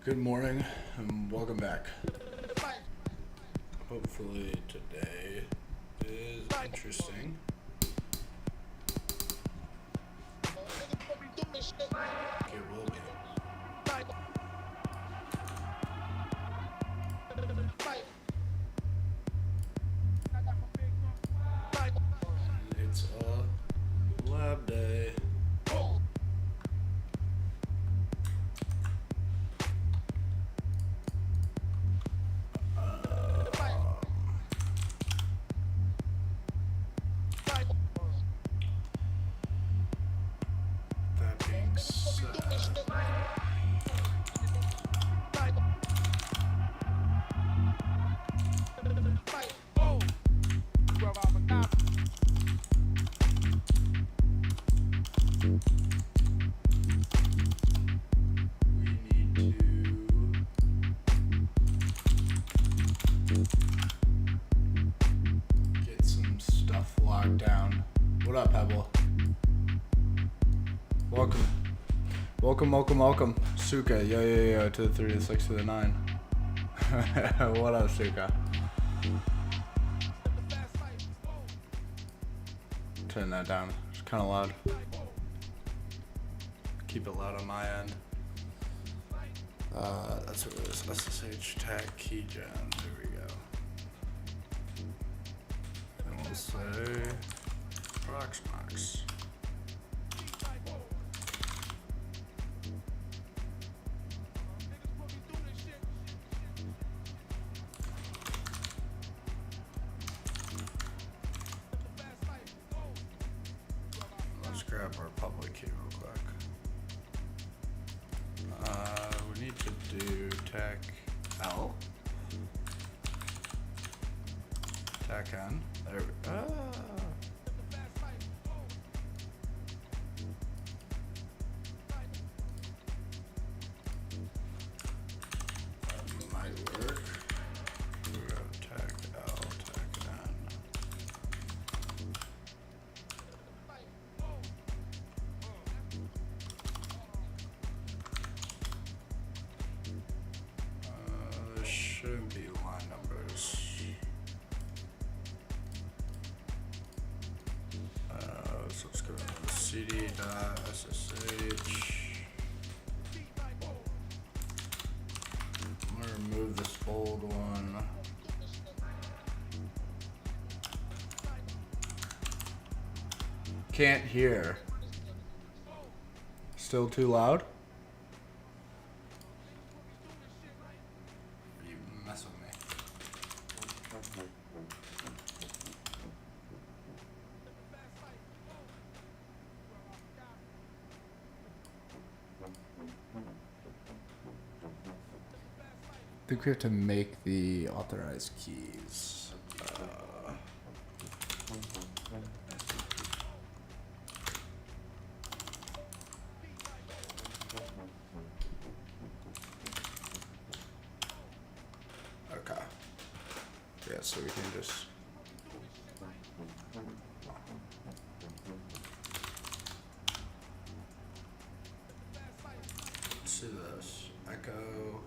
Good morning and welcome back. Hopefully today is interesting. It will be. It's a lab day. That being said, we need to get some stuff locked down. What up, Pebble? Welcome. Suka, yo, to the 3 to the 6 to the 9. What up, Suka? Turn that down. It's kind of loud. Keep it loud on my end. That's what it is. SSH tag keygen. There we go. And we'll say Proxmox. Let's grab our public key real quick. We need to do tech L. Tech N. There we go. That might work. We go tech L, tech N. There shouldn't be line numbers. So let's go to cd.ssh. I'm gonna remove this old one. Can't hear. Still too loud? You mess with me. I think we have to make the authorized keys. Okay. Yeah, so we can just. Let's do this. Echo.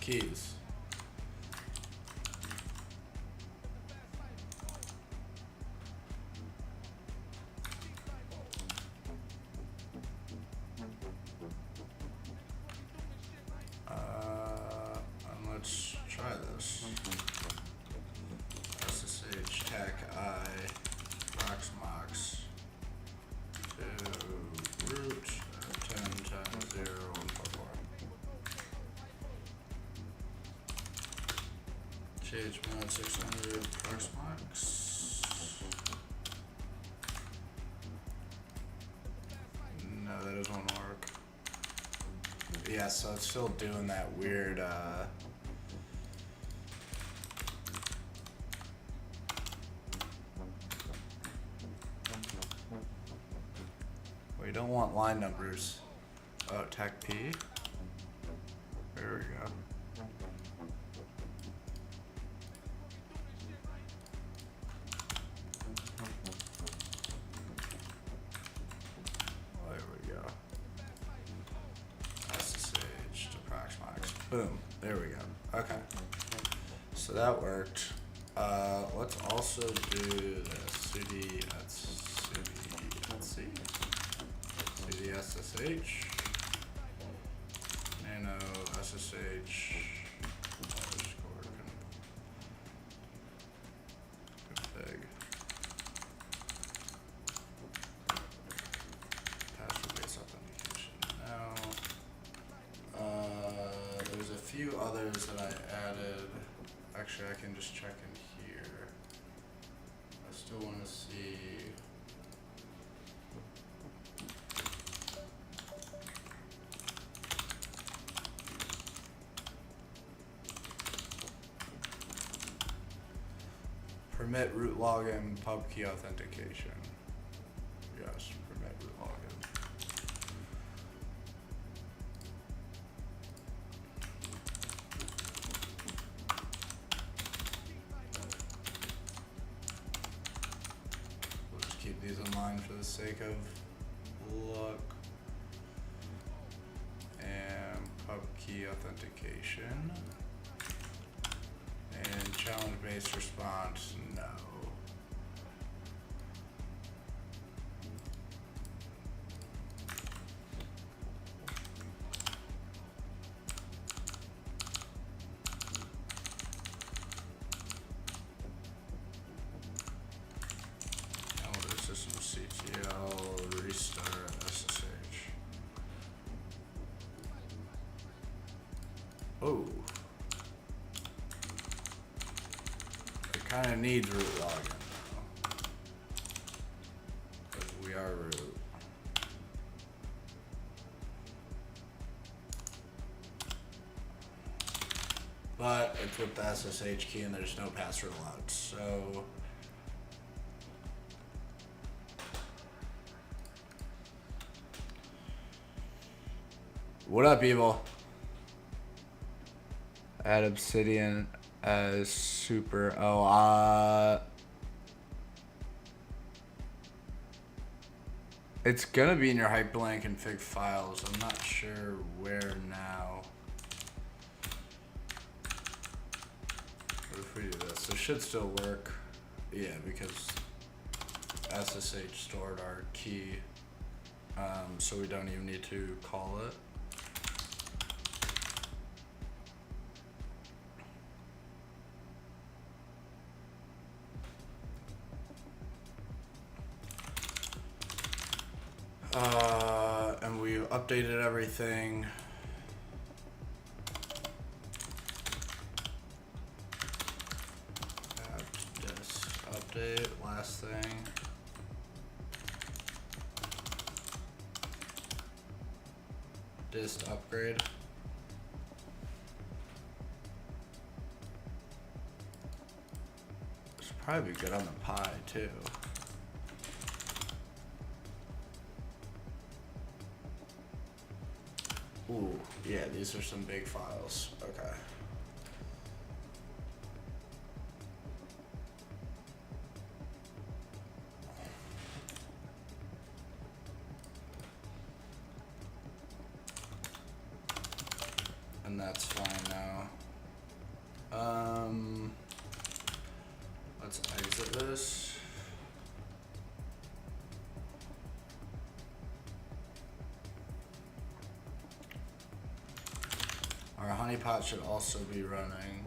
Keys. And let's try this. SSH tech I Proxmox to root 10 times 0 144. CH 600 Proxmox. No, that doesn't work. Yeah, so it's still doing that weird, we don't want line numbers. Oh, tech P. There we go. Boom. There we go. Okay. So that worked. Let's also do this. cd SSH nano SSH underscore config password-based authentication. Now, there's a few others that I added. Actually, I can just check in here. I still want to see. Permit root login, pub key authentication. Yes, permit root login. We'll just keep these in line for the sake of luck. And pub key authentication. And challenge-based response, no. Calendar system CTL, restart SSH. Oh. Kind of needs root login though, because we are root. But it's with the SSH key and there's no password allowed, so what up, Evil? Add Obsidian as super. It's gonna be in your hyperlink config files. I'm not sure where now. What if we do this? It should still work. Yeah, because SSH stored our key, so we don't even need to call it. And we updated everything. Just update, last thing. Dist upgrade. This would probably be good on the Pi too. Ooh, yeah, these are some big files. Okay. And that's fine now. Let's exit this. Our honeypot should also be running.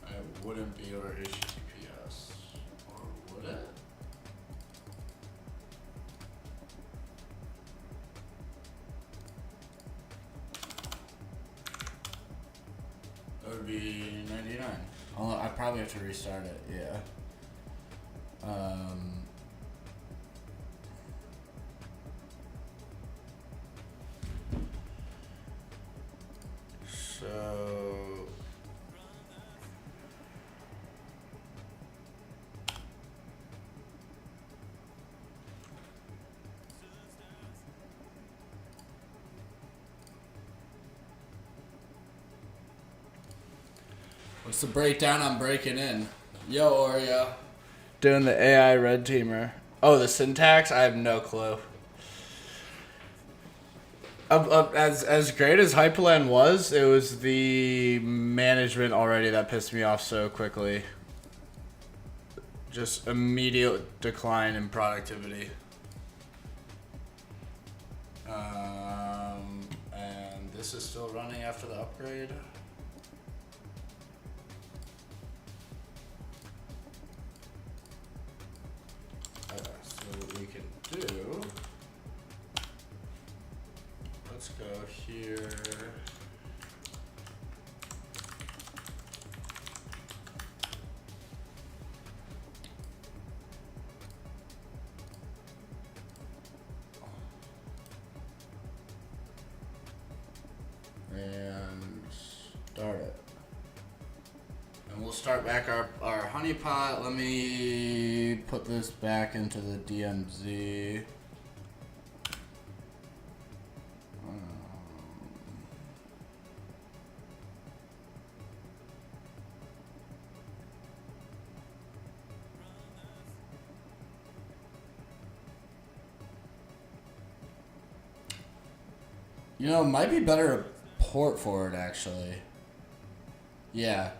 It wouldn't be our HTTPS, or would it? That would be 99. Although I probably have to restart it, yeah. So What's the breakdown on breaking in? Yo, Oreo. Doing the AI red teamer. Oh, the syntax? I have no clue. As great as Hyperland was, it was the management already that pissed me off so quickly. Just immediate decline in productivity. And this is still running after the upgrade. So what we can do, let's go here. And start it. And we'll start back our honeypot. Let me put this back into the DMZ. You know, it might be better to port forward, actually. Yeah.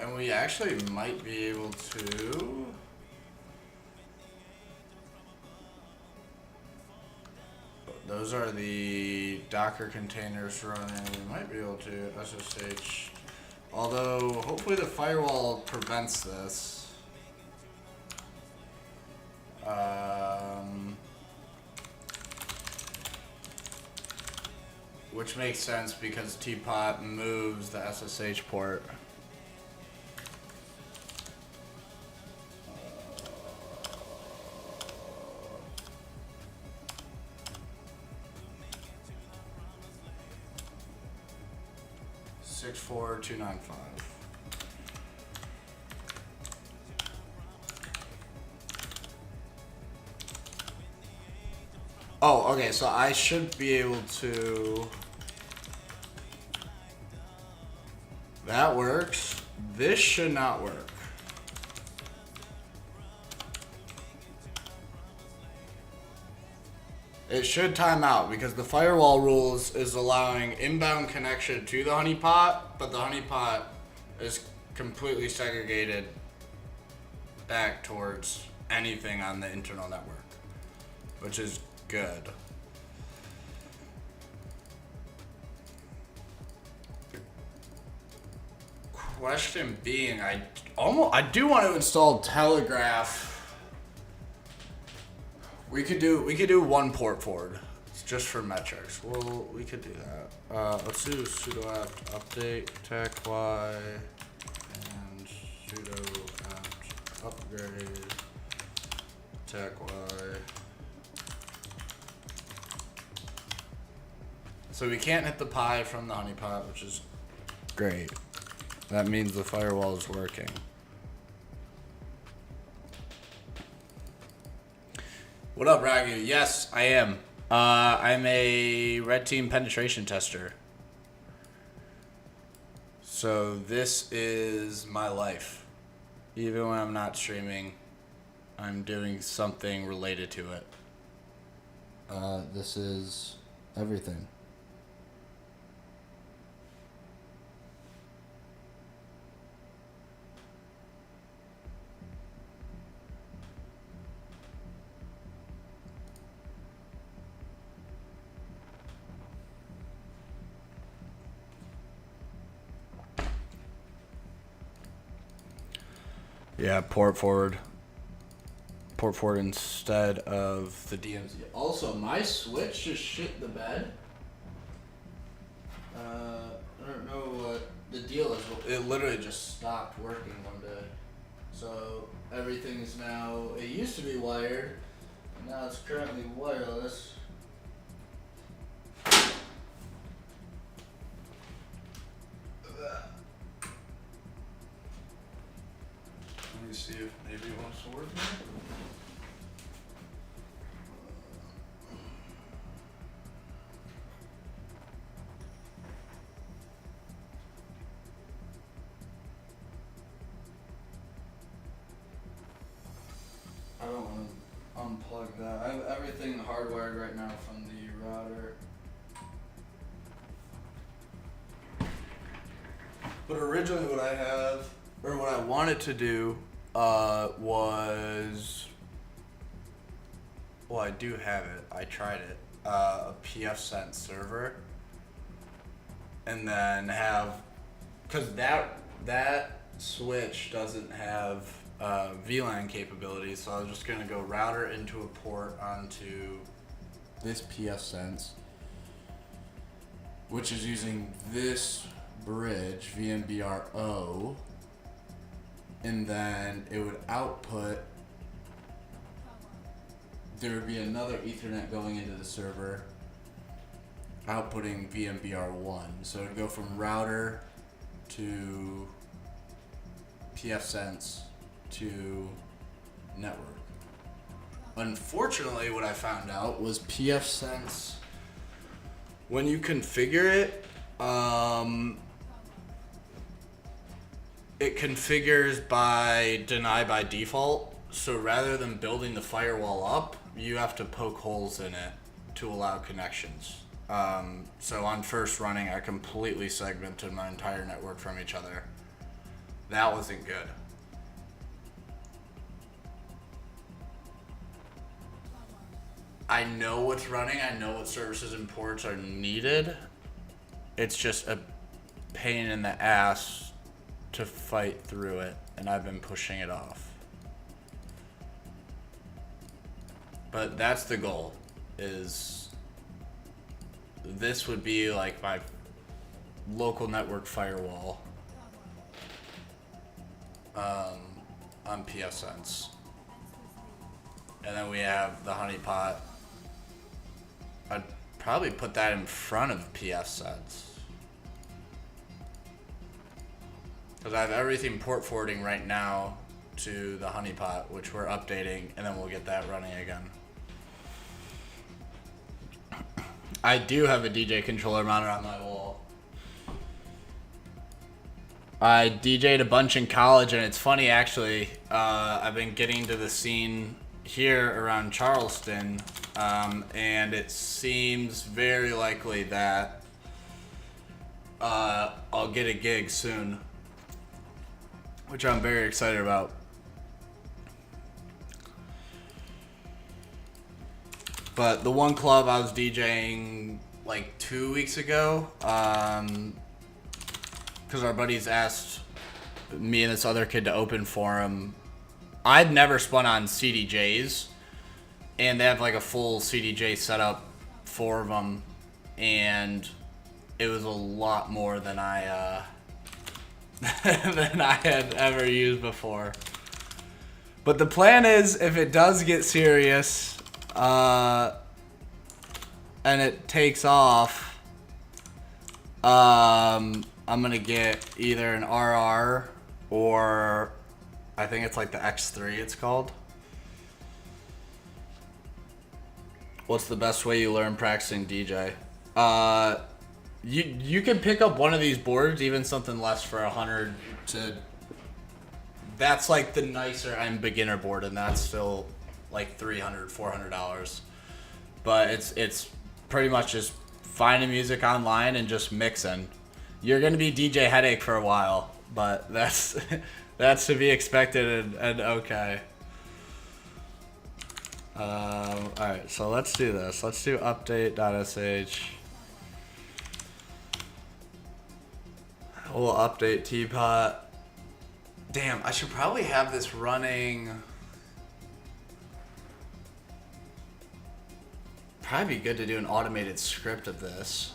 And we actually might be able to... Those are the Docker containers running. We might be able to SSH. Although, hopefully the firewall prevents this. Which makes sense because Teapot moves the SSH port. 64295. Oh, okay, so I should be able to... That works. This should not work. It should time out because the firewall rules is allowing inbound connection to the honeypot, but the honeypot is completely segregated back towards anything on the internal network, which is good. Question being, I do want to install Telegraph. We could do one port forward, just for metrics. Well, we could do that. Let's do sudo apt update tech-y and sudo apt upgrade tech-y. So we can't hit the pi from the honeypot, which is great. That means the firewall is working. What up, Ragu? Yes, I am. I'm a red team penetration tester. So this is my life. Even when I'm not streaming, I'm doing something related to it. This is everything. Yeah, port forward. Port forward instead of the DMZ. Also, my switch just shit the bed. I don't know what the deal is. It literally just stopped working one day. So everything is now, it used to be wired, and now it's currently wireless. see if maybe it wants to work now. I don't want to unplug that. I have everything hardwired right now from the router. But originally what I have, or what I wanted to do, was, well, I do have it. I tried it. A PFSense server. And then have, because that switch doesn't have VLAN capabilities, so I was just going to go router into a port onto this PFSense, which is using this bridge, VMBR-O, and then it would output, there would be another Ethernet going into the server, outputting VMBR1. So it would go from router to PFSense to network. Unfortunately, what I found out was PFSense, when you configure it, it configures by deny by default. So rather than building the firewall up, you have to poke holes in it to allow connections. So on first running, I completely segmented my entire network from each other. That wasn't good. I know what's running, I know what services and ports are needed. It's just a pain in the ass to fight through it, and I've been pushing it off. But that's the goal, is this would be like my local network firewall on PFSense. And then we have the honeypot. I'd probably put that in front of PFSense, because I have everything port forwarding right now to the honeypot, which we're updating, and then we'll get that running again. I do have a DJ controller mounted on my wall. I DJ'd a bunch in college, and it's funny actually, I've been getting to the scene here around Charleston, and it seems very likely that I'll get a gig soon, which I'm very excited about. But the one club I was DJing like 2 weeks ago, because our buddies asked me and this other kid to open for him. I'd never spun on CDJs, and they have like a full CDJ setup, 4 of them, and it was a lot more than I than I had ever used before. But the plan is, if it does get serious, and it takes off, I'm gonna get either an RR or I think it's like the X3 it's called. What's the best way you learn practicing DJ? You can pick up one of these boards, even something less, for $100 to. That's like the nicer end beginner board, and that's still like $300, $400. But it's pretty much just finding music online and just mixing. You're gonna be DJ headache for a while, but that's that's to be expected and okay. Alright, so let's do this. Let's do update.sh. We'll update teapot. Damn, I should probably have this running. Probably be good to do an automated script of this.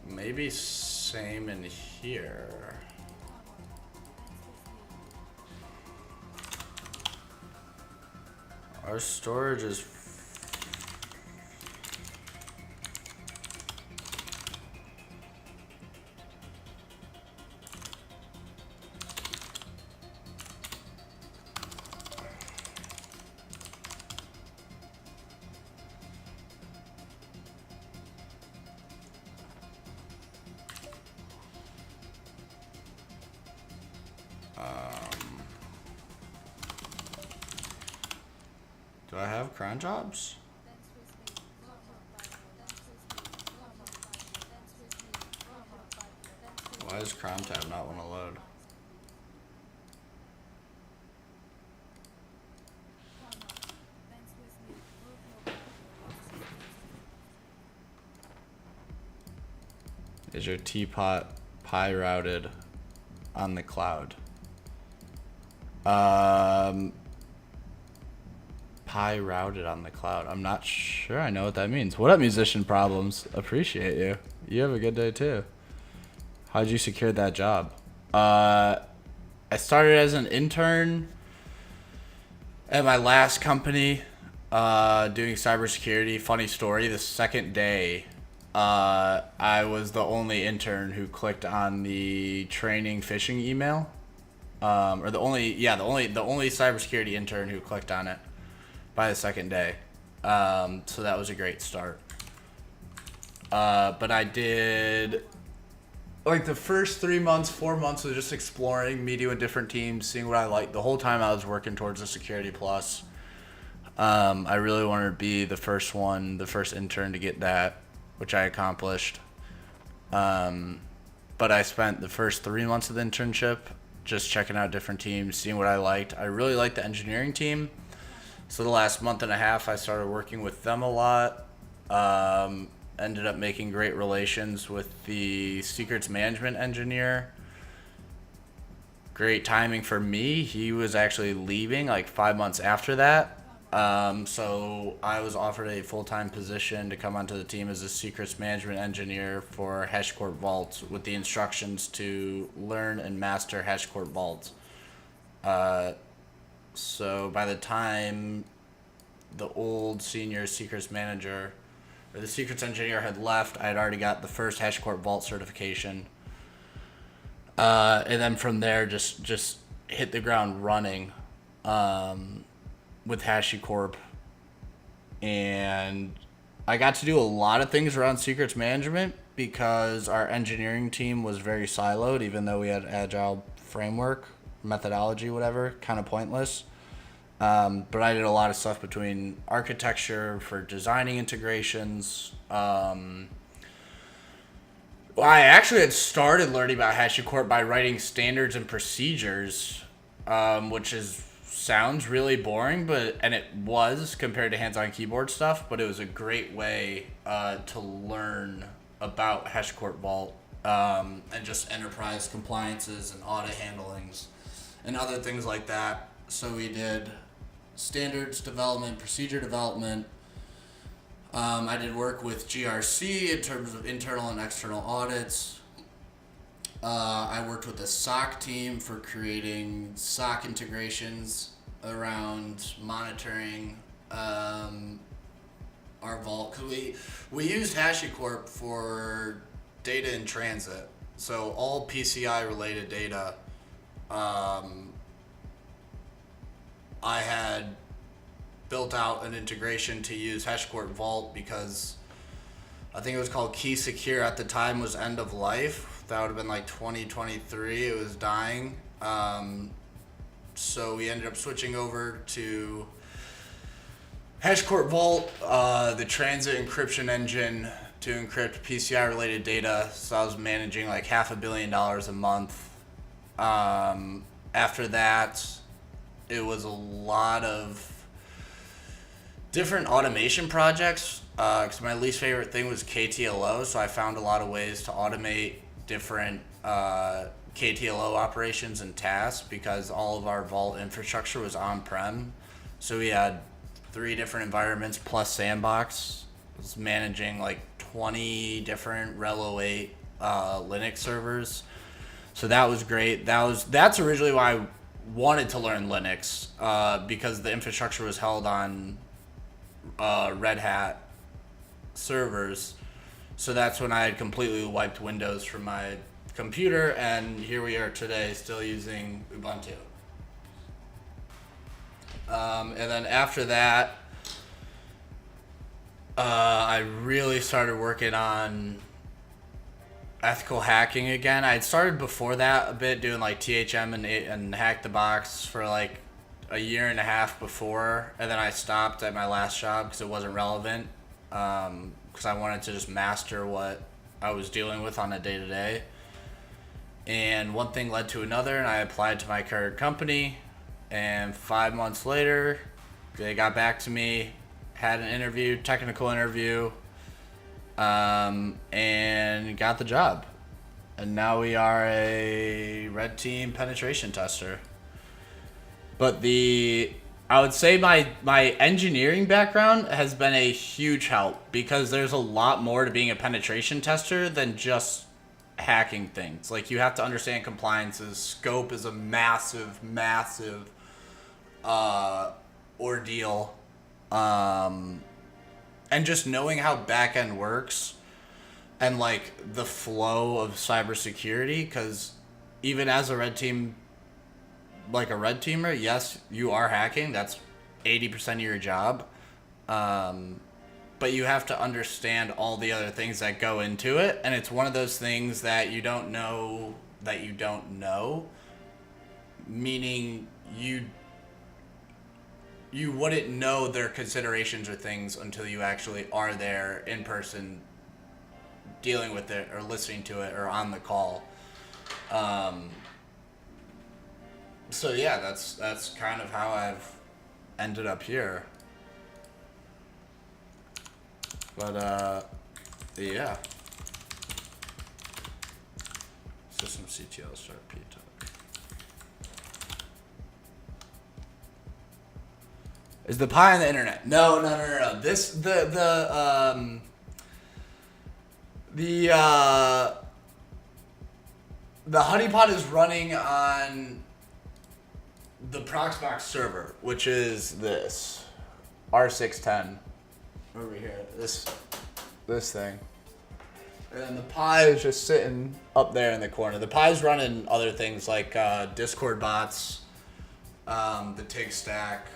Maybe same in here. Our storage is Do I have cron jobs? Why does cron tab not want to load? Is your teapot pi routed on the cloud? Pi routed on the cloud. I'm not sure I know what that means. What up, musician problems? Appreciate you. You have a good day too. How'd you secure that job? I started as an intern at my last company, doing cybersecurity. Funny story, the second day, I was the only intern who clicked on the training phishing email. Or the only cybersecurity intern who clicked on it by the second day. So that was a great start. But I did, like, the first 3 months, 4 months was just exploring, meeting with different teams, seeing what I liked. The whole time I was working towards a Security Plus. I really wanted to be the first intern to get that, which I accomplished. But I spent the first 3 months of the internship just checking out different teams, seeing what I liked. I really liked the engineering team. So the last month and a half, I started working with them a lot. Ended up making great relations with the secrets management engineer. Great timing for me. He was actually leaving like 5 months after that. So I was offered a full-time position to come onto the team as a secrets management engineer for HashiCorp Vault with the instructions to learn and master HashiCorp Vault. So by the time the old senior secrets manager or the secrets engineer had left, I had already got the first HashiCorp Vault certification. And then from there, just hit the ground running with HashiCorp. And I got to do a lot of things around secrets management because our engineering team was very siloed, even though we had agile framework, methodology, whatever, kind of pointless. But I did a lot of stuff between architecture for designing integrations. Well, I actually had started learning about HashiCorp by writing standards and procedures, which sounds really boring, and it was compared to hands-on keyboard stuff, but it was a great way to learn about HashiCorp Vault and just enterprise compliances and audit handlings and other things like that. So we did standards development, procedure development. I did work with GRC in terms of internal and external audits. I worked with the SOC team for creating SOC integrations around monitoring our vault. 'Cause we used HashiCorp for data in transit. So all PCI related data, I had built out an integration to use HashiCorp Vault because I think it was called Key Secure at the time was end of life. That would have been like 2023. It was dying. So we ended up switching over to HashiCorp Vault, the transit encryption engine to encrypt PCI related data. So I was managing like $500 million a month. After that, it was a lot of different automation projects, because my least favorite thing was KTLO, so I found a lot of ways to automate different KTLO operations and tasks because all of our Vault infrastructure was on-prem. So we had 3 different environments plus Sandbox. I was managing like 20 different Rel 08 Linux servers. So that was great. That's originally why I wanted to learn Linux, because the infrastructure was held on Red Hat servers. So that's when I had completely wiped Windows from my computer, and here we are today still using Ubuntu. And then after that, I really started working on ethical hacking again. I had started before that a bit doing like THM and Hack the Box for like a year and a half before, and then I stopped at my last job because it wasn't relevant. Because I wanted to just master what I was dealing with on a day to day. And one thing led to another, and I applied to my current company. And 5 months later, they got back to me, had an interview, technical interview, and got the job. And now we are a red team penetration tester. But I would say my engineering background has been a huge help because there's a lot more to being a penetration tester than just hacking things. Like, you have to understand compliances. Scope is a massive ordeal. And just knowing how backend works and like the flow of cybersecurity, because even as a red team, like a red teamer, yes, you are hacking. That's 80% of your job. But you have to understand all the other things that go into it. And it's one of those things that you don't know that you don't know. Meaning you wouldn't know their considerations or things until you actually are there in person dealing with it or listening to it or on the call. So yeah, that's kind of how I've ended up here. But yeah. System CTL start P talk. Is the pie on the internet? No. This the honeypot is running on the Proxmox server, which is this R610 over here. This thing. And then the pie is just sitting up there in the corner. The pie's running other things like Discord bots, the TIG stack,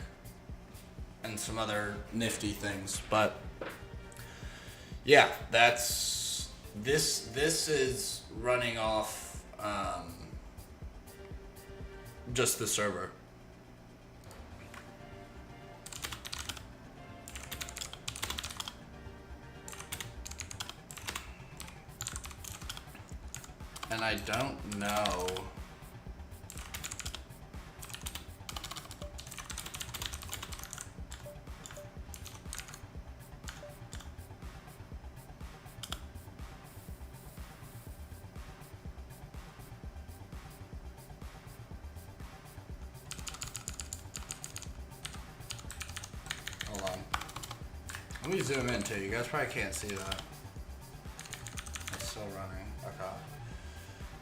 and some other nifty things. But yeah, this is running off just the server. And I don't know. Hold on. Let me zoom in too. You guys probably can't see that. It's still running. Okay.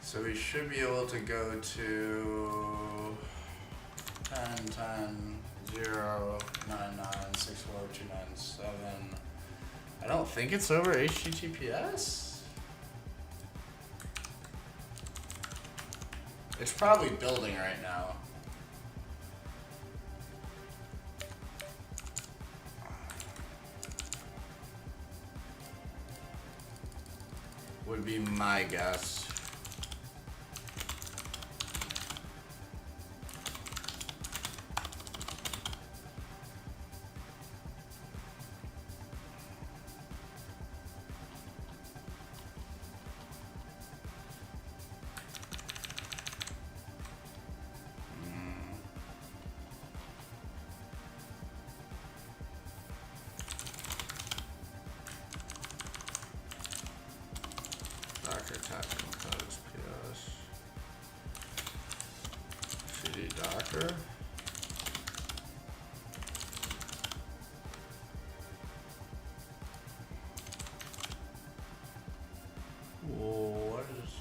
So we should be able to go to 10.10.0.99.64.297. I don't think it's over HTTPS. It's probably building right now. Would be my guess. Docker tap compose ps cd docker. Whoa, what is?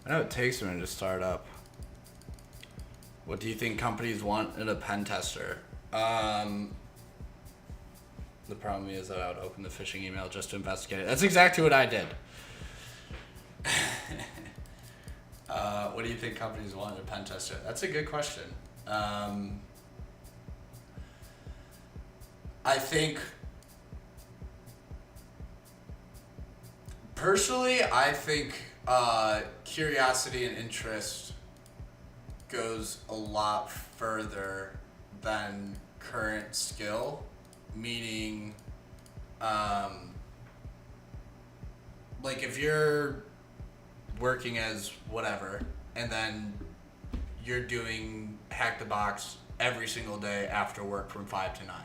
I know it takes a minute to start up. What do you think companies want in a pen tester? The problem is that I would open the phishing email just to investigate it. That's exactly what I did. What do you think companies want in a pen tester? That's a good question. I think Personally, I think curiosity and interest goes a lot further than current skill, meaning, like if you're working as whatever, and then you're doing Hack the Box every single day after work from 5 to 9.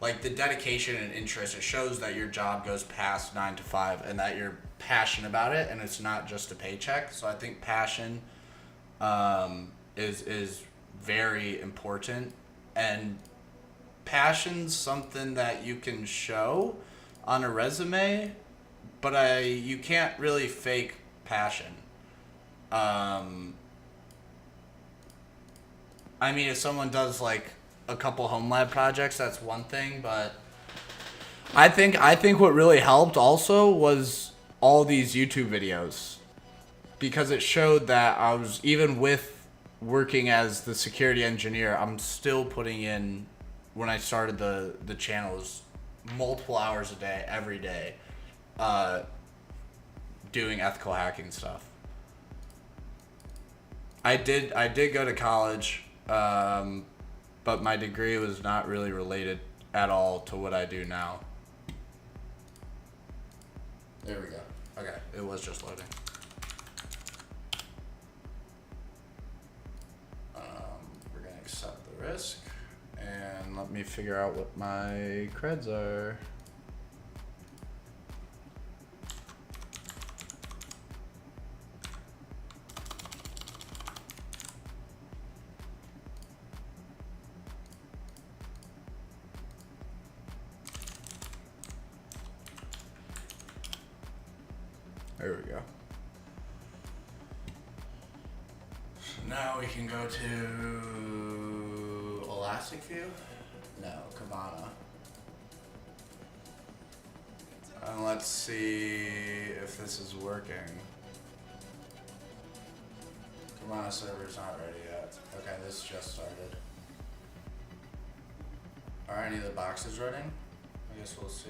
Like the dedication and interest, it shows that your job goes past 9 to 5 and that you're passionate about it and it's not just a paycheck. So I think passion is very important, and passion's something that you can show on a resume, but you can't really fake passion. I mean, if someone does like a couple home lab projects, that's one thing, but I think what really helped also was all these YouTube videos, because it showed that I was, even with working as the security engineer, I'm still putting in, when I started the channels, multiple hours a day, every day, doing ethical hacking stuff. I did go to college, but my degree was not really related at all to what I do now. There we go. Okay, it was just loading. We're gonna accept the risk, and let me figure out what my creds are. There we go. So now we can go to Elastic View? No, Kavana. And let's see if this is working. Kavana server's not ready yet. Okay, this just started. Are any of the boxes running? I guess we'll see.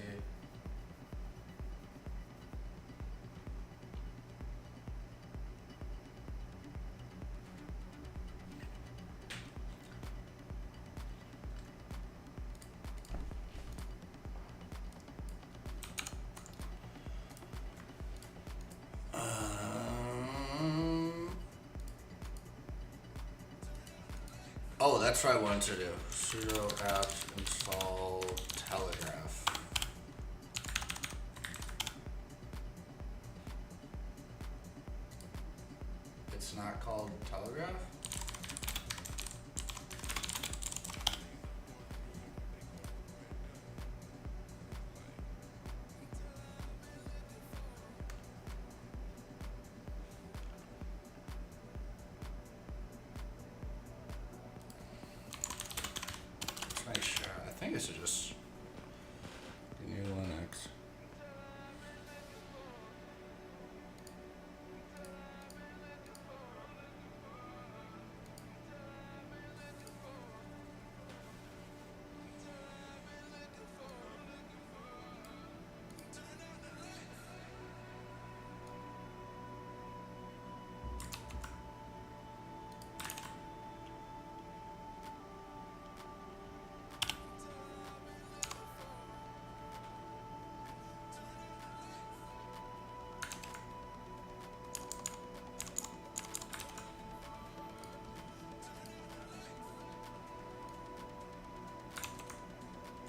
Oh, that's what I wanted to do. Sudo apt install Telegraph. It's not called Telegraph? Make sure. I think this is just new Linux.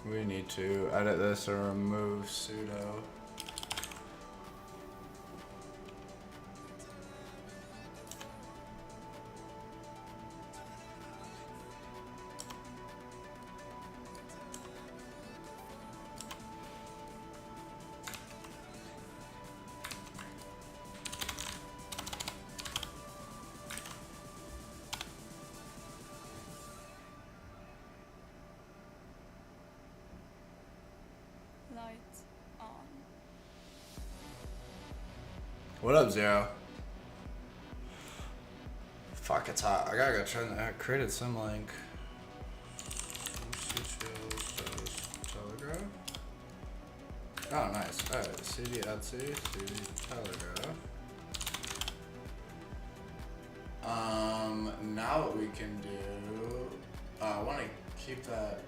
We need to edit this or remove sudo. Lights on. What up, Zero? Fuck, it's hot. I gotta go turn that created symlink. Telegraph. Oh, nice. Alright, CD Etsy, CD Telegraph. Now what we can do, I want to keep that.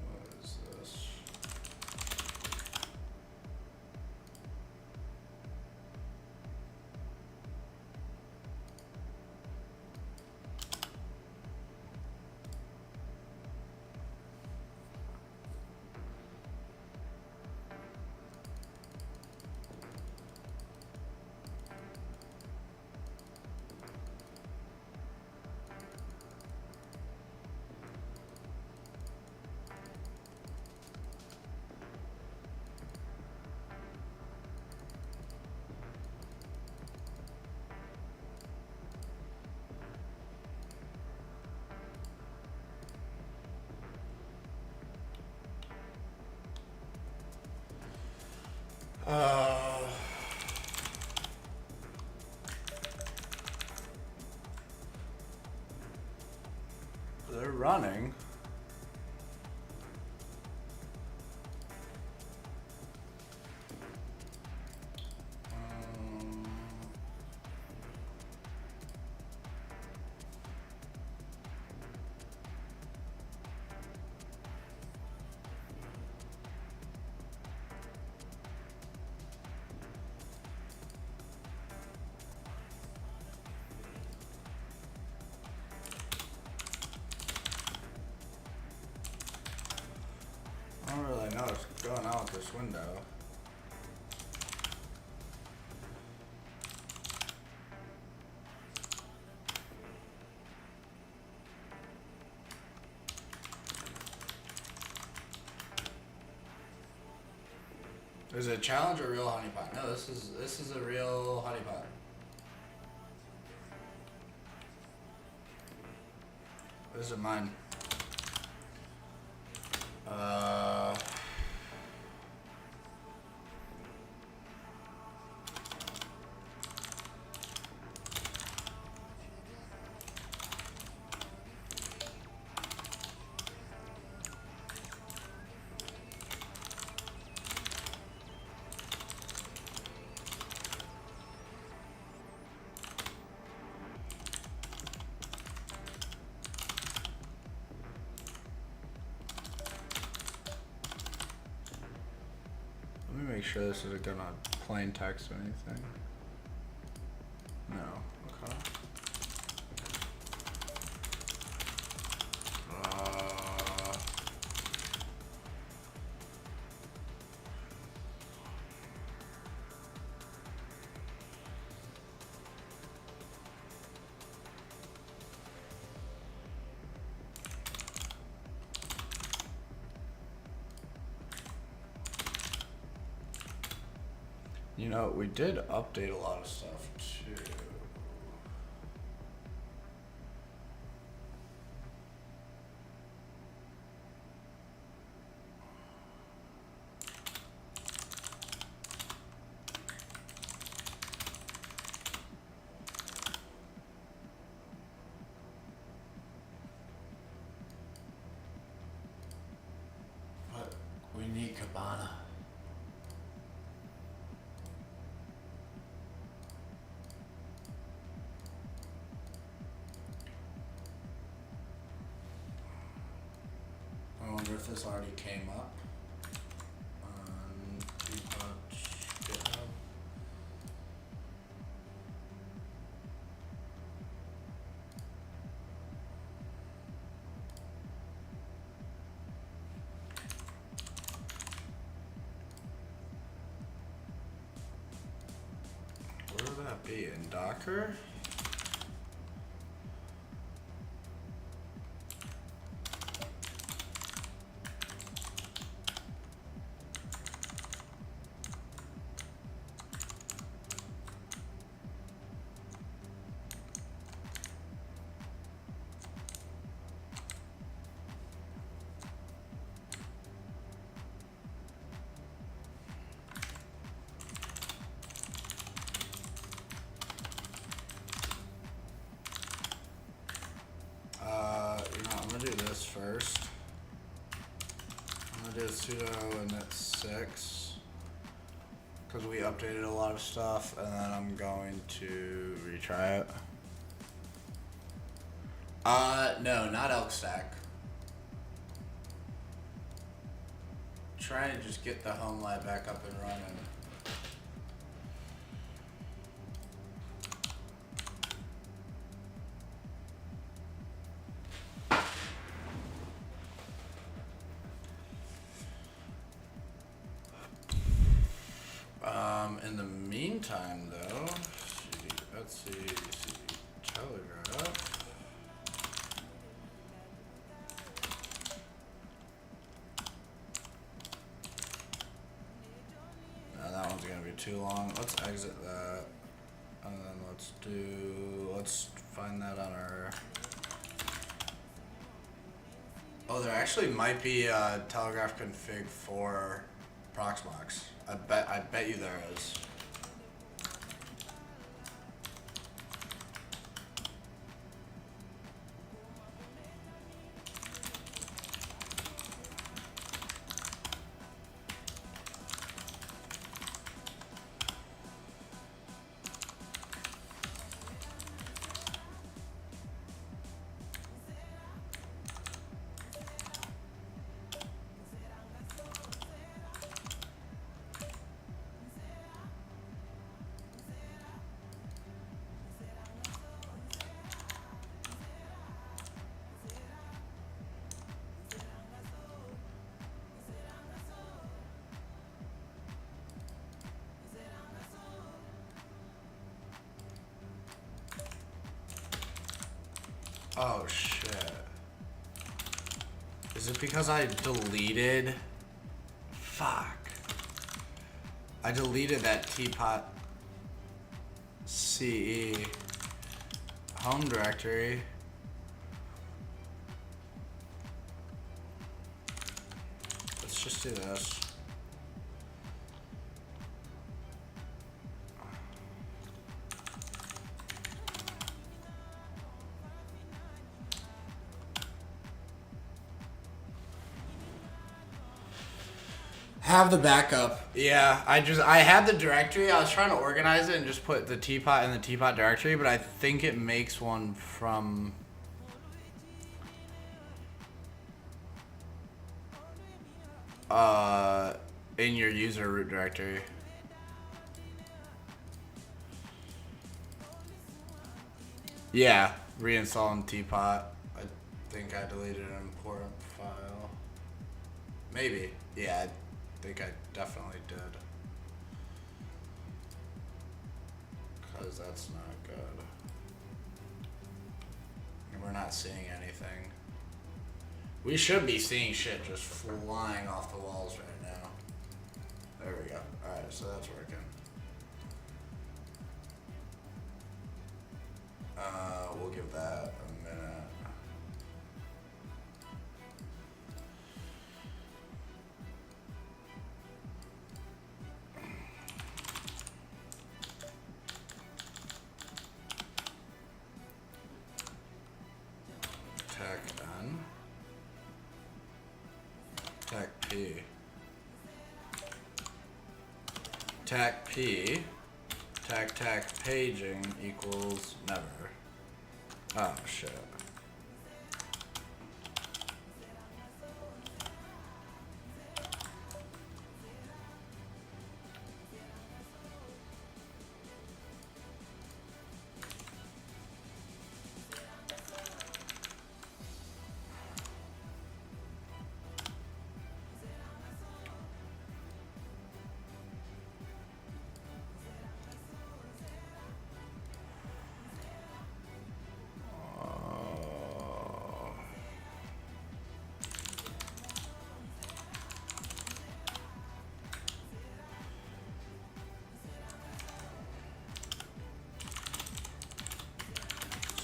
What is this? They're running. I don't really know what's going on with this window. Is it a challenge or a real honeypot? No, this is a real honeypot. This is mine. Let me make sure this isn't gonna plain text or anything. No. Okay. You know, we did update a lot of stuff too. if this already came up on GitHub. Where would that be? In Docker? I'm gonna do this first. I'm gonna do sudo init 6 because we updated a lot of stuff, and then I'm going to retry it. No, not elk stack. Trying to just get the home lab back up and running. In the meantime, though, let's see, Telegraph. No, that one's gonna be too long. Let's exit that, and then let's find that on our. Oh, there actually might be a Telegraph config for Proxmox. I bet you there is. Oh shit. Is it because I deleted? Fuck. I deleted that teapot CE home directory. Let's just do this. Have the backup. Yeah, I had the directory. I was trying to organize it and just put the teapot in the teapot directory, but I think it makes one from in your user root directory. Yeah, reinstalling teapot. I think I deleted an important file. Maybe. Yeah, I think I definitely did. Because that's not good. And we're not seeing anything. We should be seeing shit just flying off the walls right now. There we go. Alright, so that's working. We'll give that a minute. Tech N. Tech P. Tech P. Tech paging equals never. Oh shit.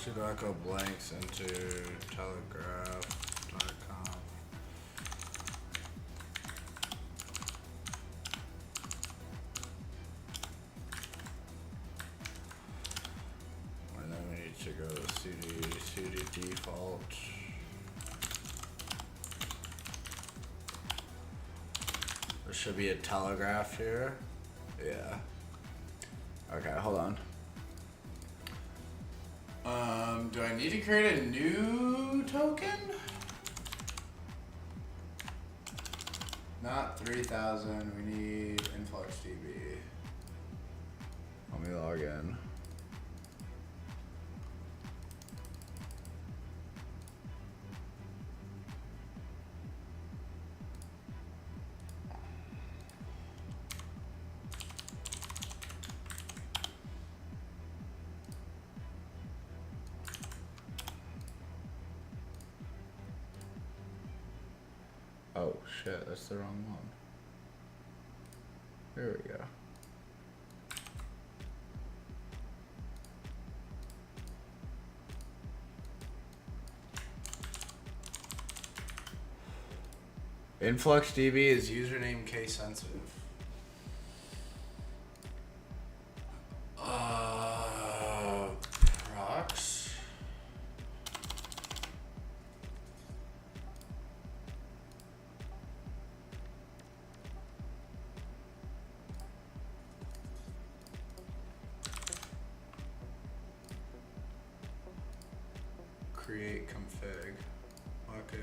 Sudoku blanks into telegraph.com. And then we need to go cd default. There should be a telegraph here. Yeah. Okay, hold on. Do I need to create a new token? Not 3000, we need InfluxDB. Let me log in. Oh shit, that's the wrong one. There we go. InfluxDB is username case sensitive. Prox. Create config. Bucket.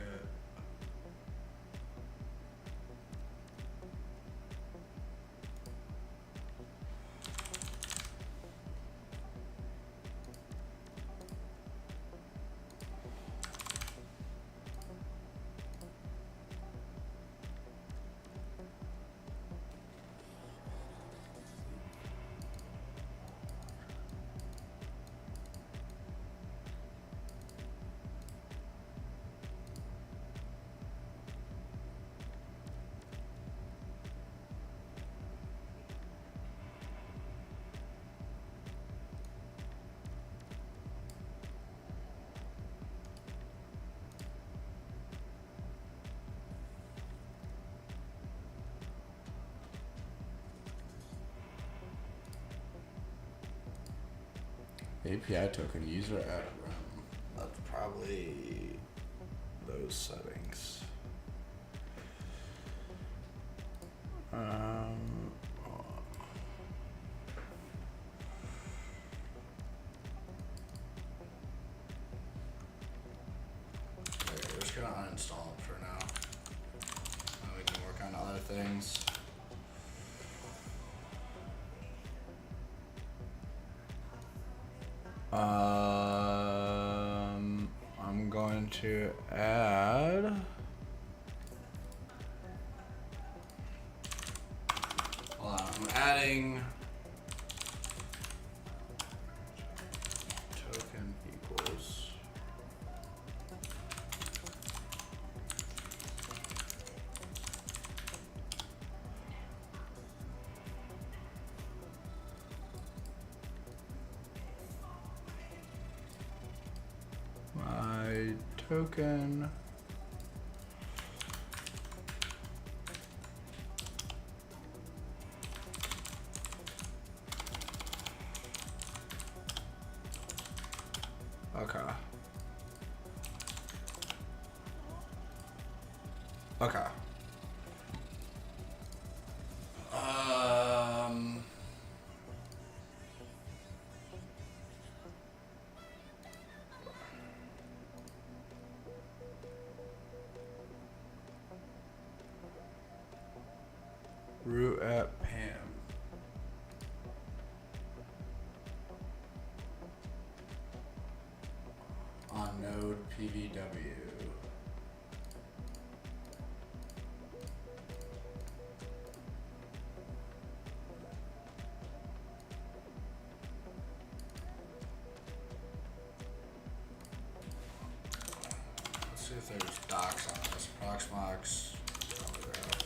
API token user at run. That's probably those settings. Okay, we're just gonna uninstall it for now. Now we can work on other things. I'm going to add. Hold on, I'm adding token equals. My token. Okay. Okay. Root at Pam. On node PVW. Let's see if there's docs on this. Proxmox. Telegraph.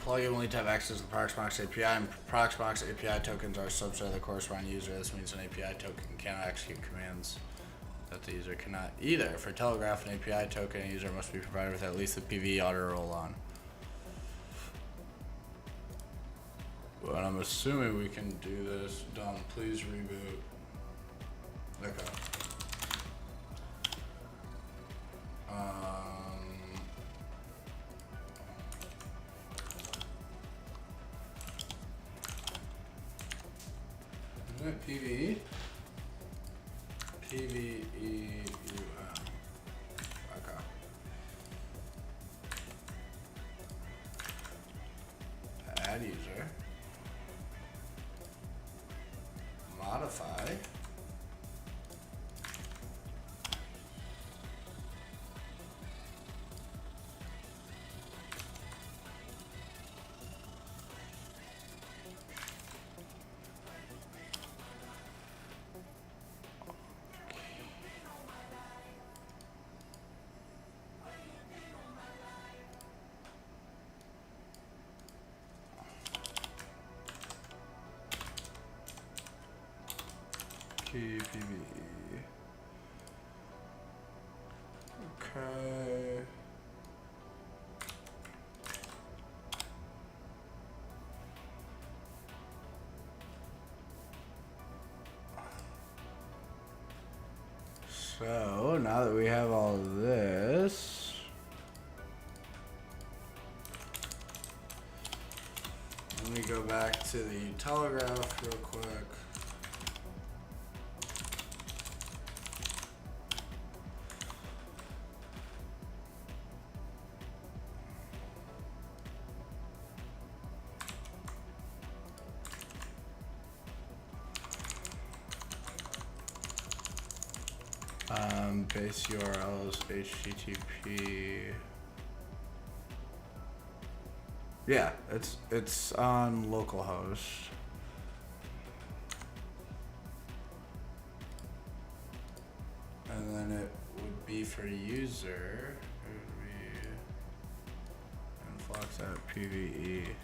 plugin will need to have access to the Proxmox API, and Proxmox API tokens are a subset of the corresponding user. This means an API token cannot execute commands that the user cannot either. For Telegraph, an API token, a user must be provided with at least the PV auto roll on. But I'm assuming we can do this. Done. Please reboot. Okay. Isn't it PVE? PVEUM. Okay. Add user. Modify. Key PVE. Okay. So now that we have all of this, let me go back to the Telegraph real quick. Base URL is HTTP. Yeah, it's on localhost. And then it would be for user. It would be influx at PVE.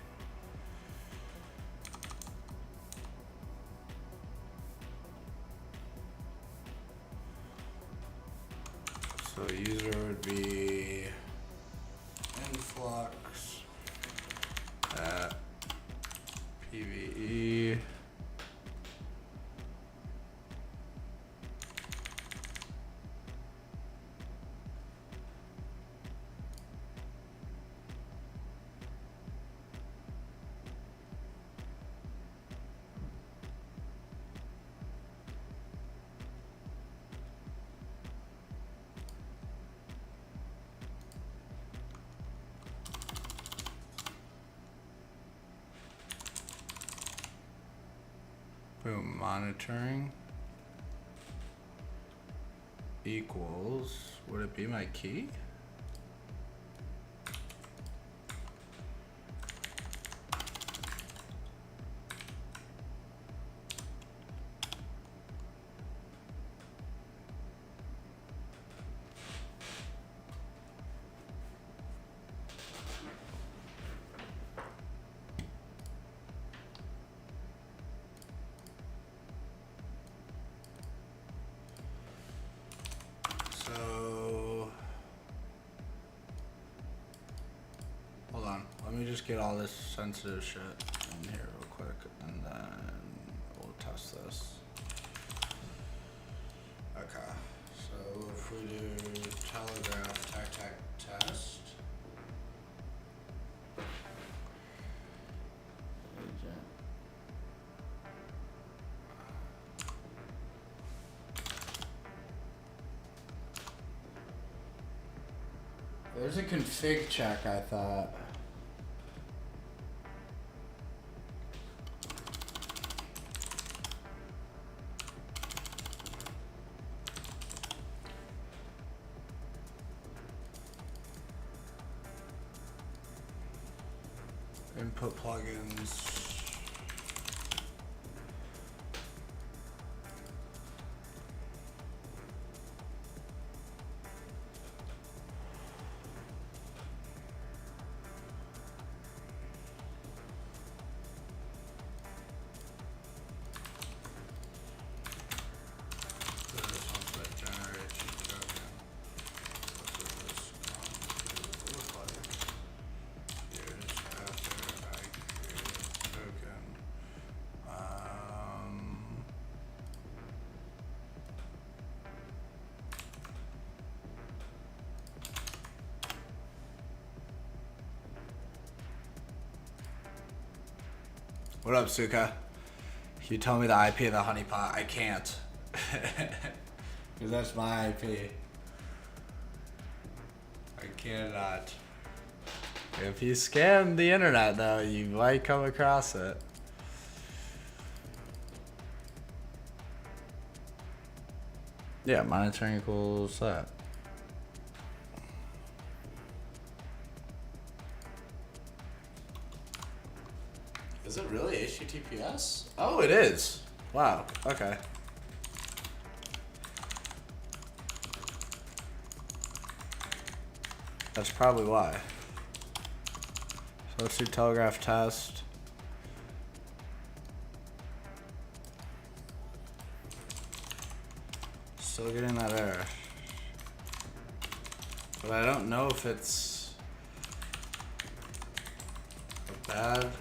So user would be influx at PVE. Boom, monitoring equals, would it be my key? So, hold on, let me just get all this sensitive shit in here real quick, and then we'll test this. Okay, so if we do Telegraph test. There's a config check, I thought. Input plugins. What up, Suka? Can you tell me the IP of the honeypot? I can't. Because that's my IP. I cannot. If you scan the internet, though, you might come across it. Yeah, monitoring equals that. Is it really HTTPS? Oh, it is. Wow. Okay. That's probably why. So let's do telegraph test. Still getting that error. But I don't know if it's a bad.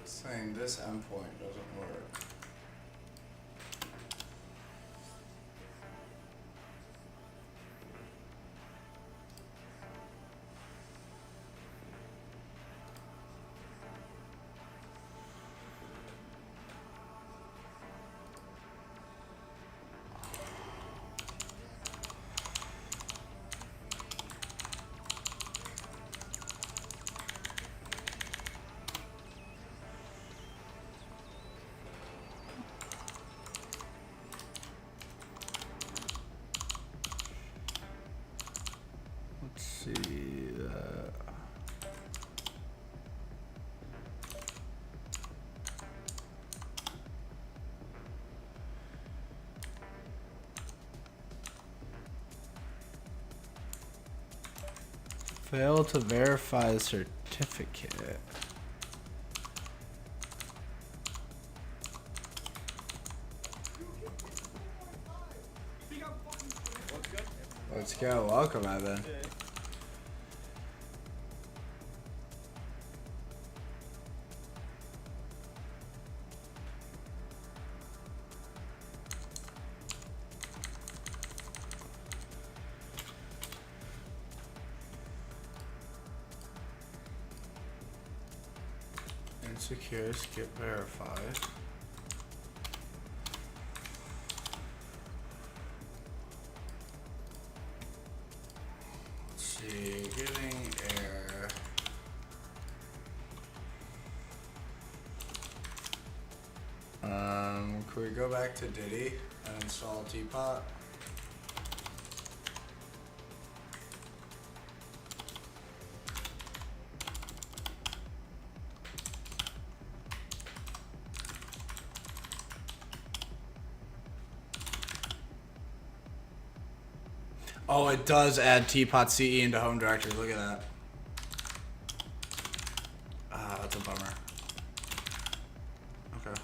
Saying this endpoint doesn't work. Let's see that. Fail to verify certificate. Let's go. Welcome, Evan. Insecure, skip verify. Let's see, getting error. Can we go back to Diddy and install Teapot? Oh, it does add Teapot CE into home directory. Look at that. Ah, that's a bummer. Okay.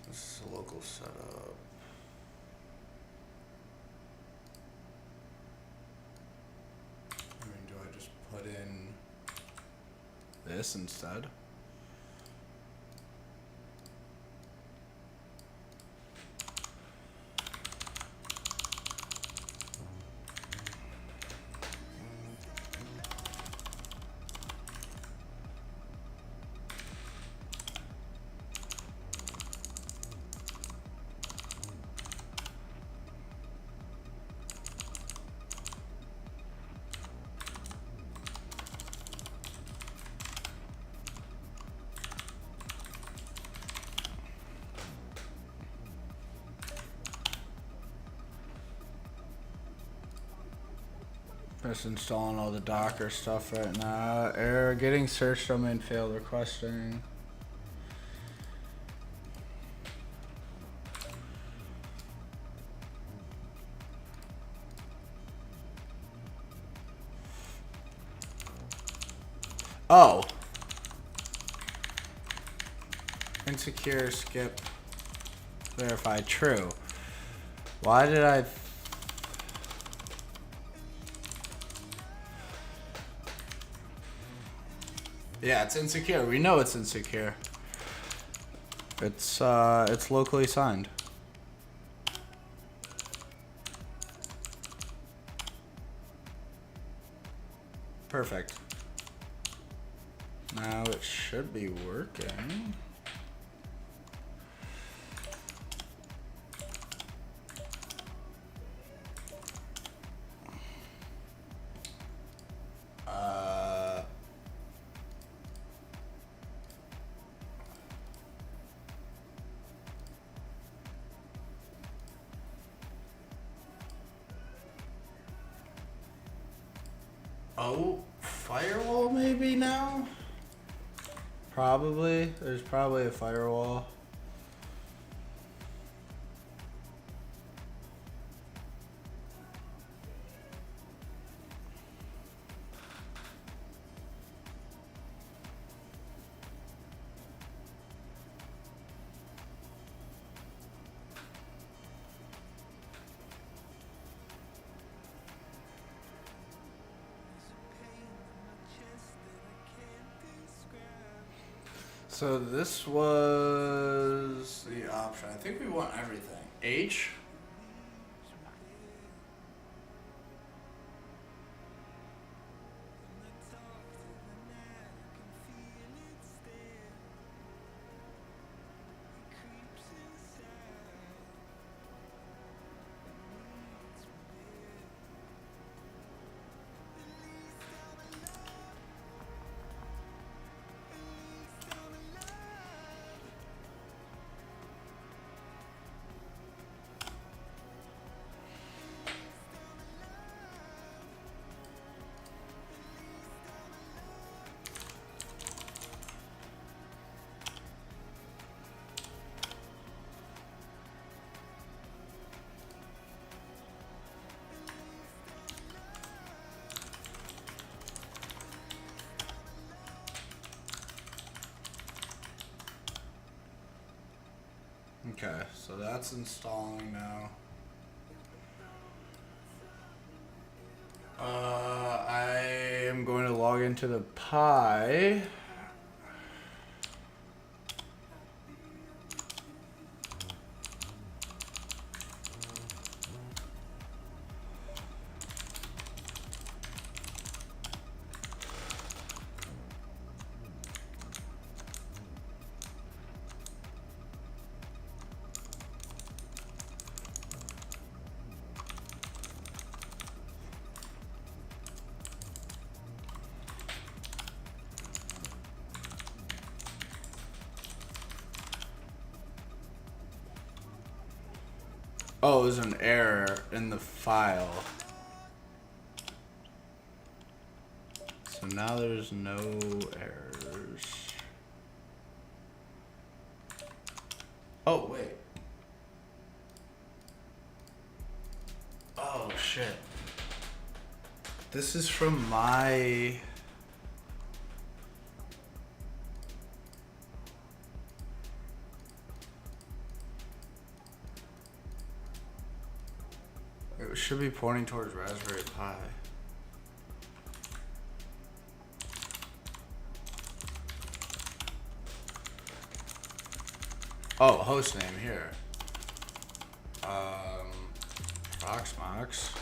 This is a local setup. I mean, do I just put in this instead? Just installing all the Docker stuff right now. Error, getting search domain failed, requesting. Oh. Insecure, skip, verify, true. Why did I... Yeah, it's insecure. We know it's insecure. It's locally signed. Perfect. Now it should be working. Oh, firewall maybe now? Probably. There's probably a firewall. So this was the option. I think we want everything. H. Okay, so that's installing now. I am going to log into the Pi. Oh, there's an error in the file. So now there's no errors. Oh, wait. Oh, shit. This is from my... It should be pointing towards Raspberry Pi. Oh, host name here. Proxmox.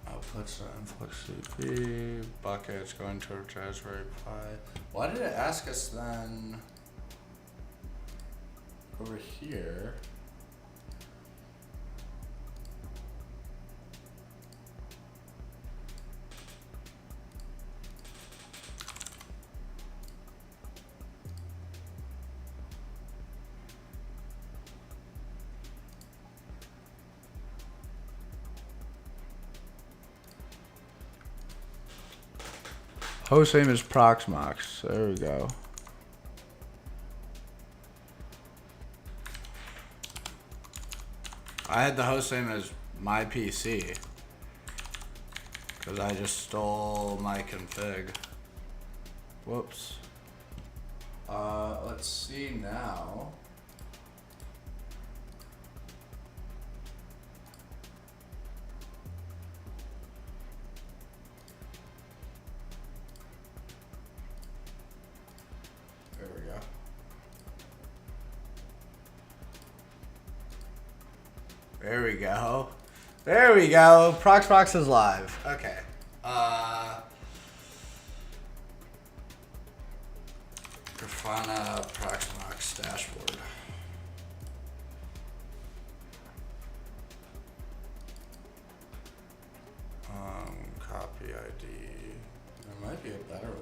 Outputs influx CP. Buckets going towards Raspberry Pi. Why did it ask us then over here? Host name is Proxmox. There we go. I had the host name as my PC because I just stole my config. Whoops. Let's see now. There we go. There we go. There we go. Proxmox is live. Okay. Grafana Proxmox dashboard. Copy ID. There might be a better one.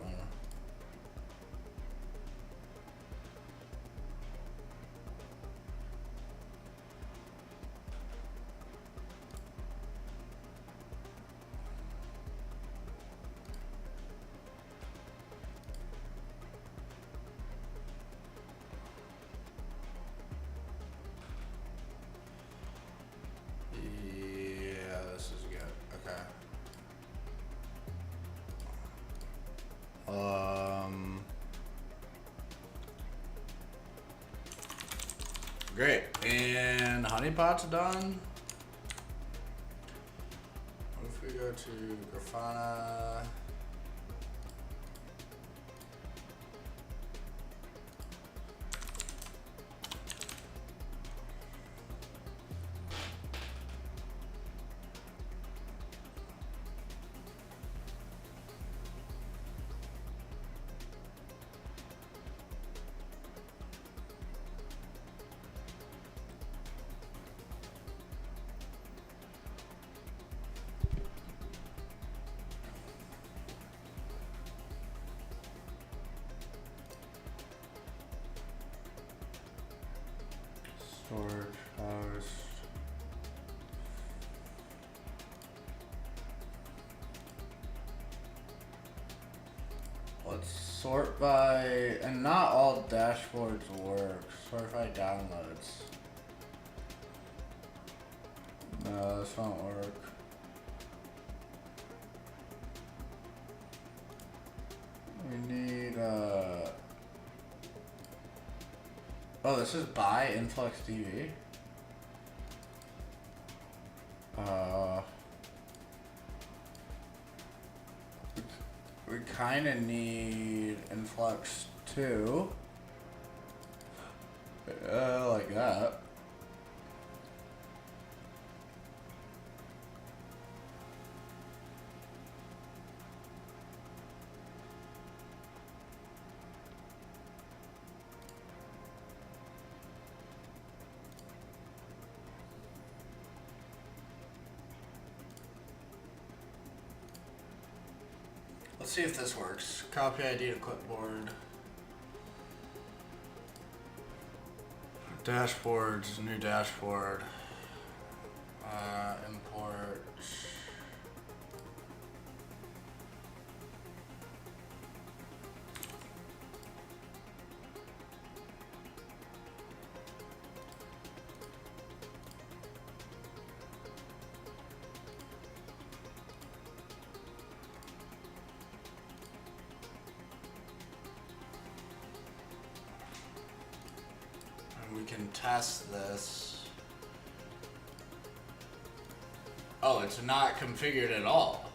Yeah, this is good. Okay. Great. And honeypot's done. What if we go to Grafana? Storage, hours. Let's sort by, and not all dashboards work. Sort by downloads. No, this won't work. We need, oh, this is by Influx TV. We kind of need Influx 2. Like that. Let's see if this works. Copy ID to clipboard. Dashboards, new dashboard. Import. We can test this. Oh, it's not configured at all.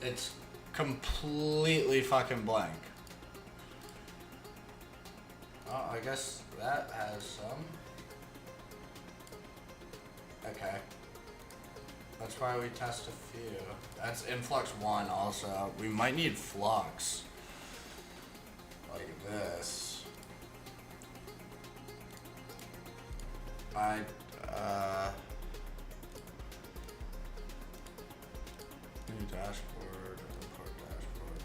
It's completely fucking blank. Oh, I guess that has some. Okay. That's why we test a few. That's Influx 1 also. We might need Flux. Like this. New dashboard, import dashboard.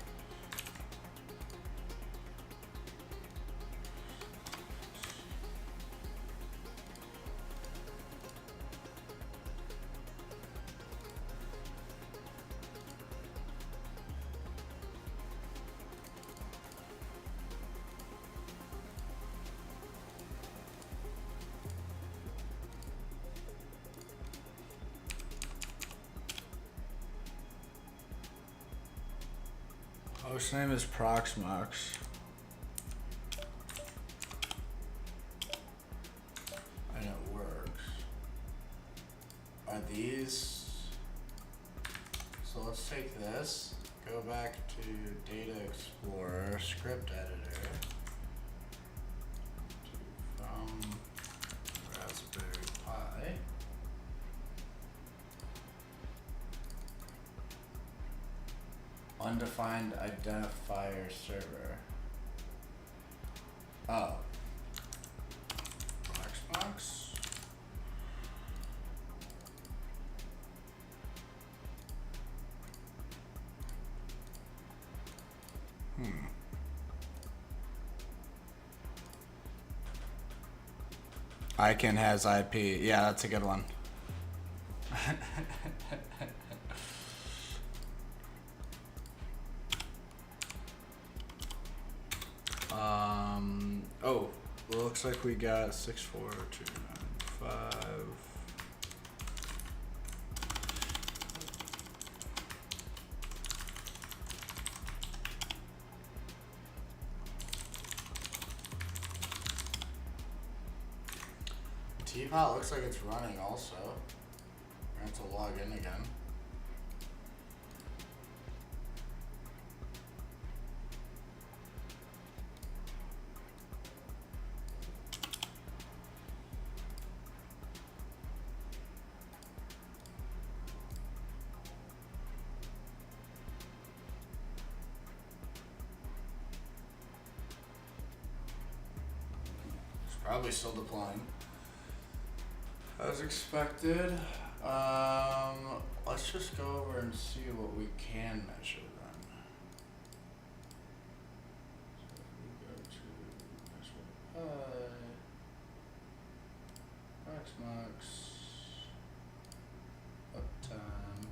Host name is Proxmox. And it works. Are these? So let's take this, go back to Data Explorer, Script Editor, from Raspberry Pi. Undefined identifier server. Oh. Xbox. ICANN has IP. Yeah, that's a good one. Oh, well, looks like we got 64295. Teapot looks like it's running also. We're going to have to log in again. It's probably still deploying. As expected. Let's just go over and see what we can measure then. So if we go to Raspberry Pi, Xbox, uptime.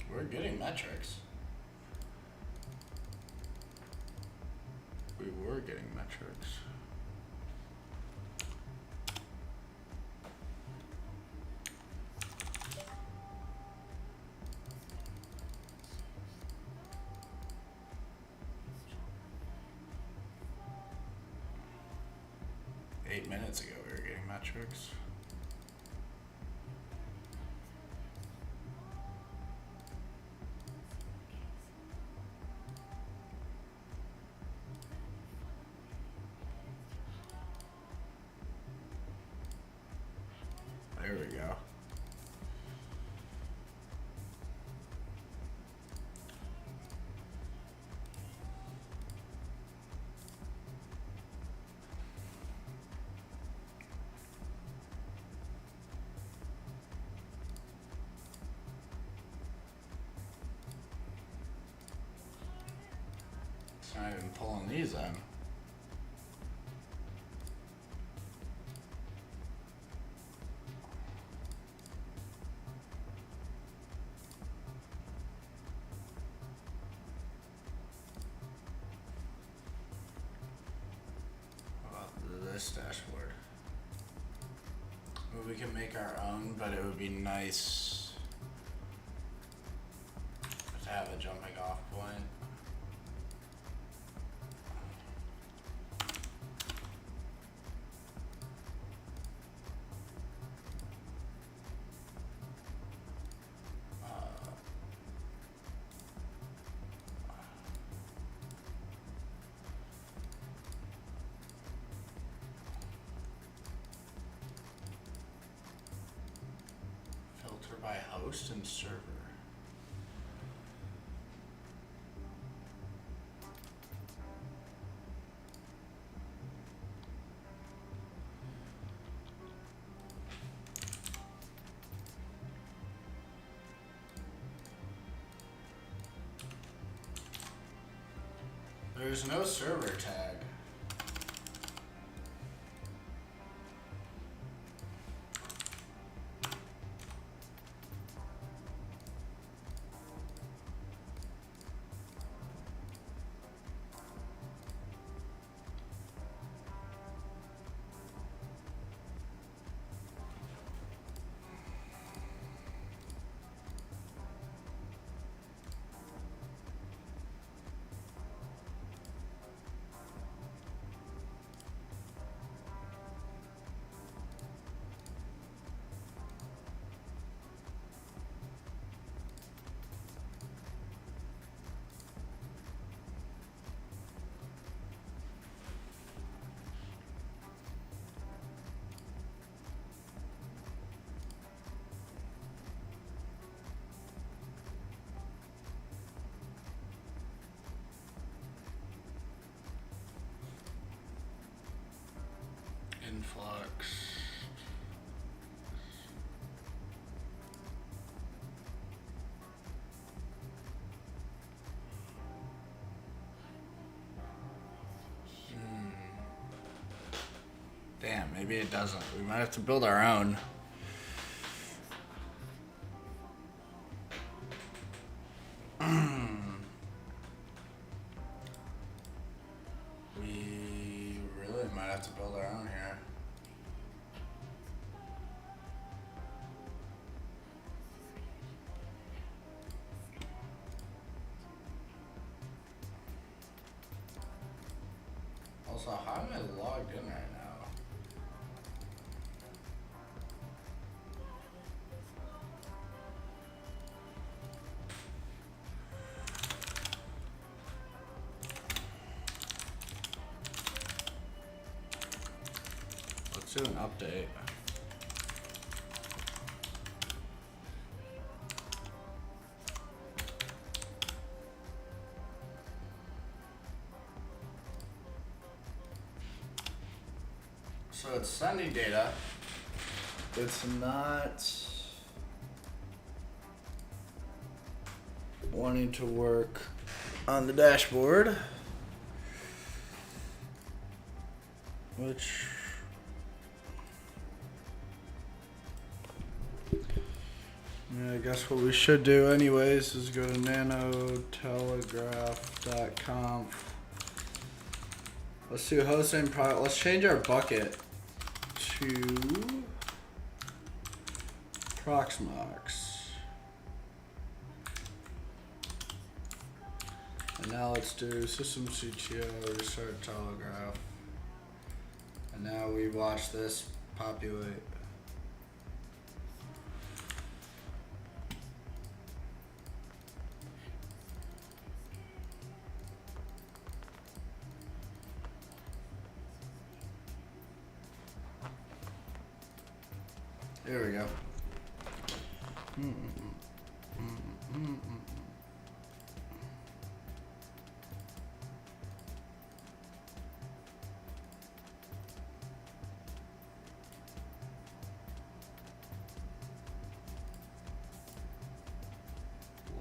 We're getting metrics. We were getting metrics. Eight minutes ago we were getting metrics. There we go. It's not even pulling these in. This dashboard. Well, we can make our own, but it would be nice to have a jumping off point. By host and server. There's no server tag. influx. Damn, maybe it doesn't. We might have to build our own. We really might have to build our own here. Also, how am I logged in right now? Let's do an update. So it's sending data. It's not wanting to work on the dashboard, which I guess what we should do anyways is go to nanotelegraph.conf. Let's do hosting product. Let's change our bucket to Proxmox. And now let's do system CTO, restart telegraph. And now we watch this populate. There we go.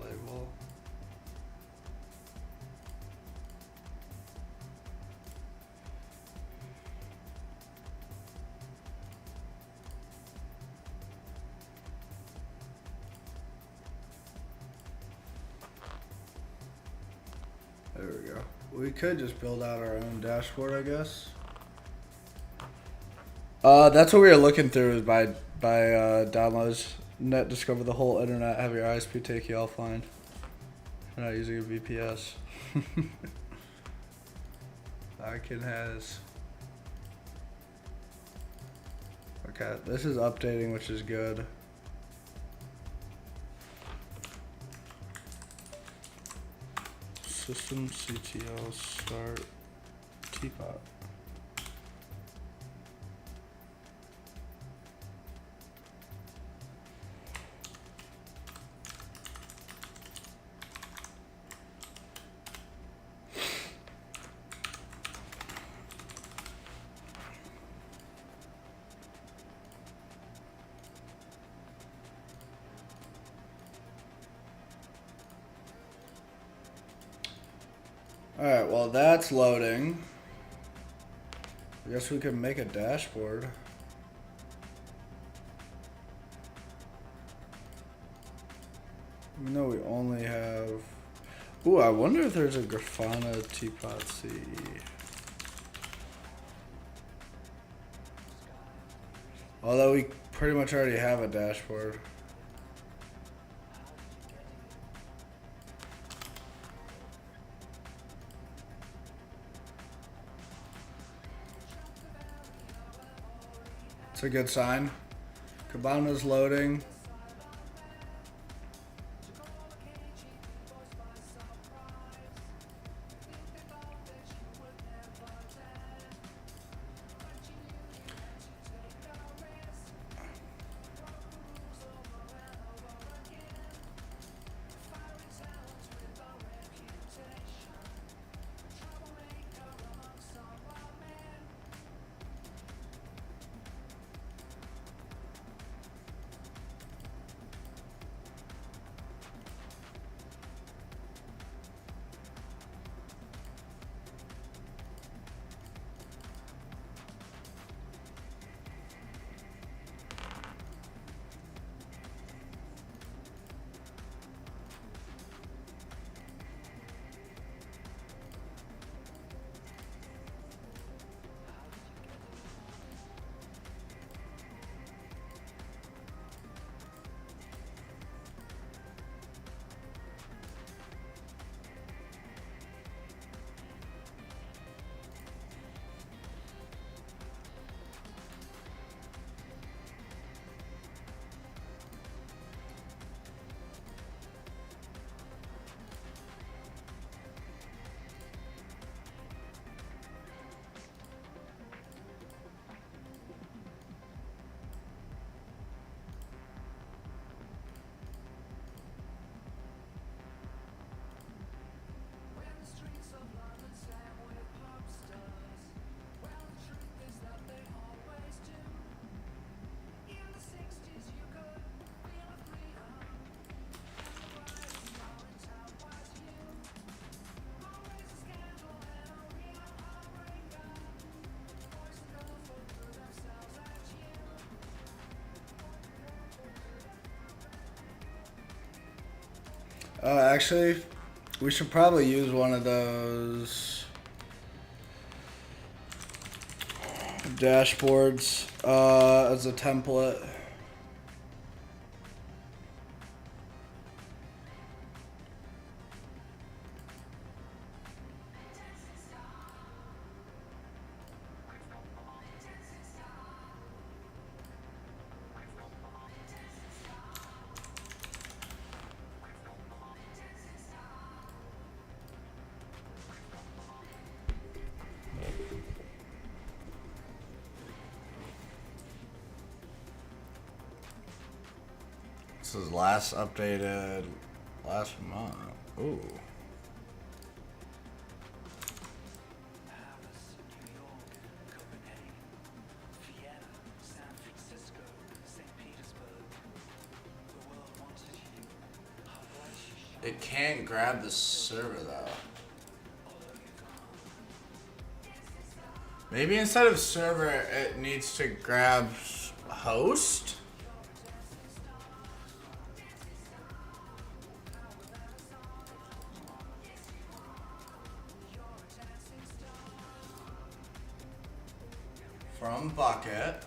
Label. There we go. We could just build out our own dashboard, I guess. That's what we were looking through is by downloads. Net discover the whole internet. Have your ISP take you offline. If you're not using a VPS. Icon has. Okay, this is updating, which is good. System CTL start teapot. Alright, well that's loading. I guess we can make a dashboard. Even though we only have... Ooh, I wonder if there's a Grafana teapot CE. Although we pretty much already have a dashboard. It's a good sign. Cabana's loading. Actually, we should probably use one of those dashboards as a template. This is last updated last month. Ooh. It can't grab the server though. Maybe instead of server, it needs to grab host? From bucket.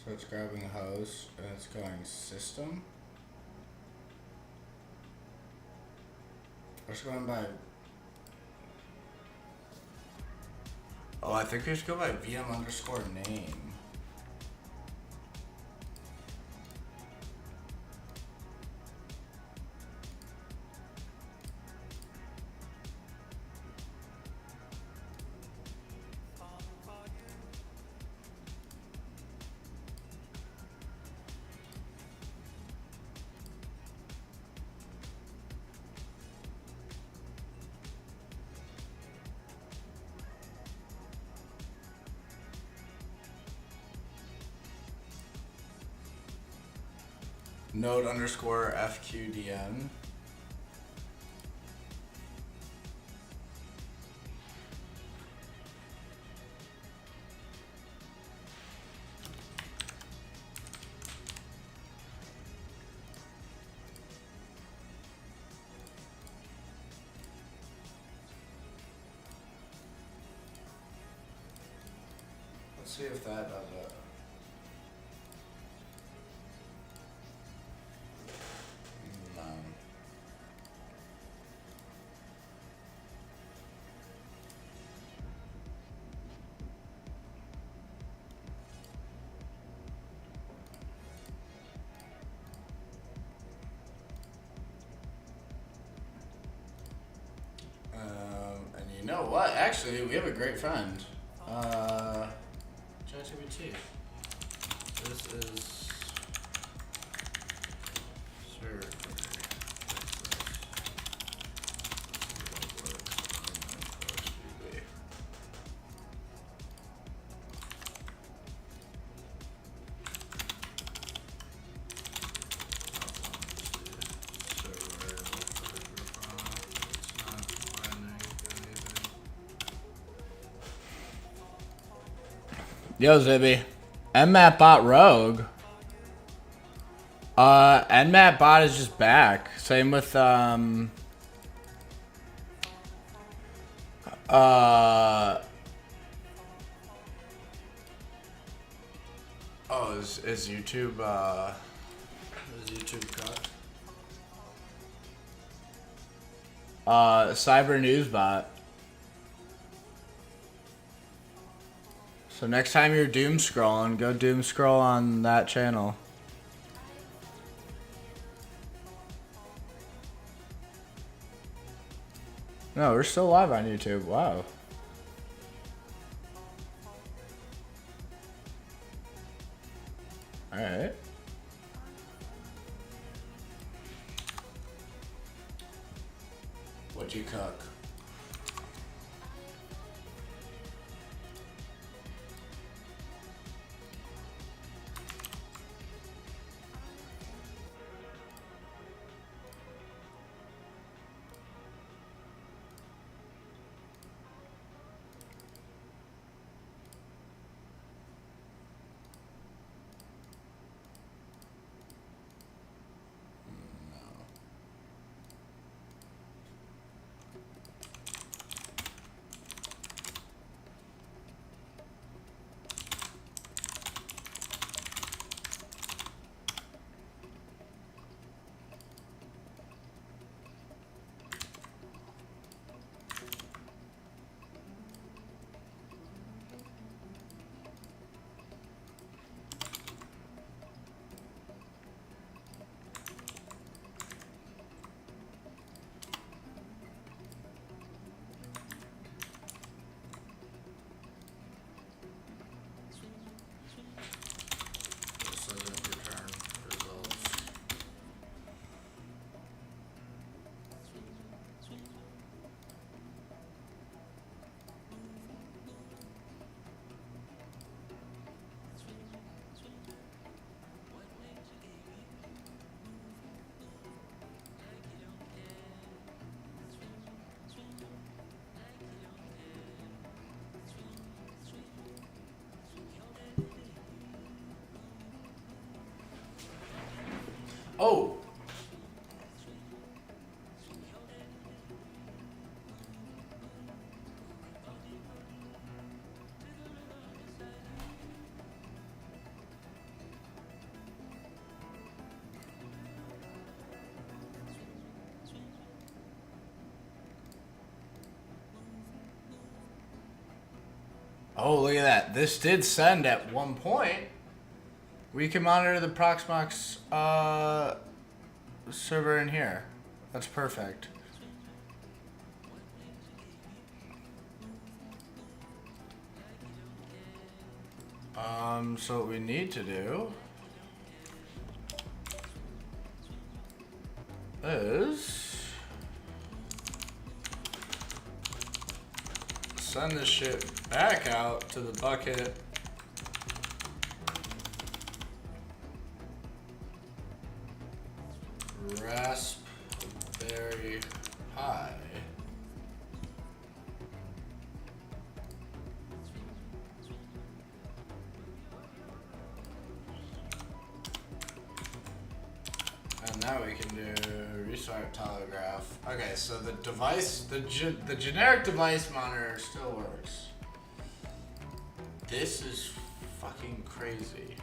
So it's grabbing host and it's going system. Let's go by. Oh, I think we should go by VM underscore name. Node underscore FQDN. Let's see if that does it. No. And you know what? Actually, we have a great friend. ChatGPT. This is server. Yo, Zibby. Nmat bot rogue. Nmat bot is just back. Same with is YouTube cut? Cyber News Bot. So next time you're doom scrolling, go doom scroll on that channel. No, we're still live on YouTube. Wow. All right. What'd you cook? Oh. Oh, look at that. This did send at one point. We can monitor the Proxmox server in here. That's perfect. So what we need to do is send this shit back out to the bucket. Raspberry Pi. And now we can do restart telegraph. Okay, so the device, the generic device monitor still works. This is fucking crazy.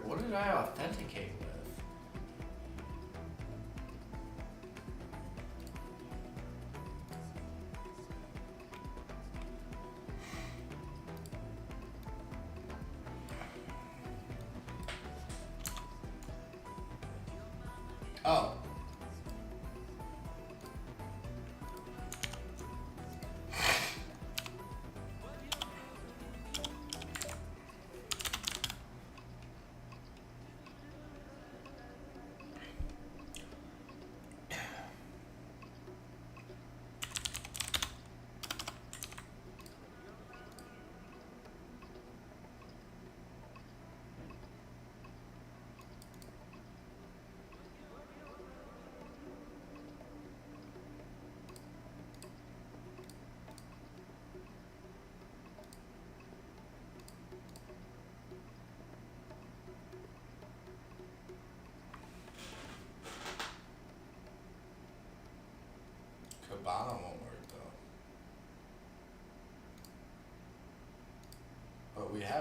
What did I authenticate with? Oh.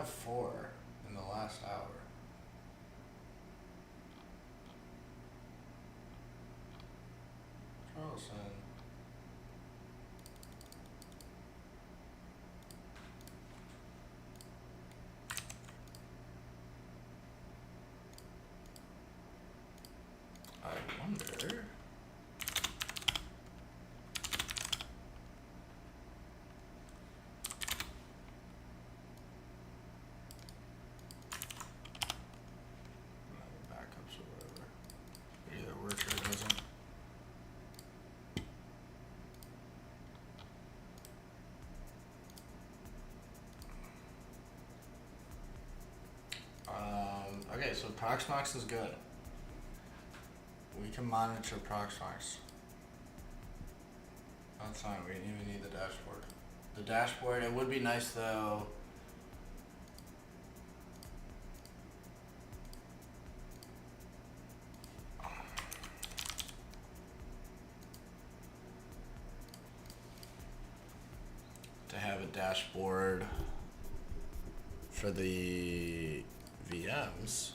have 4 in the last hour. Carlson. I wonder. Backups or whatever. It either works or it doesn't. Okay, so Proxmox is good. We can monitor Proxmox. That's fine, we didn't even need the dashboard. The dashboard, it would be nice though. To have a dashboard for the VMs.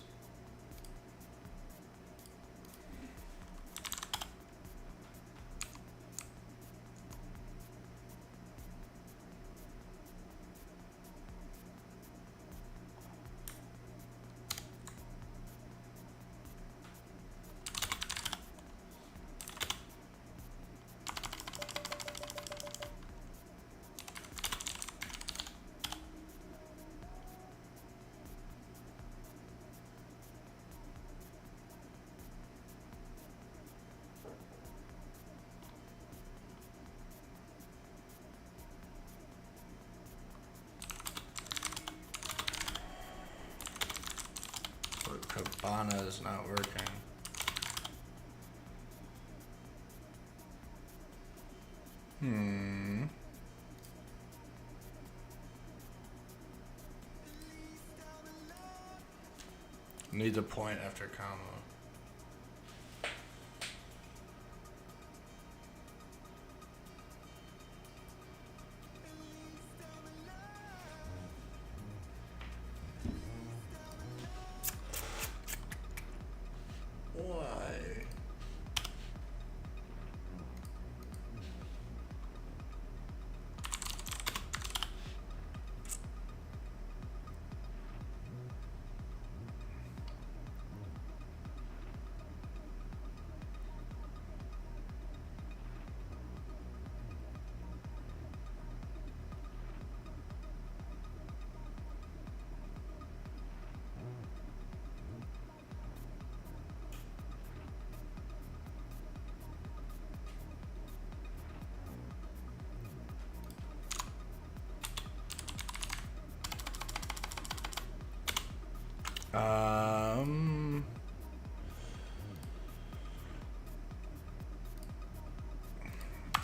But Kibana is not working. Need a point after comma. Why?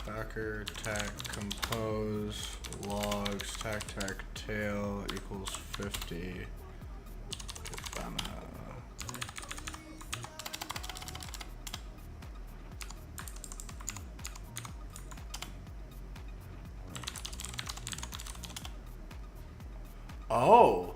Docker tac compose logs tac tail equals 50. Oh.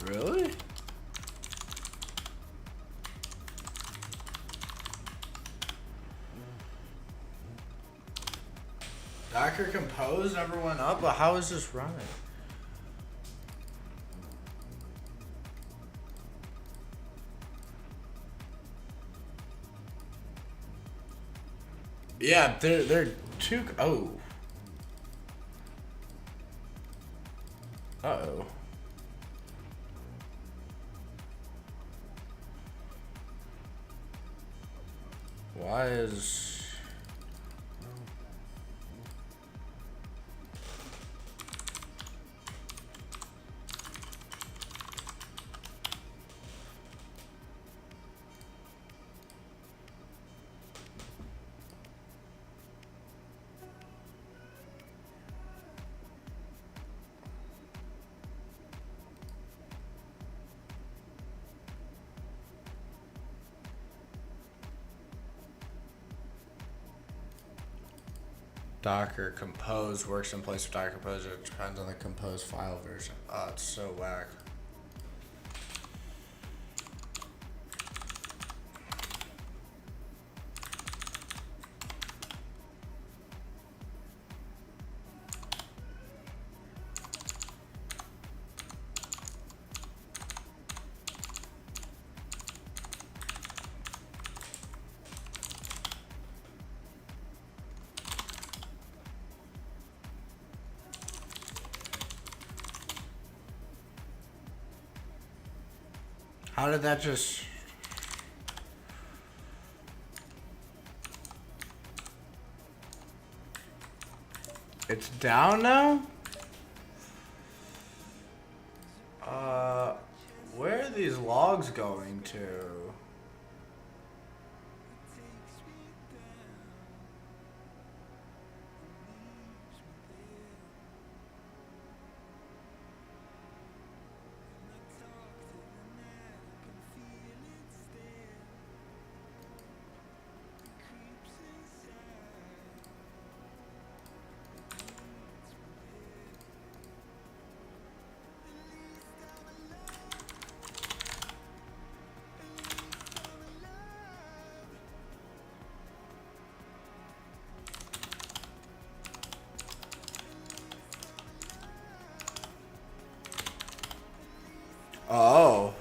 Really? Docker compose never went up, but how is this running? Yeah, they're too. Oh. Uh-oh. Why is... Docker Compose works in place of Docker Compose. It depends on the Compose file version. Oh, it's so whack. How did that just... It's down now? Where are these logs going to? Oh.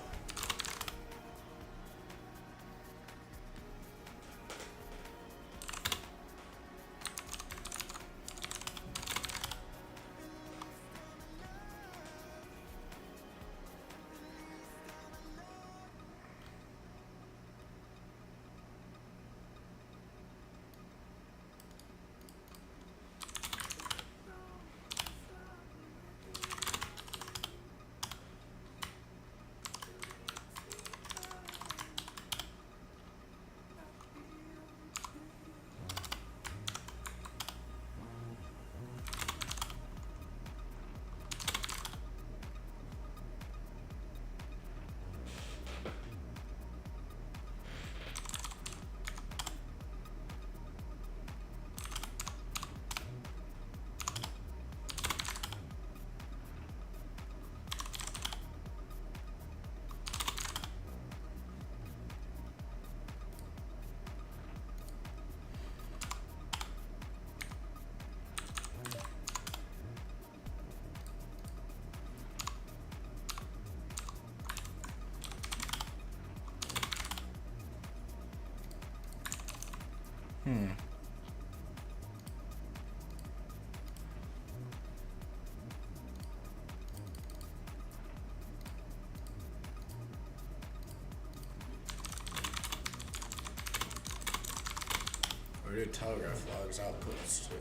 Where do telegraph logs outputs to?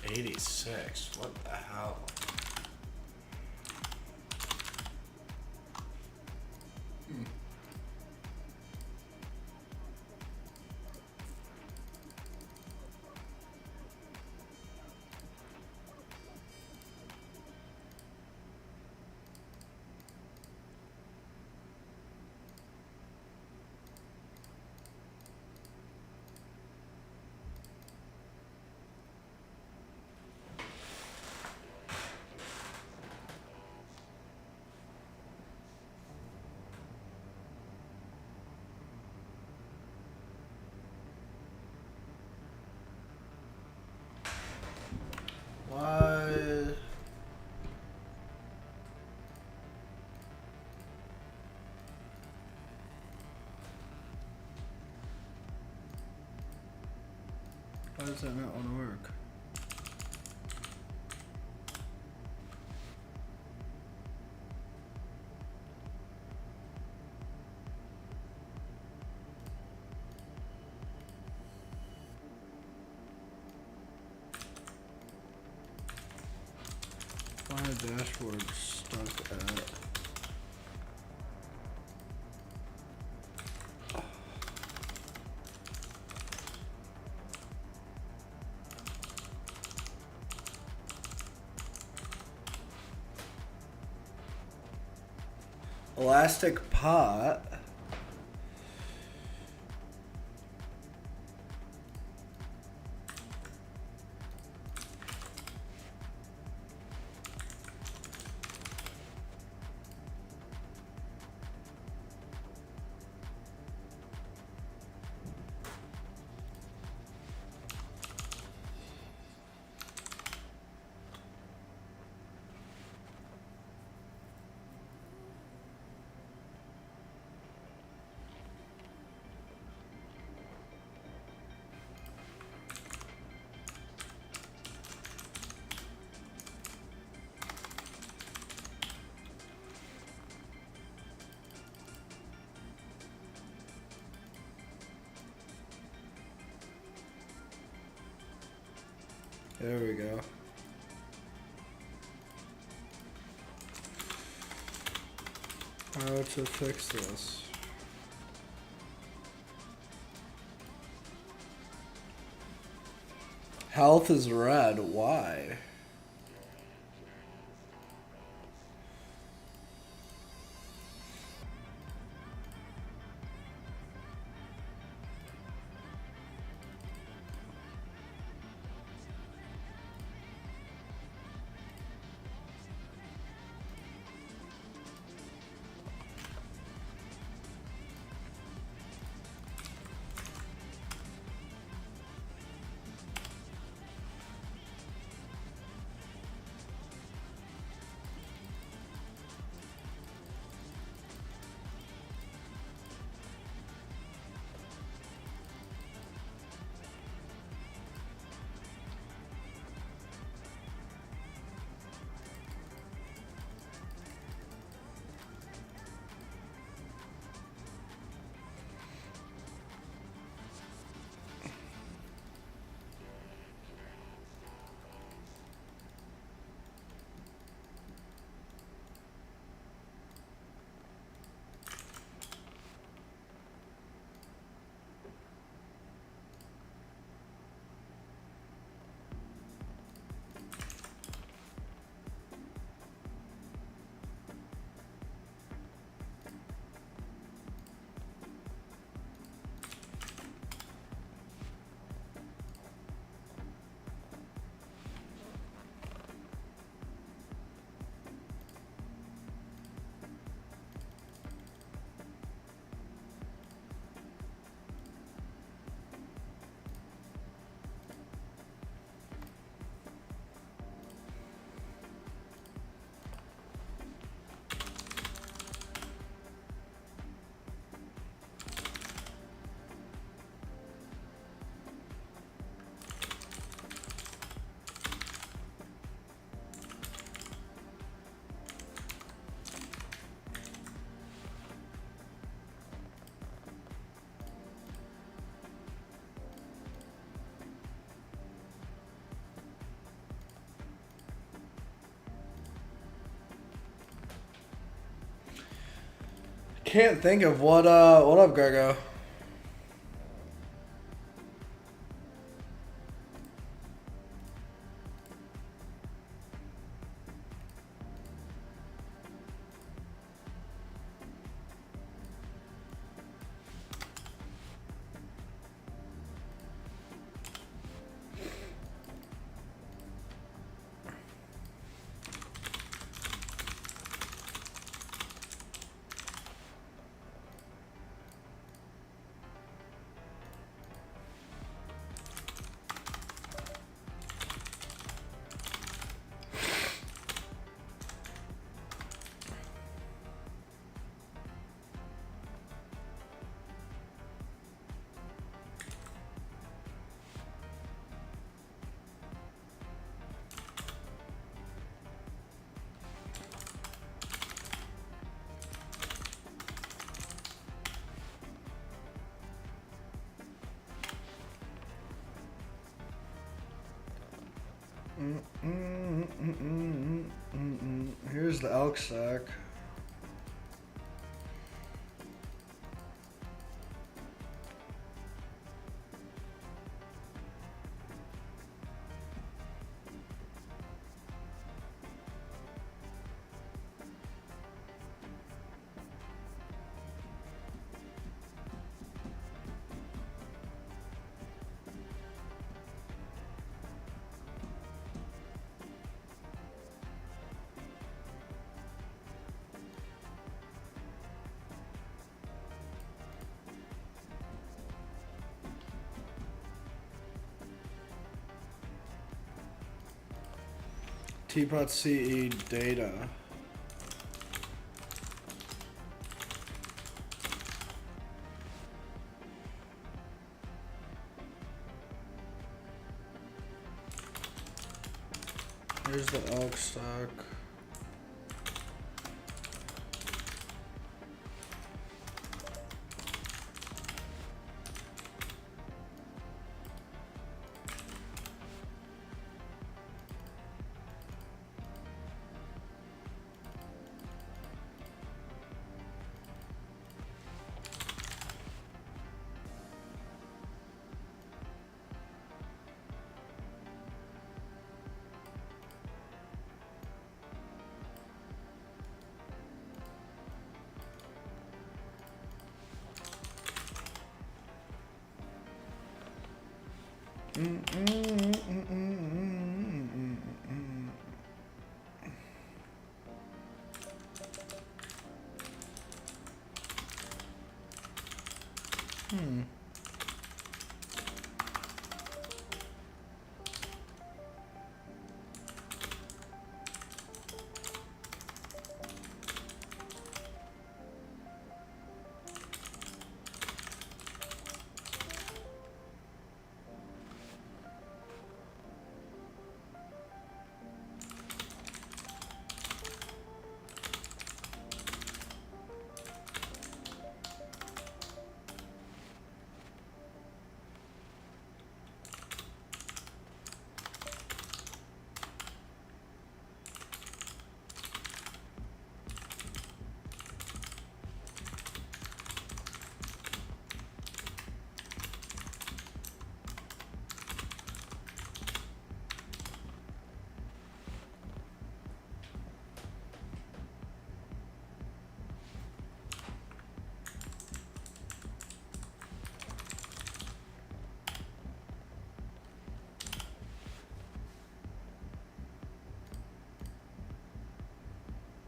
$86. What the hell? does that not want to work? My dashboard stuck at. Elastic pot. There we go. How to fix this? Health is red. Why? Can't think of what up, Grego? Here's the elk sack. Teapot CE data. Here's the elk stock.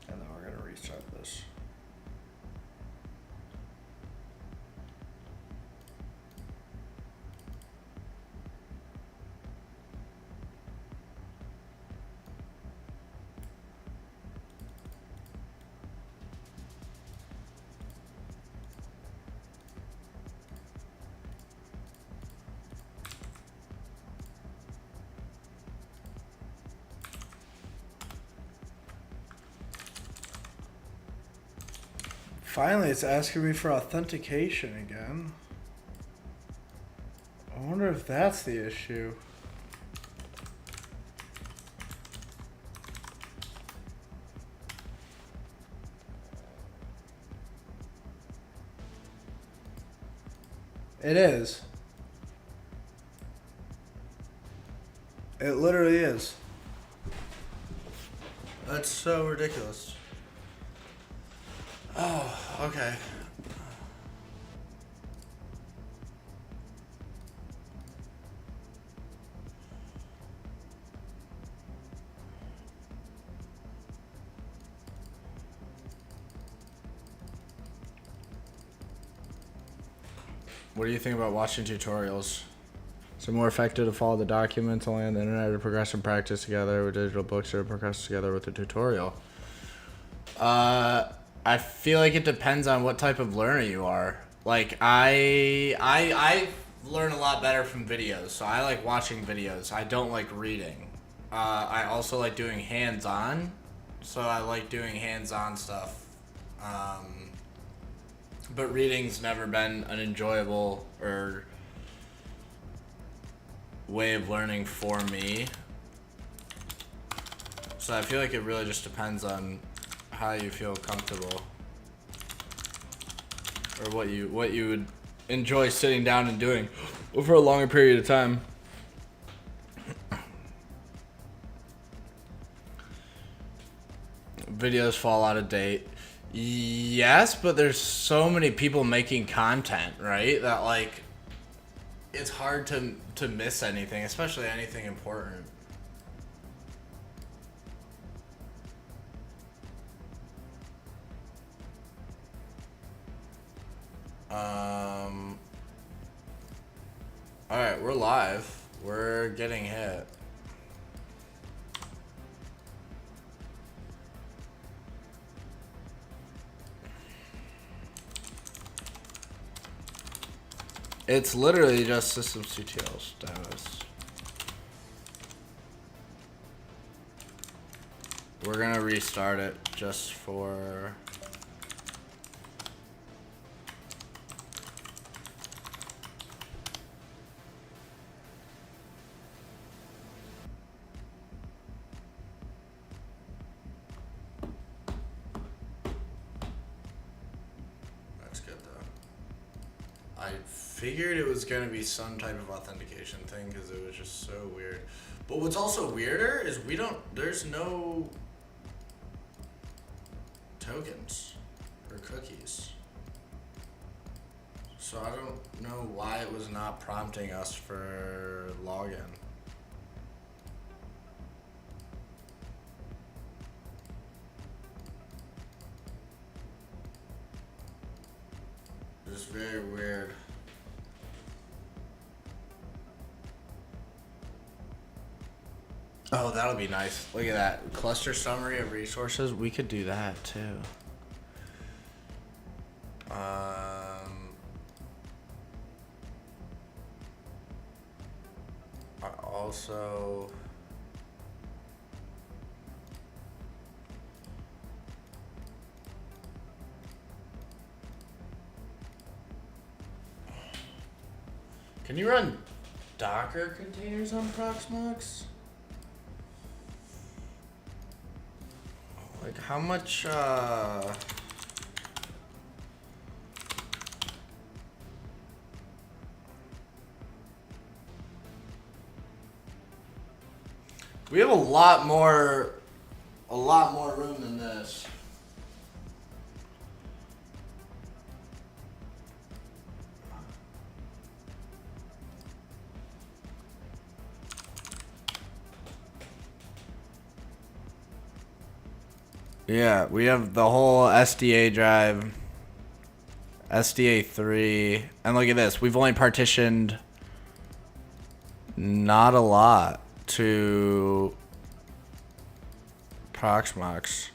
And then we're gonna restart this. Finally, it's asking me for authentication again. I wonder if that's the issue. It is. It literally is. That's so ridiculous. Oh, okay. What do you think about watching tutorials? Is it more effective to follow the documents only on the internet or progress and practice together with digital books or progress together with a tutorial? I feel like it depends on what type of learner you are. Like I learn a lot better from videos, so I like watching videos. I don't like reading. I also like doing hands-on, so I like doing hands-on stuff. But reading's never been an enjoyable or way of learning for me. So I feel like it really just depends on how you feel comfortable, or what you would enjoy sitting down and doing over a longer period of time. Videos fall out of date. Yes, but there's so many people making content, right? That like it's hard to miss anything, especially anything important. All right, we're live. We're getting hit. It's literally just systemctl status. We're gonna restart it just for... That's good though. I figured it was gonna be some type of authentication thing because it was just so weird. But what's also weirder is there's no tokens or cookies. So I don't know why it was not prompting us for login. It's very weird. Oh, that'll be nice. Look at that. Cluster summary of resources. We could do that too. I also... Can you run Docker containers on Proxmox? Like how much we have a lot more room than this. Yeah, we have the whole SDA drive, SDA 3, and look at this. We've only partitioned not a lot to Proxmox.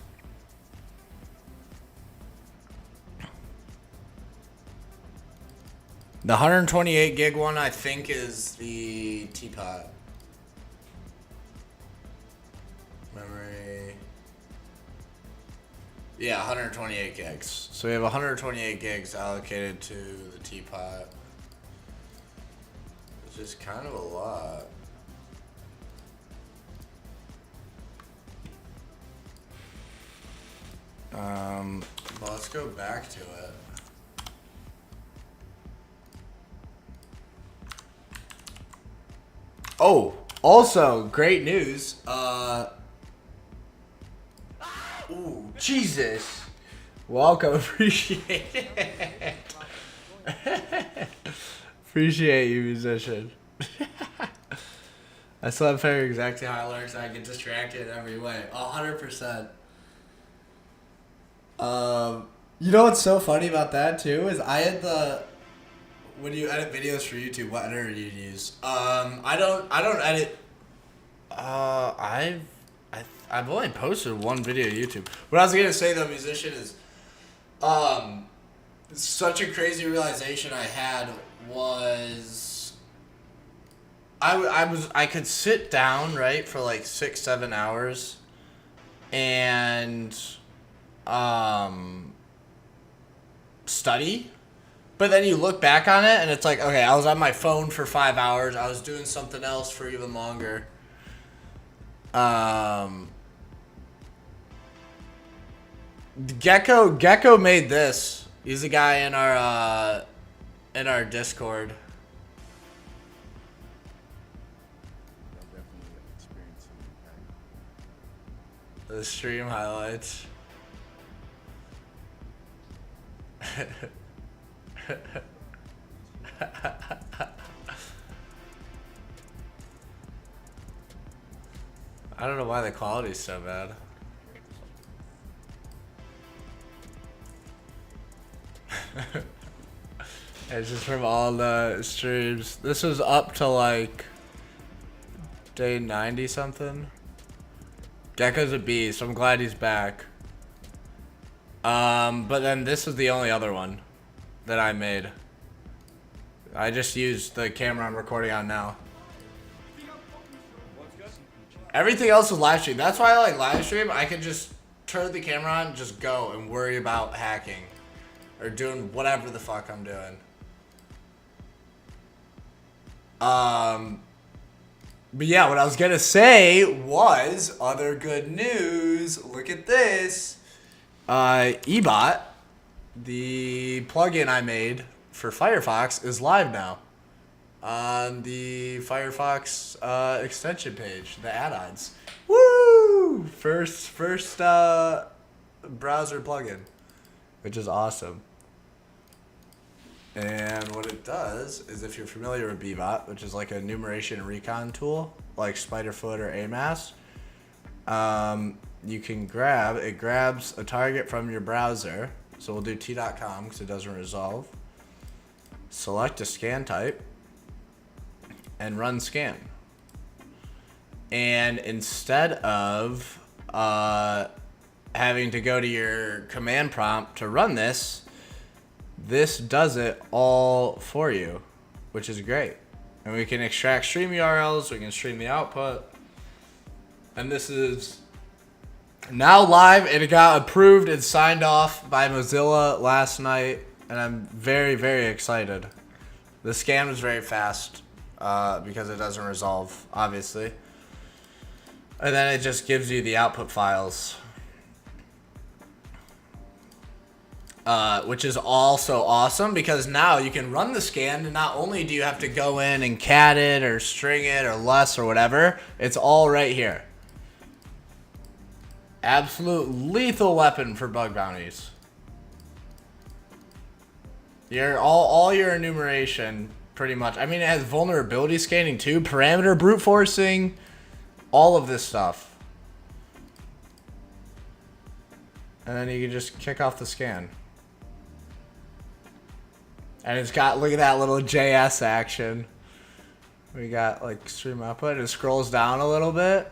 The 128 gig one, I think, is the teapot. Memory. Yeah, 128 gigs. So we have 128 gigs allocated to the teapot, which is kind of a lot. But let's go back to it. Oh, also great news. Ooh, Jesus. Welcome, appreciate it. Appreciate you, musician. I still have to figure exactly how I learn, so I get distracted in every way. 100%. You know what's so funny about that too is I had when you edit videos for YouTube, what editor do you use? I don't edit. I've only posted one video to YouTube. What I was gonna say though, musician, is such a crazy realization I had was I could sit down, right, for like 6-7 hours and study, but then you look back on it and it's like, okay, I was on my phone for 5 hours, I was doing something else for even longer, Gecko made this. He's a guy in our Discord. I'll definitely experience some impact. The stream highlights. I don't know why the quality's so bad. It's just from all the streams. This was up to like day 90 something. Gecko's a beast. I'm glad he's back. But then this was the only other one that I made. I just used the camera I'm recording on now. Everything else is live stream. That's why I like live stream. I can just turn the camera on and just go and worry about hacking. Or doing whatever the fuck I'm doing. But yeah, what I was gonna say was other good news. Look at this. eBot, the plugin I made for Firefox, is live now on the Firefox extension page, the add-ons. Woo! First browser plugin, which is awesome. And what it does is, if you're familiar with Bebot, which is like a numeration and recon tool, like Spiderfoot or AMAS, you can it grabs a target from your browser. So we'll do t.com because it doesn't resolve. Select a scan type and run scan. And instead of having to go to your command prompt to run this does it all for you, which is great. And we can extract stream URLs, we can stream the output. And this is now live, and it got approved and signed off by Mozilla last night, and I'm very, very excited. The scan was very fast because it doesn't resolve, obviously. And then it just gives you the output files. Which is also awesome because now you can run the scan, and not only do you have to go in and cat it or string it or less or whatever, it's all right here. Absolute lethal weapon for bug bounties. All your enumeration, pretty much. I mean, it has vulnerability scanning too, parameter brute forcing, all of this stuff. And then you can just kick off the scan. And it's got, look at that little JS action. We got like stream output. It scrolls down a little bit.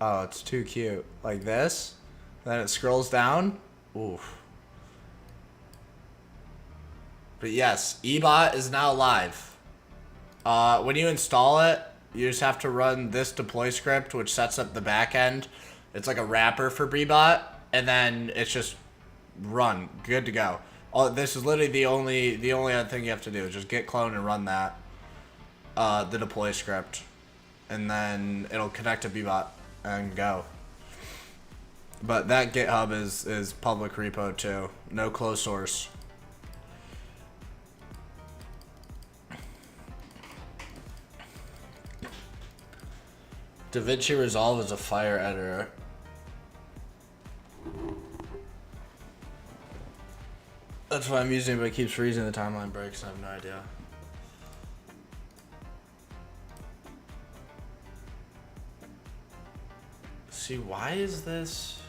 Oh, it's too cute. Like this. Then it scrolls down. Oof. But yes, eBot is now live. When you install it, you just have to run this deploy script, which sets up the back end. It's like a wrapper for Bebot, and then it's just run. Good to go. Oh, this is literally the only other thing you have to do. Just git clone and run that, the deploy script, and then it'll connect to Bebot and go. But that GitHub is public repo too. No closed source. DaVinci Resolve is a fire editor. That's why I'm using it, but it keeps freezing, the timeline breaks, and I have no idea. See, why is this?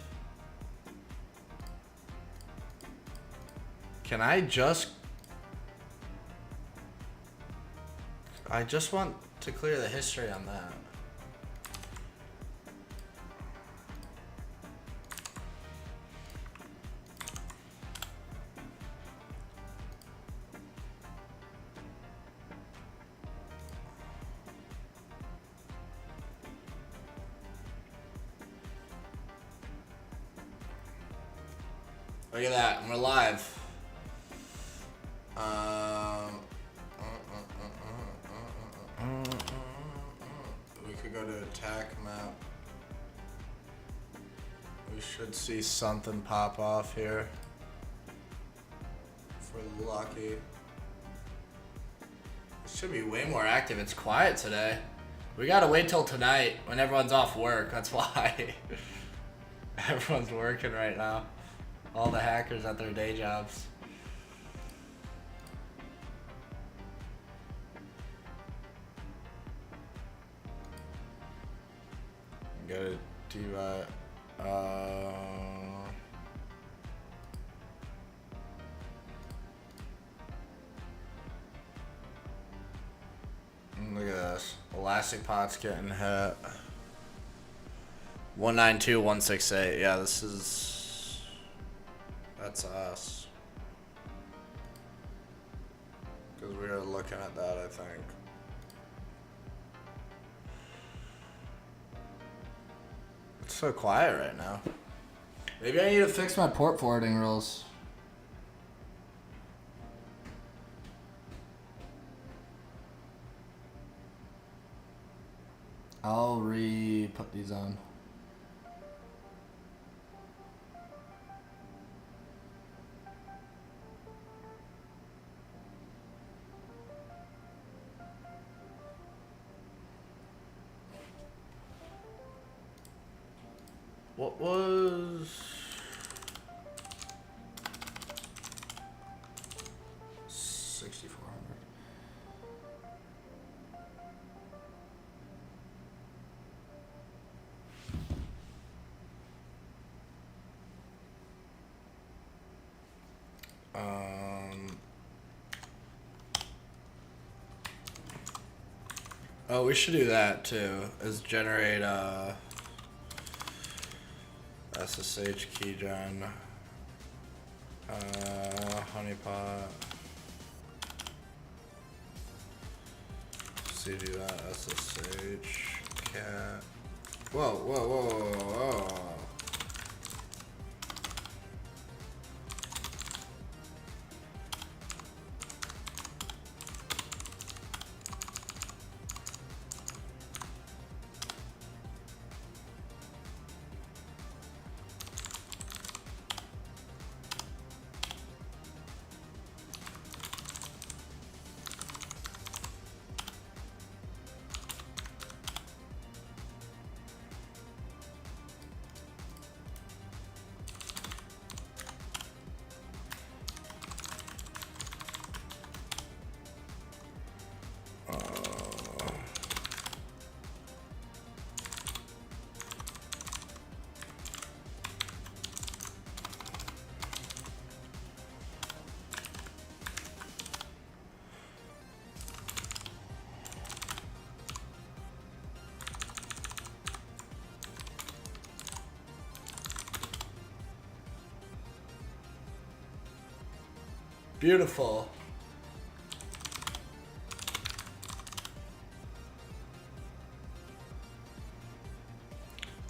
Can I just want to clear the history on that. Look at that, we're live. We could go to attack map. We We should see something pop off here. If we're lucky. It should be way more active. It's quiet today. We gotta wait till tonight when everyone's off work. That's why. Everyone's working right now. All the hackers at their day jobs. Gotta do look at this. Elastic pot's getting hit. 192.168. Yeah, this is. That's us. Because we were looking at that, I think. It's so quiet right now. Maybe I need to fix my port forwarding rules. I'll re-put these on. What was 6,400? Oh, we should do that too. Is generate SSH keygen, honeypot, cd that SSH cat. Whoa, whoa, whoa, whoa, whoa. Beautiful.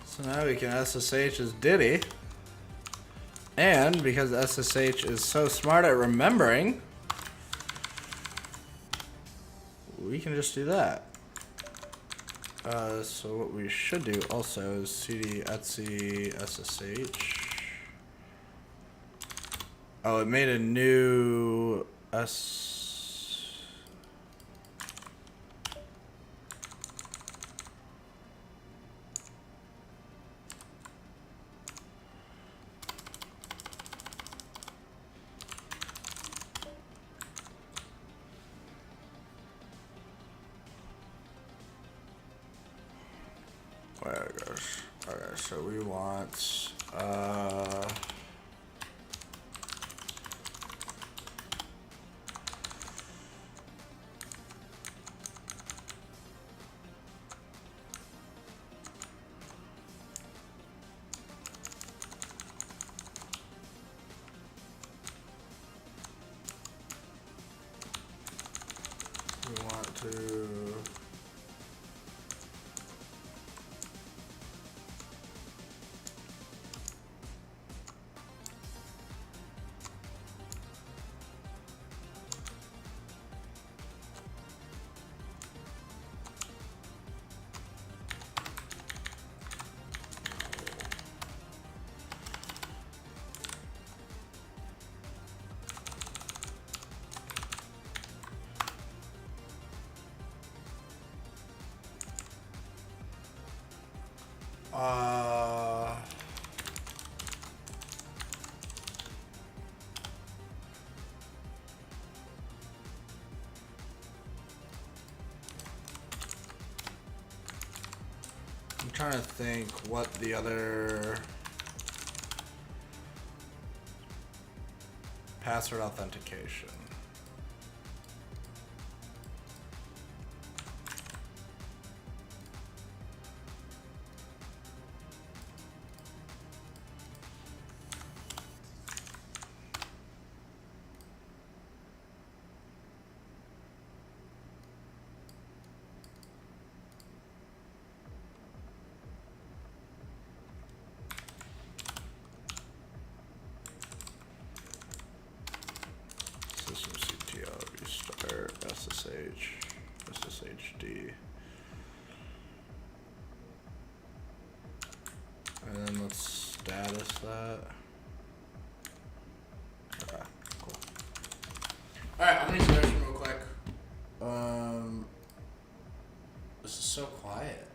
So now we can SSH as Diddy. And because SSH is so smart at remembering, we can just do that. So what we should do also is cd etc SSH. Oh, it made a new There it goes. Okay, so we want to trying to think what the other password authentication. System CTL, restart, SSH, SSHD. And then let's status that. Okay, cool. Alright, I'm gonna use the restroom real quick. This is so quiet.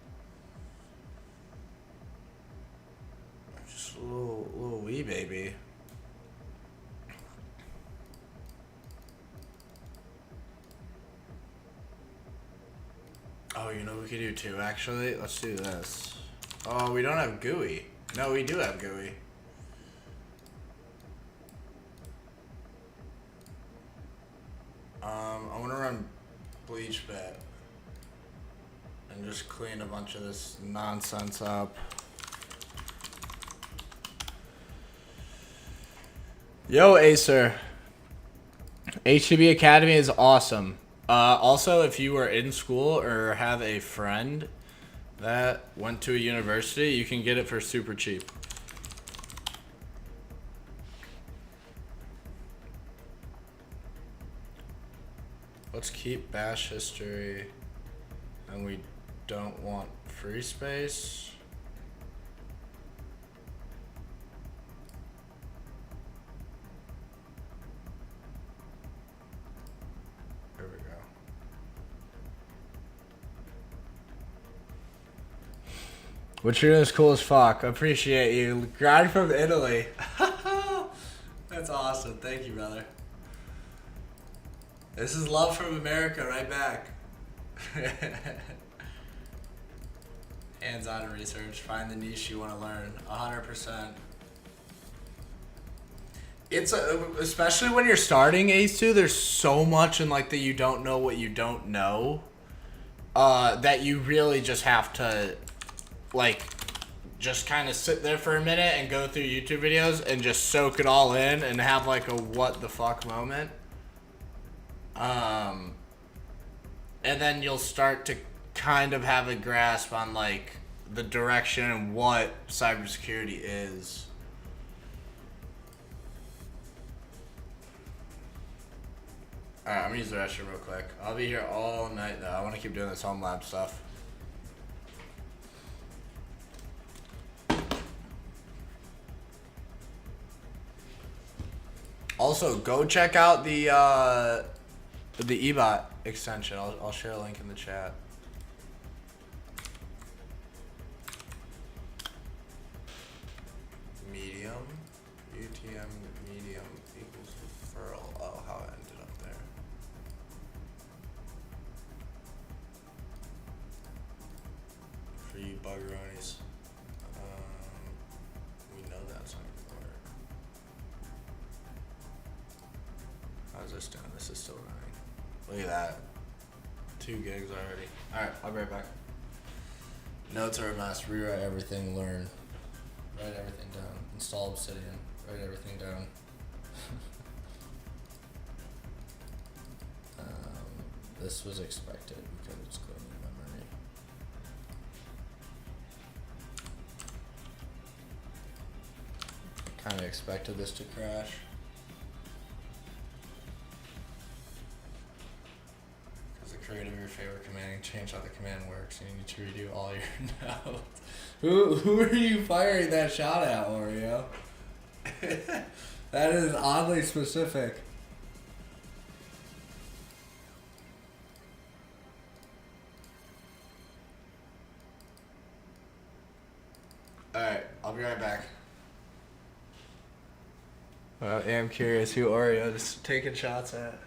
I'm just a little wee baby. Oh, you know what we could do too, actually? Let's do this. Oh, we don't have GUI. No, we do have GUI. I want to run bleach bit and just clean a bunch of this nonsense up. Yo, Acer. HTB Academy is awesome. Also, if you were in school or have a friend that went to a university, you can get it for super cheap. Let's keep bash history, and we don't want free space. There we go. What you're doing is cool as fuck. I appreciate you. Grind from Italy. That's awesome. Thank you, brother. This is love from America right back. Hands-on research. Find the niche you want to learn. 100%. It's especially when you're starting Ace 2, there's so much in like that you don't know what you don't know. That you really just have to like just kind of sit there for a minute and go through YouTube videos and just soak it all in and have like a what the fuck moment. And then you'll start to kind of have a grasp on like the direction and what cybersecurity is. Alright, I'm gonna use the restroom real quick. I'll be here all night though. I want to keep doing this home lab stuff. Also, go check out the eBot extension. I'll share a link in the chat. Medium, UTM medium equals referral. Oh, how it ended up there. For you buggeronis. We know that's not gonna work. How's this doing? This is still running. Look at that. 2 gigs already. Alright, I'll be right back. Notes are a must. Rewrite everything, learn. Write everything down. Install Obsidian. Write everything down. This was expected because it's going in memory. Kind of expected this to crash. Create your favorite command and change how the command works. You need to redo all your notes. Who are you firing that shot at, Oreo? That is oddly specific. Alright, I'll be right back. I am curious who Oreo is taking shots at.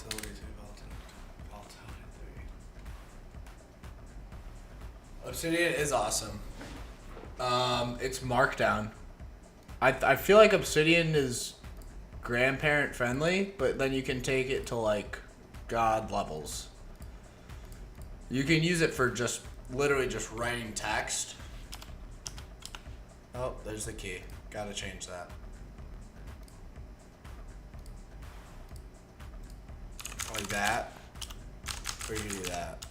volatility 2, volatility 3. Obsidian is awesome. It's Markdown. I feel like Obsidian is grandparent friendly, but then you can take it to like god levels. You can use it for just literally just writing text. Oh, there's the key. Gotta change that. Like that. Or you can do that.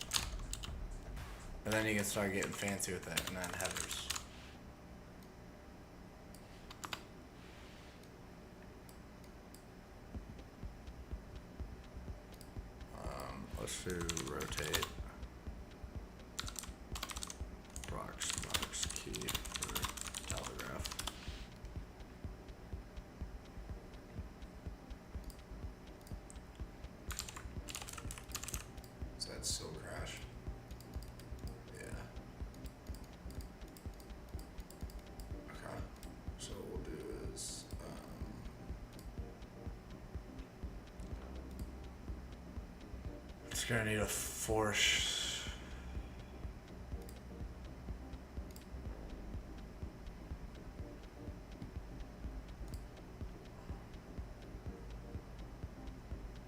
And then you can start getting fancy with it, and then headers. Let's do rotate. Box key for telegraph. Is that still crashed? Yeah. Okay. So what we'll do is it's gonna need a force.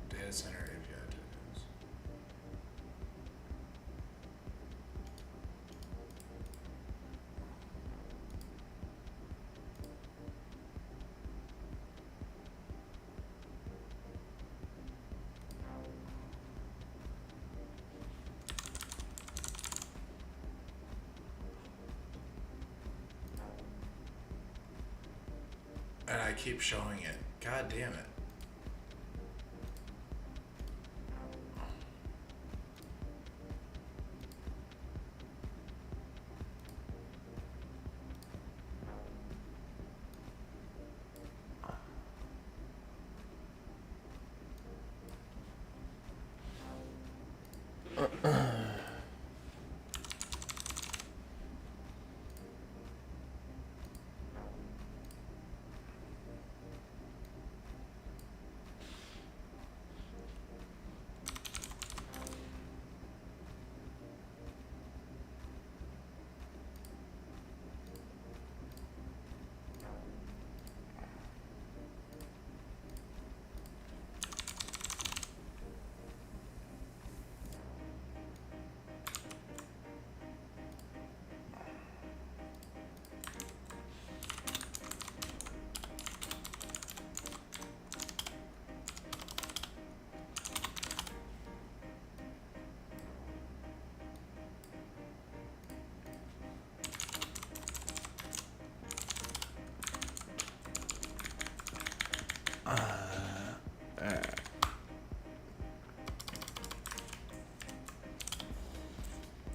Data center API tokens. And I keep showing it. God damn it.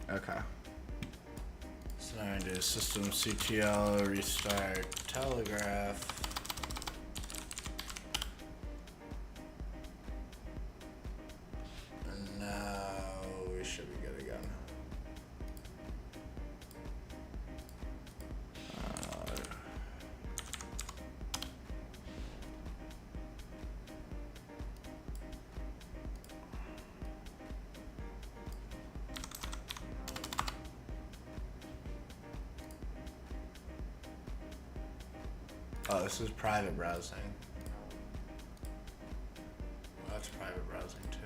Okay. So now I do system CTL, restart telegraph. And now we should be good again. Oh, this is private browsing. Well, that's private browsing too.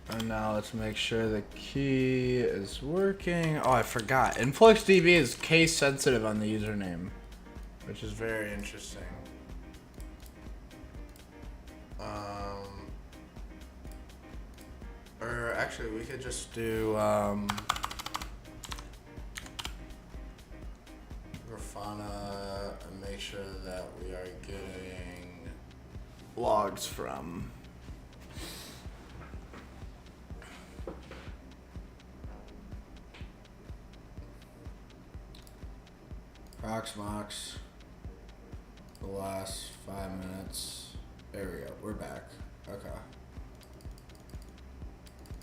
And now let's make sure the key is working. Oh, I forgot. InfluxDB is case sensitive on the username, which is very interesting. Or actually, we could just do Grafana and make sure that we are getting logs from. Proxmox. The last 5 minutes. There we go. We're back. Okay.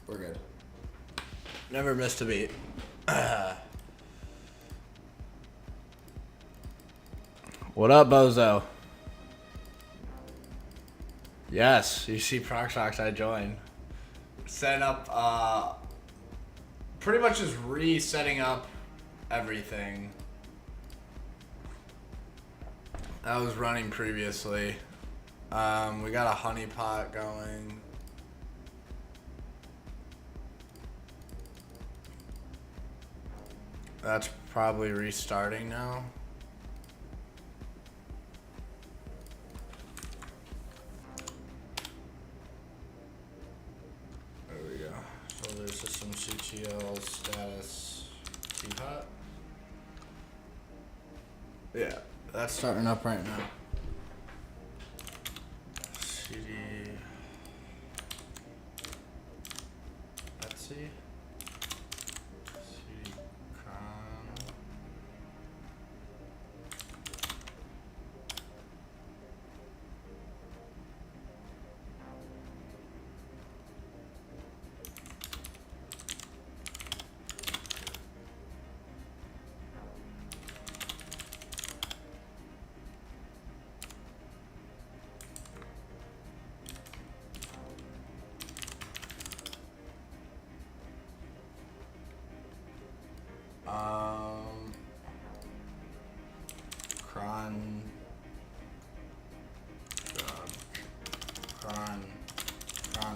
We're good. Never missed a beat. What up, Bozo? Yes, you see Proxmox, I joined. Setting up, pretty much just resetting up everything that was running previously. We got a honeypot going. That's probably restarting now. There we go. So there's system CTL status teapot. Yeah, that's starting up right now. CD Etsy. CD Con. Cron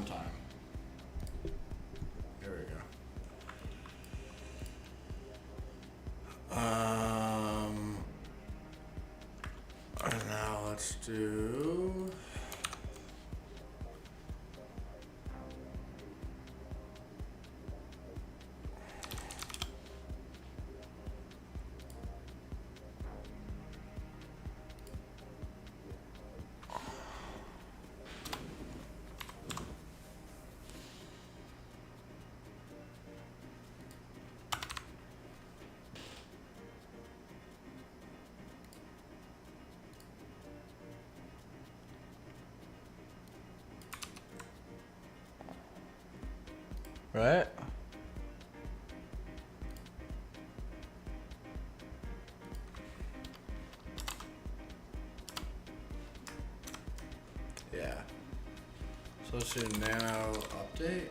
time. Here we go. And now let's do. Right? Yeah. So let's do nano update.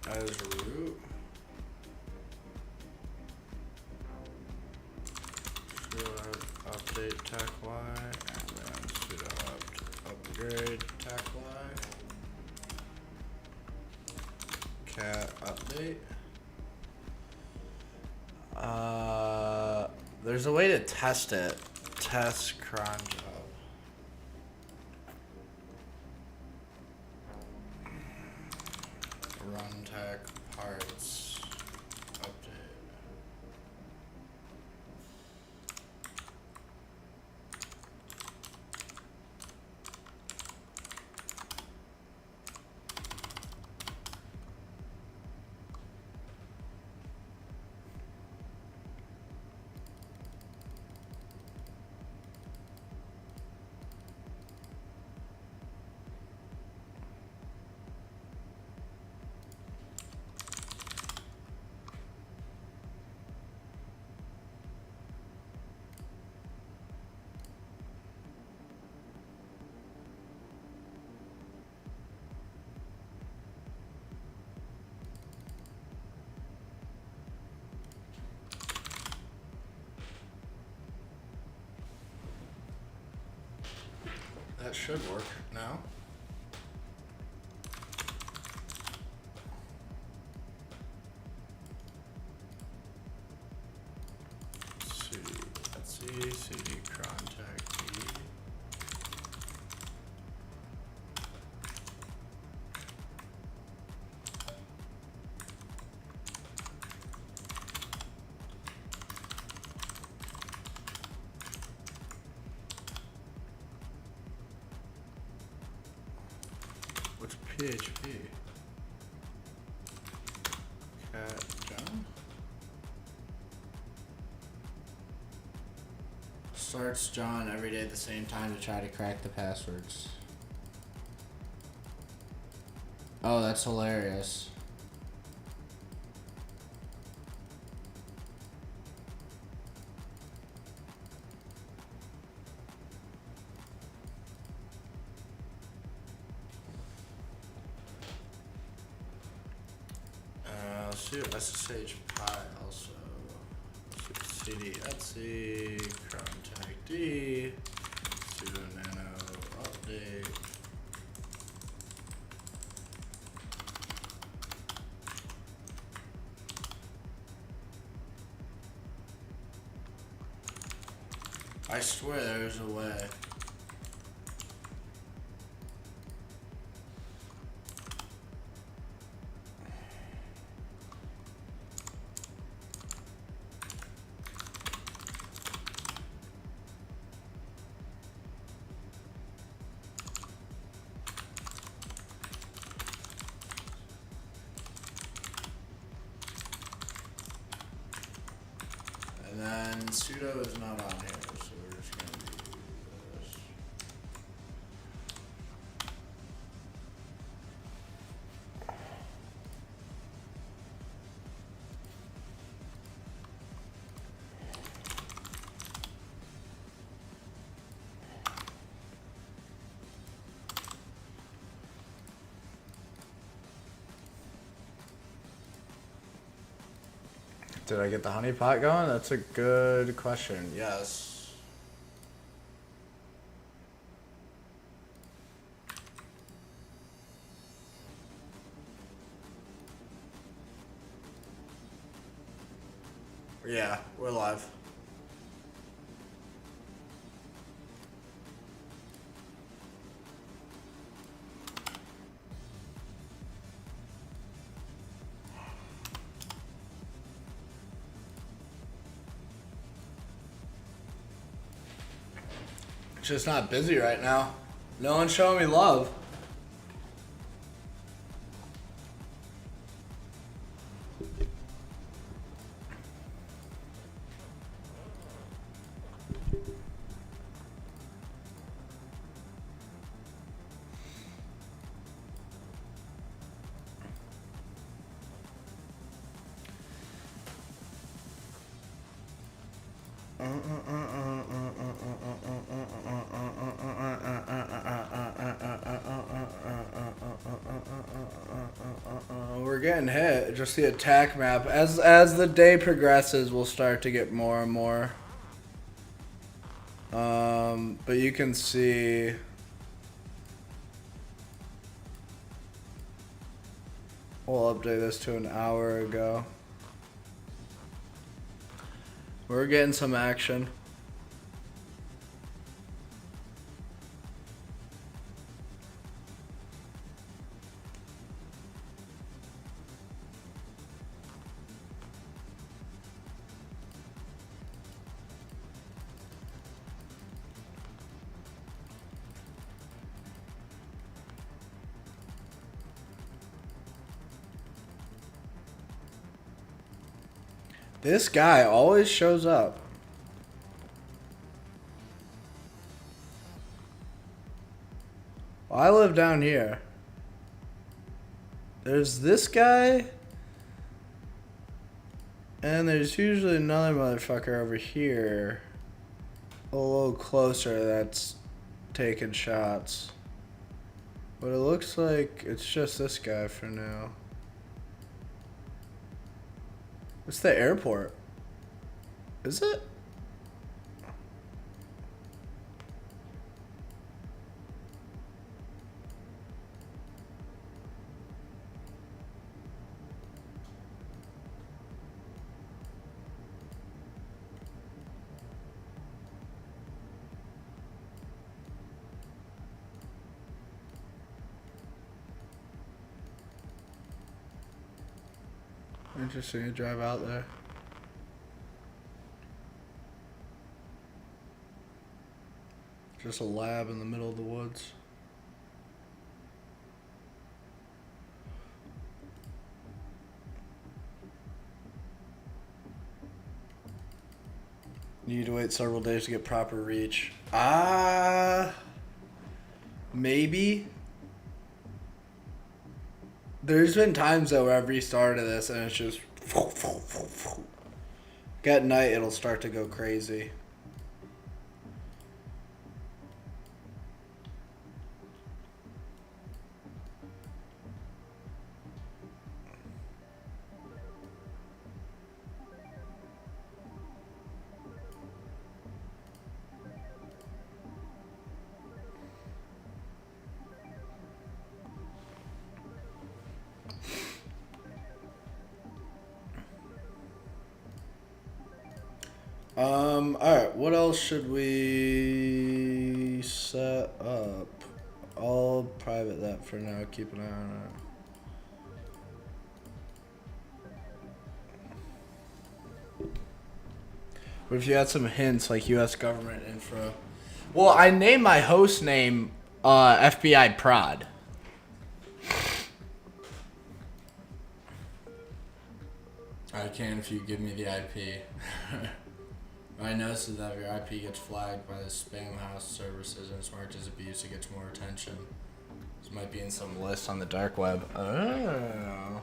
As root. Sudo update tech y and then sudo upgrade tech y. Cat update. There's a way to test it. Test cron job. Run tech parts update. That should work now. Let's see, cron tech E. PHP. Cat John? Starts John every day at the same time to try to crack the passwords. Oh, that's hilarious. Let's do SSH Pi also. CD Etsy, contact D, sudo nano update. I swear there's a way. And then sudo is not on here, so we're just gonna do this. Did I get the honeypot going? That's a good question. Yes. Yeah, we're live. Just not busy right now. No one's showing me love. We're getting hit. Just the attack map. As the day progresses, we'll start to get more and more. But you can see. We'll update this to an hour ago. We're getting some action. This guy always shows up. Well, I live down here. There's this guy. And there's usually another motherfucker over here. A little closer that's taking shots. But it looks like it's just this guy for now. It's the airport. Is it? Interesting to drive out there. Just a lab in the middle of the woods. You need to wait several days to get proper reach. Maybe. There's been times though where I've restarted this and it's just at night it'll start to go crazy. Alright, what else should we set up? I'll private that for now, keep an eye on it. What if you had some hints like US government info? Well, I named my host name FBI Prod. I can if you give me the IP. What I noticed is that if your IP gets flagged by the spam house services and it's marked as abuse, it gets more attention. This might be in some list on the dark web. Oh.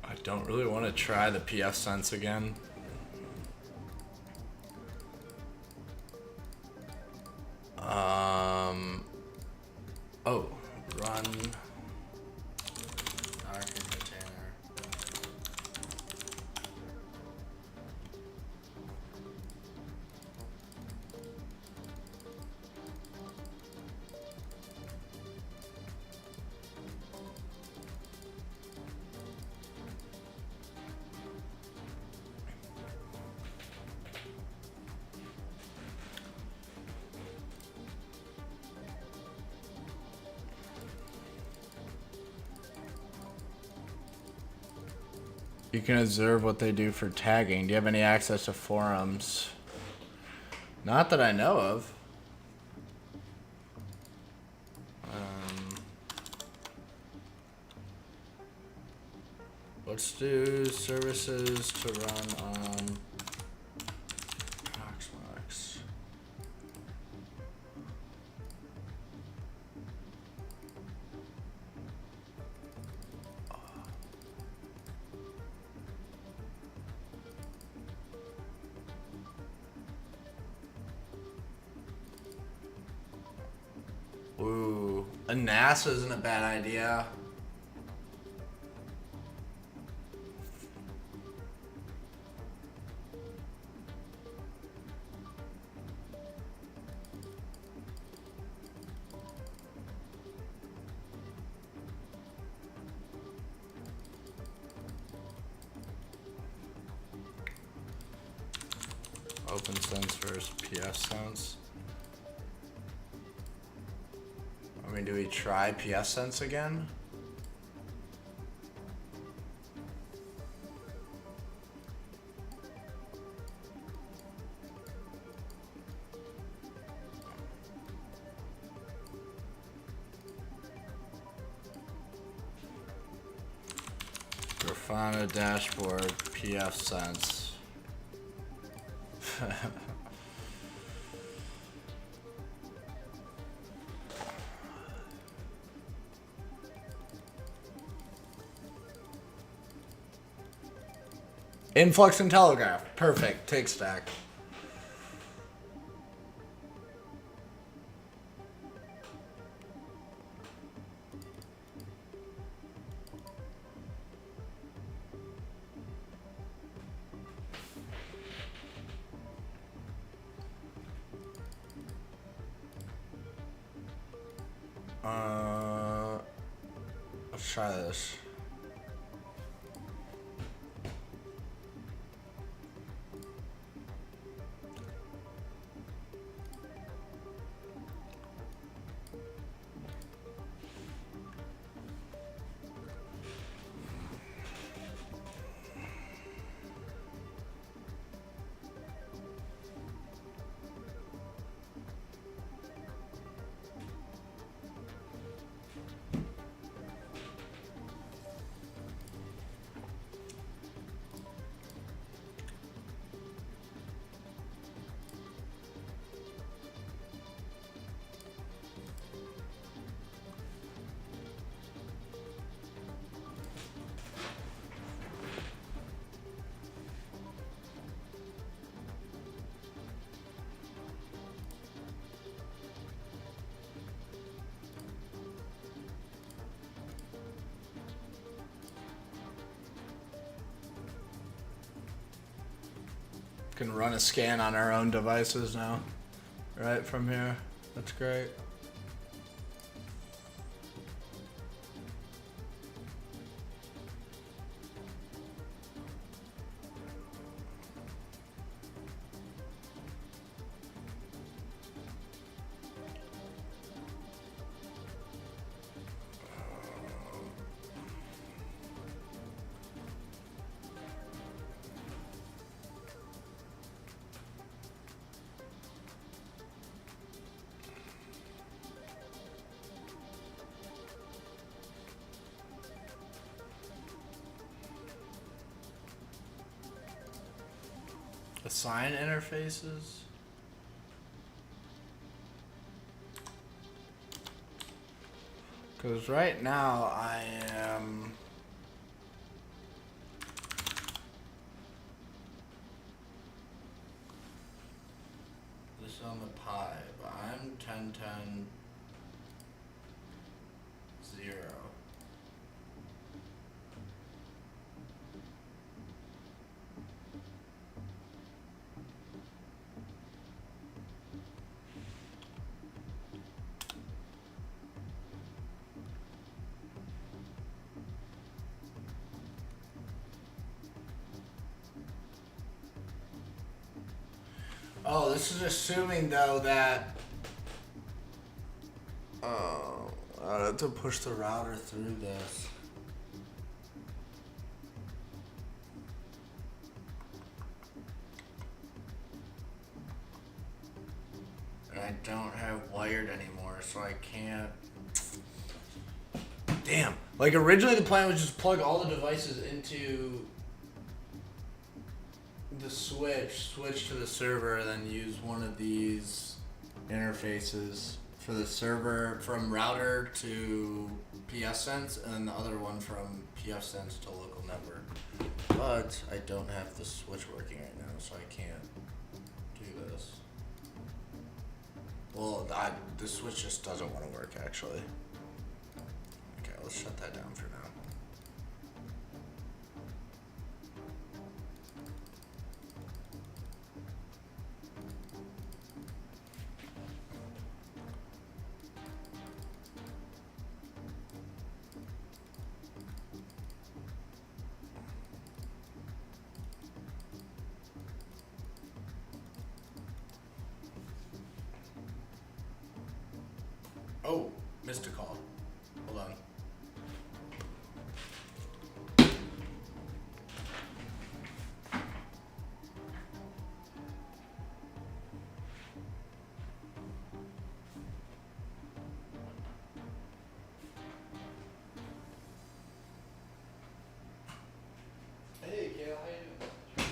I don't really want to try the PF Sense again. Oh, run Docker container. You can observe what they do for tagging. Do you have any access to forums? Not that I know of. Let's do services to run on Proxmox. Ooh, a NASA isn't a bad idea. Open Sense versus PS Sense. I mean, do we try PS Sense again? Grafana dashboard, PF Sense. Influx and Telegraph. Perfect. Take stack. Let's try this. Can run a scan on our own devices now, right from here. That's great. Assign interfaces. Because right now I am. This is on the Pi, but I'm 1010 0. Oh, this is assuming though that. Oh, I have to push the router through this. And I don't have wired anymore, so I can't. Damn. Like originally the plan was just plug all the devices into the switch to the server, and then use one of these interfaces for the server from router to pfSense, and then the other one from pfSense to local network. But I don't have the switch working right now, so I can't do this. Well, the switch just doesn't want to work actually. Okay, let's shut that down for now. Oh, missed a call. Hold on. Hey, Kale, how you doing?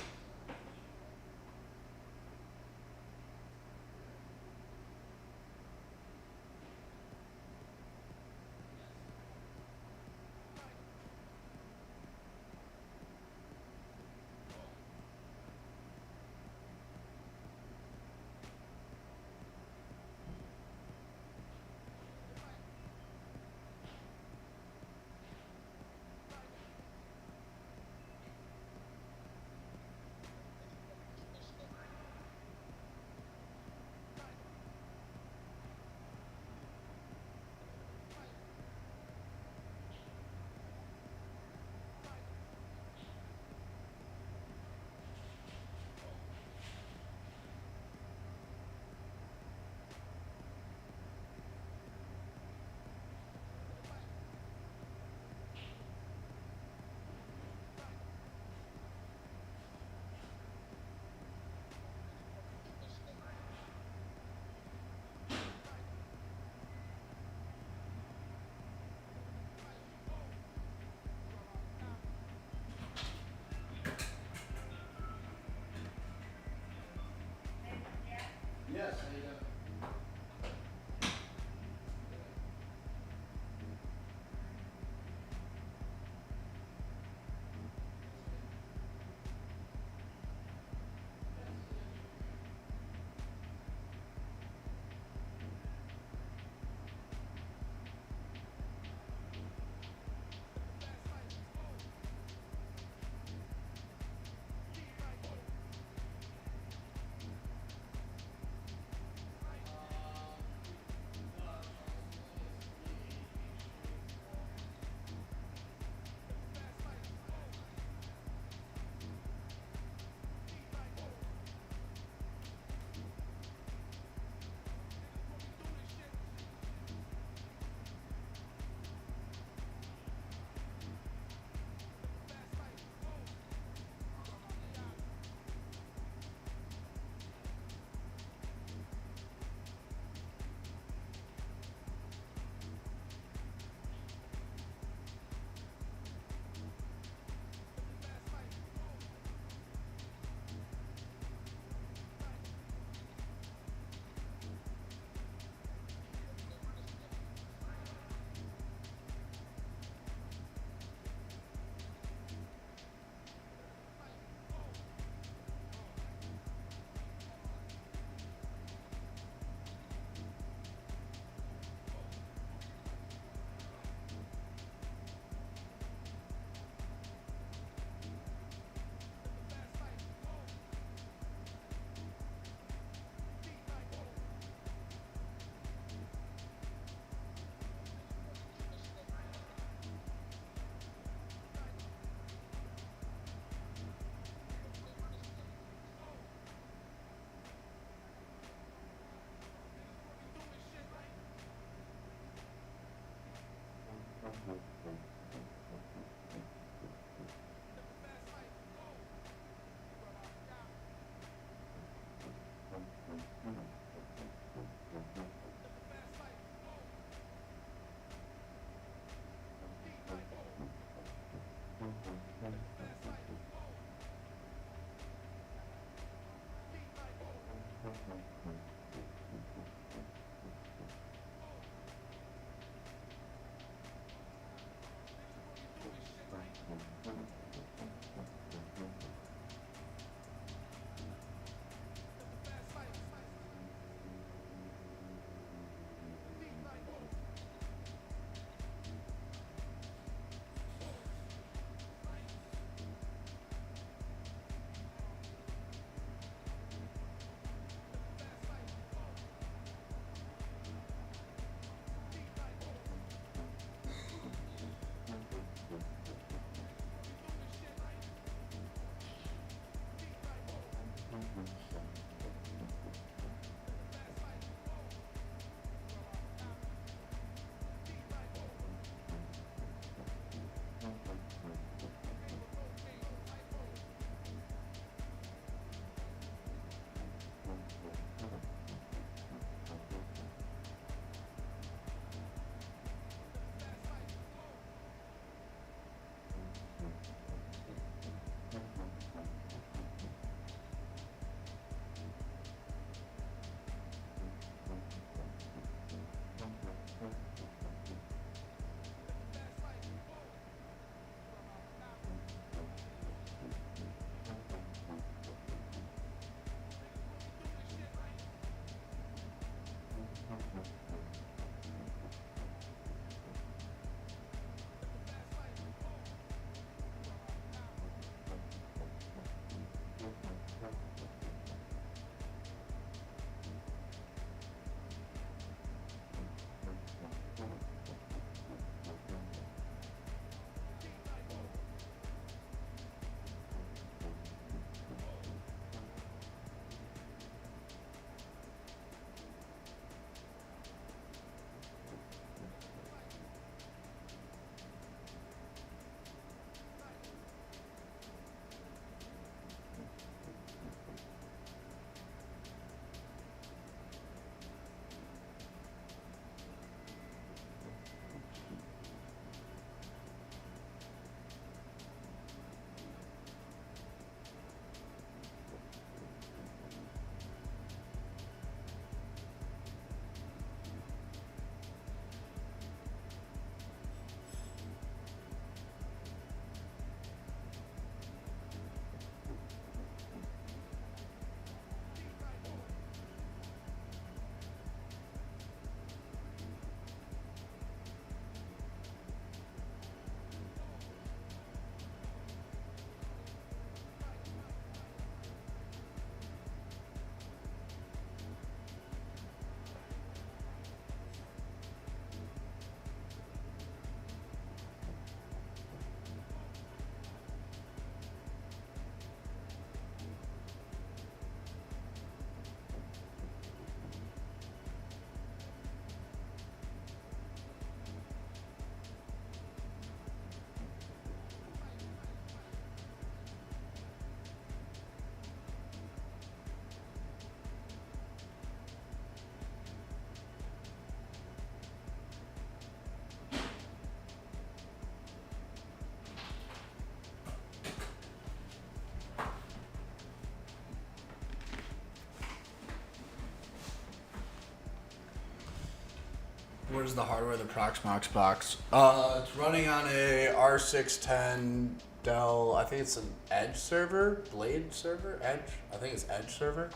Where's the hardware? The Proxmox box. It's running on a R610 Dell. I think it's an Edge server, Blade server, Edge. I think it's Edge server.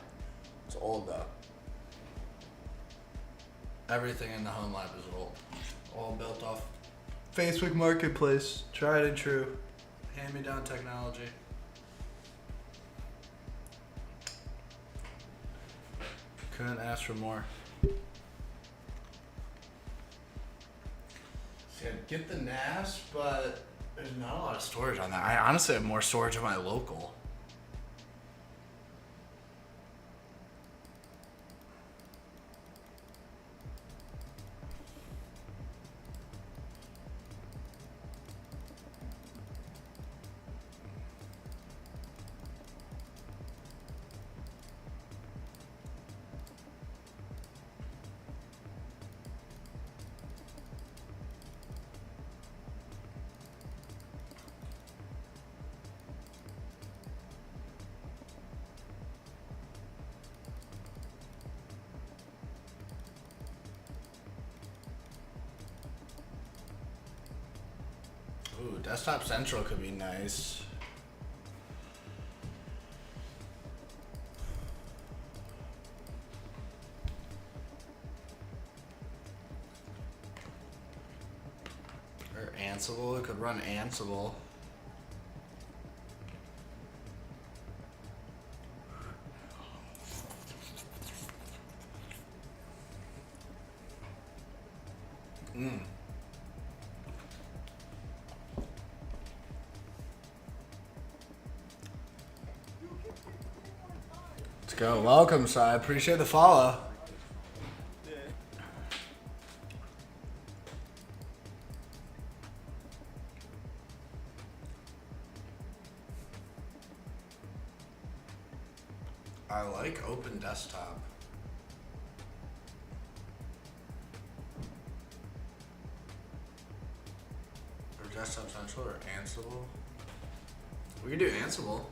It's old though. Everything in the home lab is old. All built off Facebook Marketplace. Tried and true. Hand-me-down technology. Couldn't ask for more. See, I'd get the NAS, but there's not a lot of storage on that. I honestly have more storage on my local. Ooh, Desktop Central could be nice. Or Ansible, it could run Ansible. Let's go. Welcome, Si. I appreciate the follow. I like Open Desktop. Or Desktop Central or Ansible. We can do Ansible.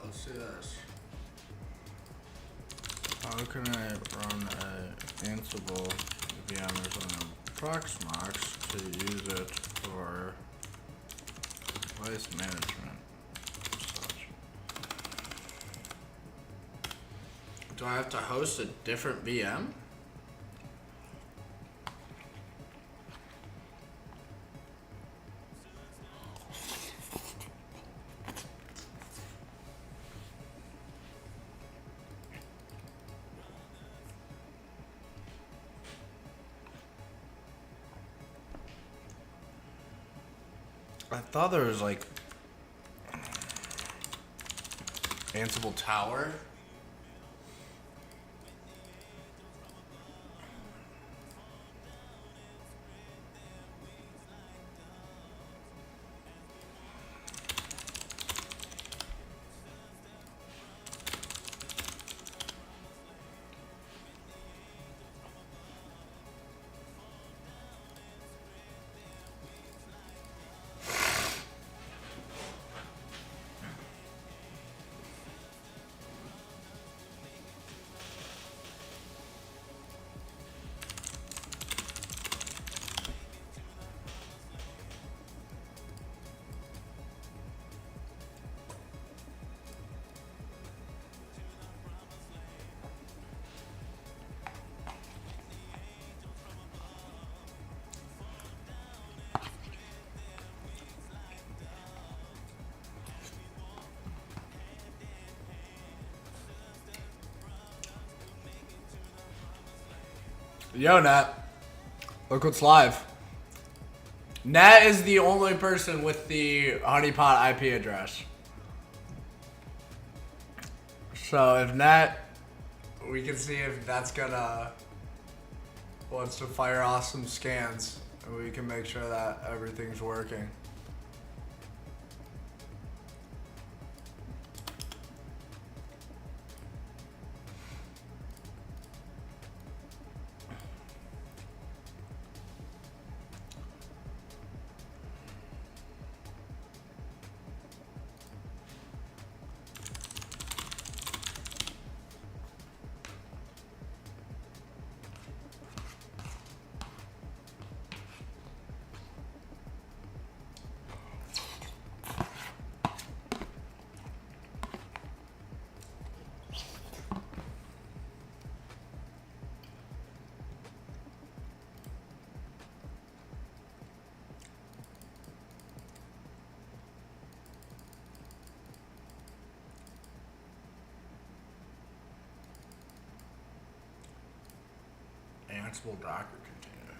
Let's do this. How can I run a Ansible VM on a Proxmox to use it for device management and such? Do I have to host a different VM? I thought there was like Ansible Tower. Yo, Nat. Look what's live. Nat is the only person with the honeypot IP address. So if Nat, we can see if Nat's gonna wants to fire off some scans, and we can make sure that everything's working. Ansible Docker container.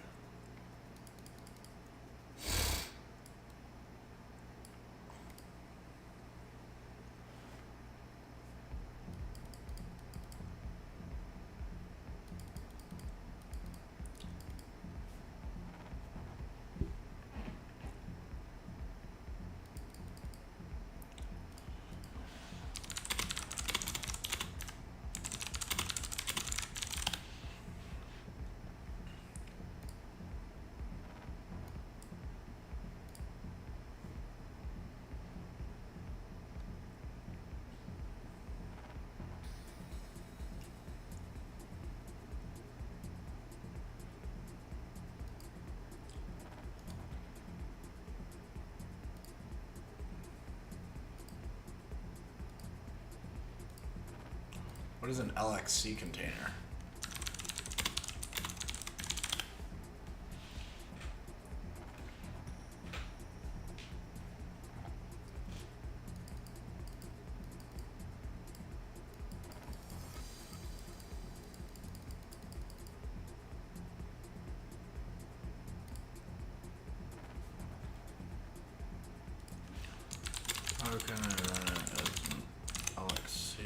What is an LXC container? How can I run it as an LXC?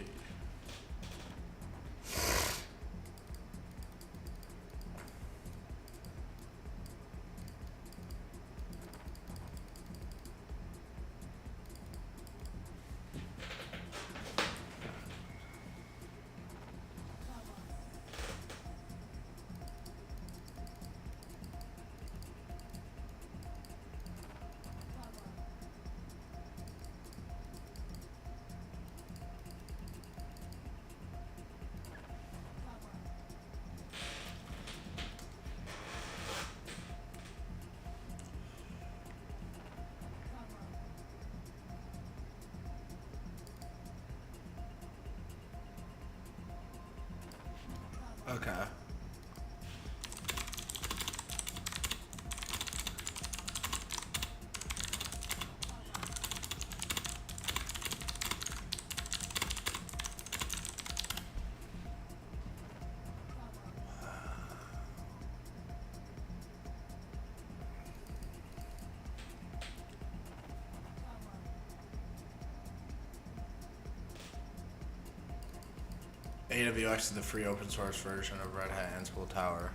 Okay. AWX is the free open source version of Red Hat Ansible Tower.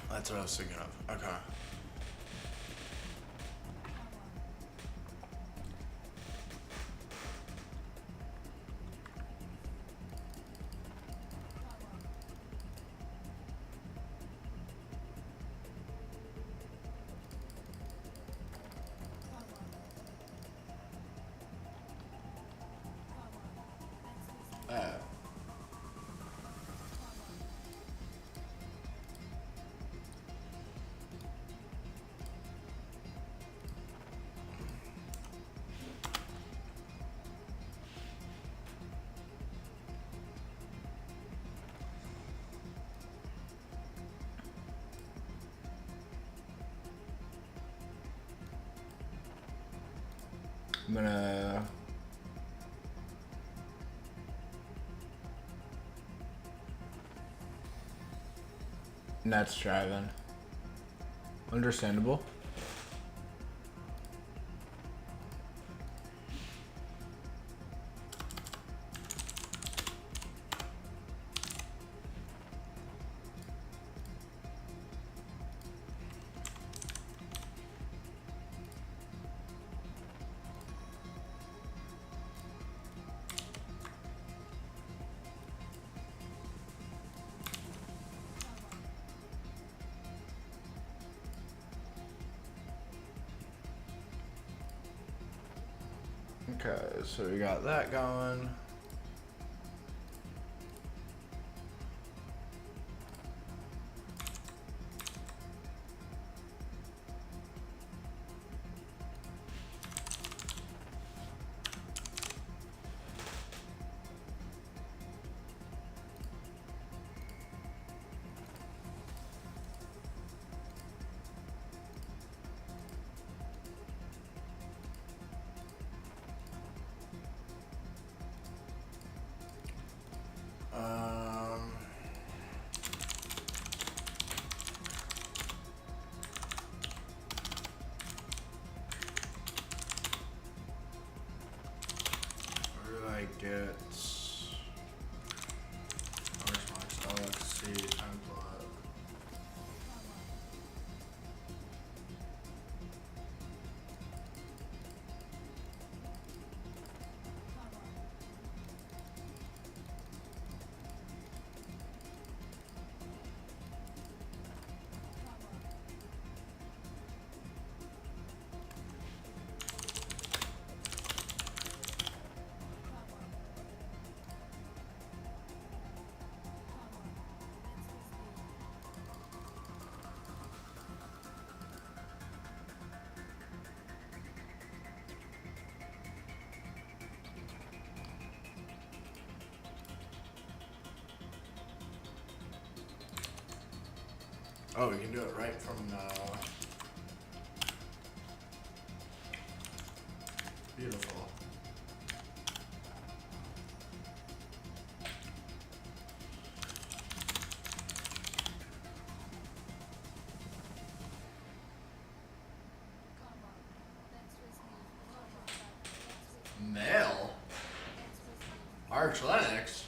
That's what I was thinking of. Okay. I'm gonna Net's driving. Understandable. Okay, so we got that going. get Archmax LXC template. Oh, we can do it right from beautiful. Mail? Arch Linux?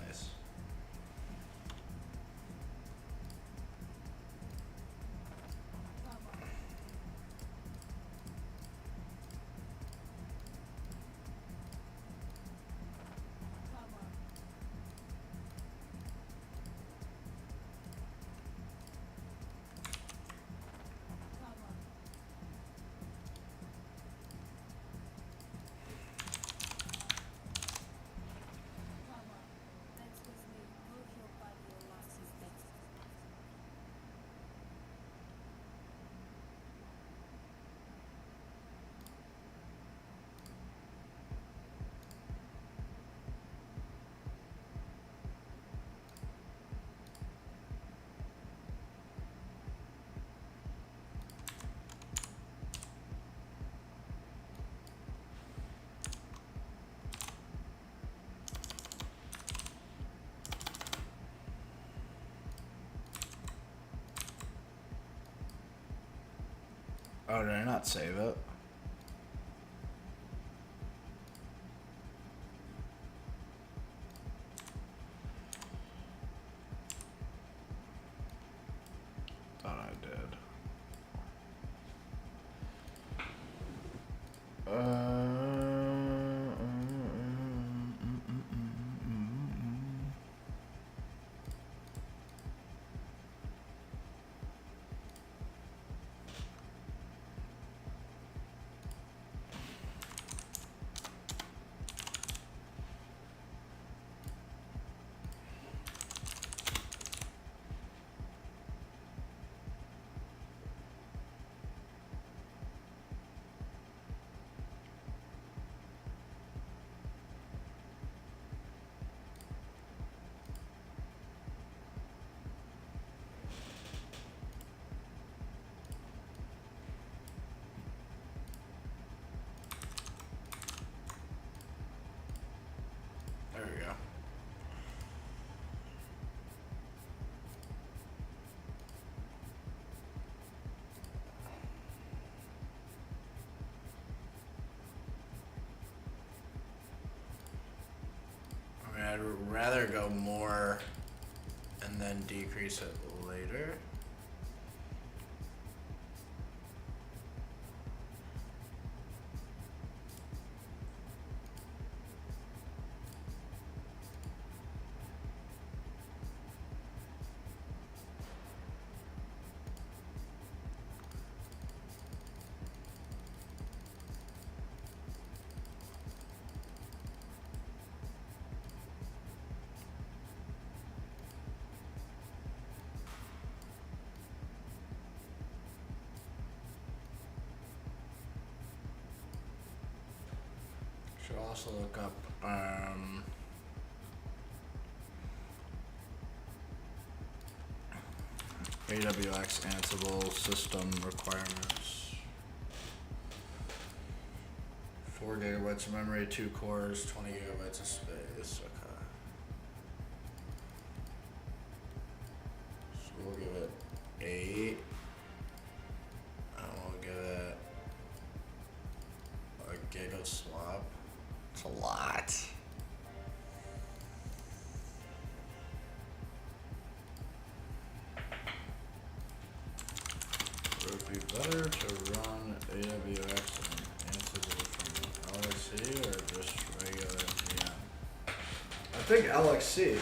Nice. Oh, did I not save it? Thought I did. rather go more and then decrease it later. Should also look up AWX Ansible system requirements. 4 gigabytes of memory, 2 cores, 20 gigabytes of space. Okay. So we'll give it 8. And we'll give it a gig of swap. It's a lot. Would it be better to run AWX and Ansible from LXC or just regular VM? I think LXC.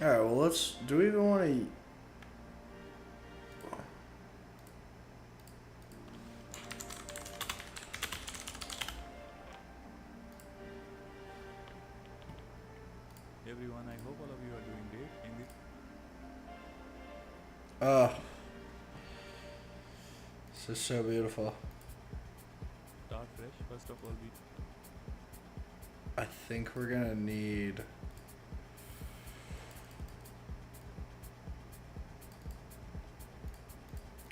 Alright, well let's, do we even want to... Everyone, I hope all of you are doing great in this This is so beautiful. start fresh. First of all, we I think we're gonna need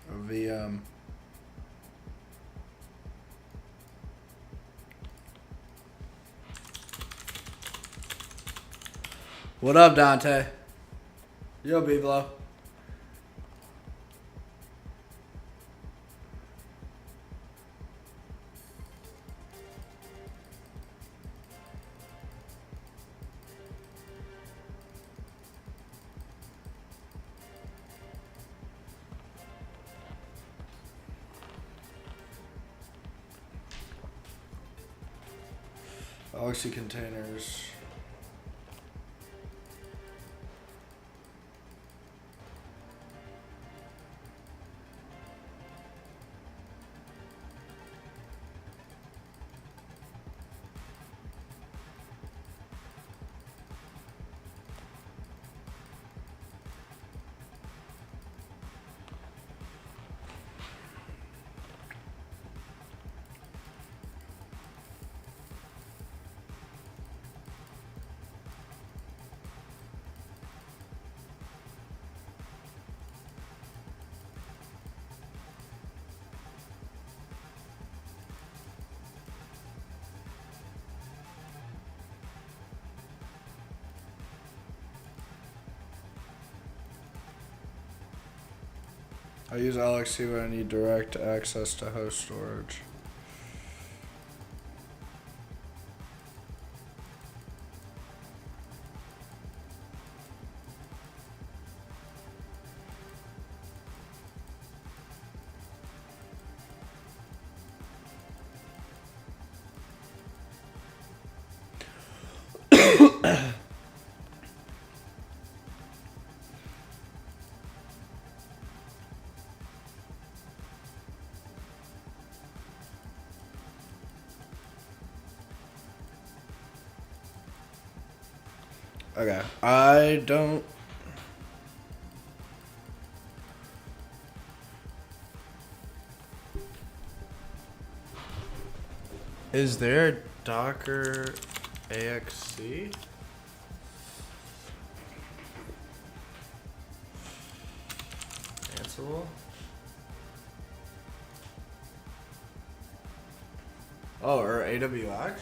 a VM. What up, Dante? Yo, B-Blow. Oxy containers. I use LXC when I need direct access to host storage. Okay. I don't. Is there a Docker AXC? Ansible? Oh, or AWX?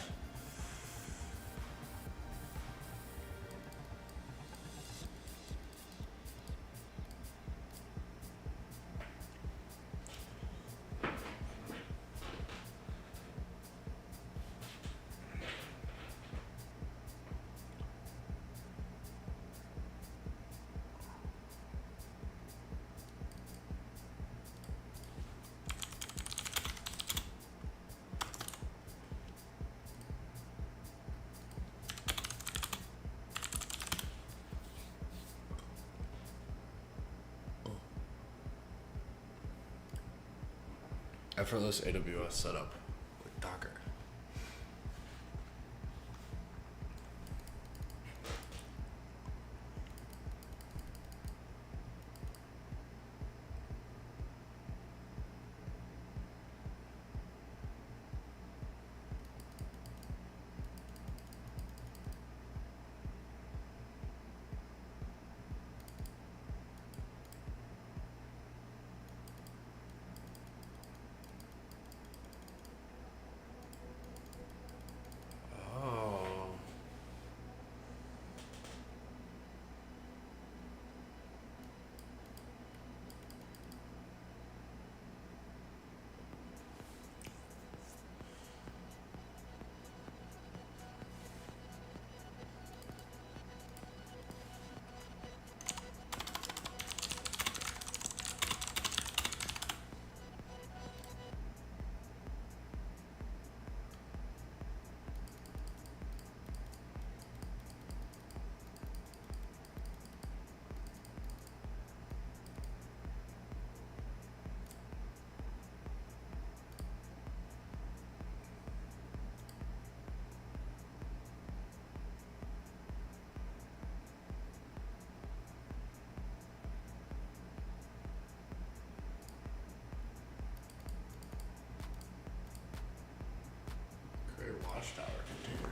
Effortless AWS setup with Docker. Oh. Create watchtower container.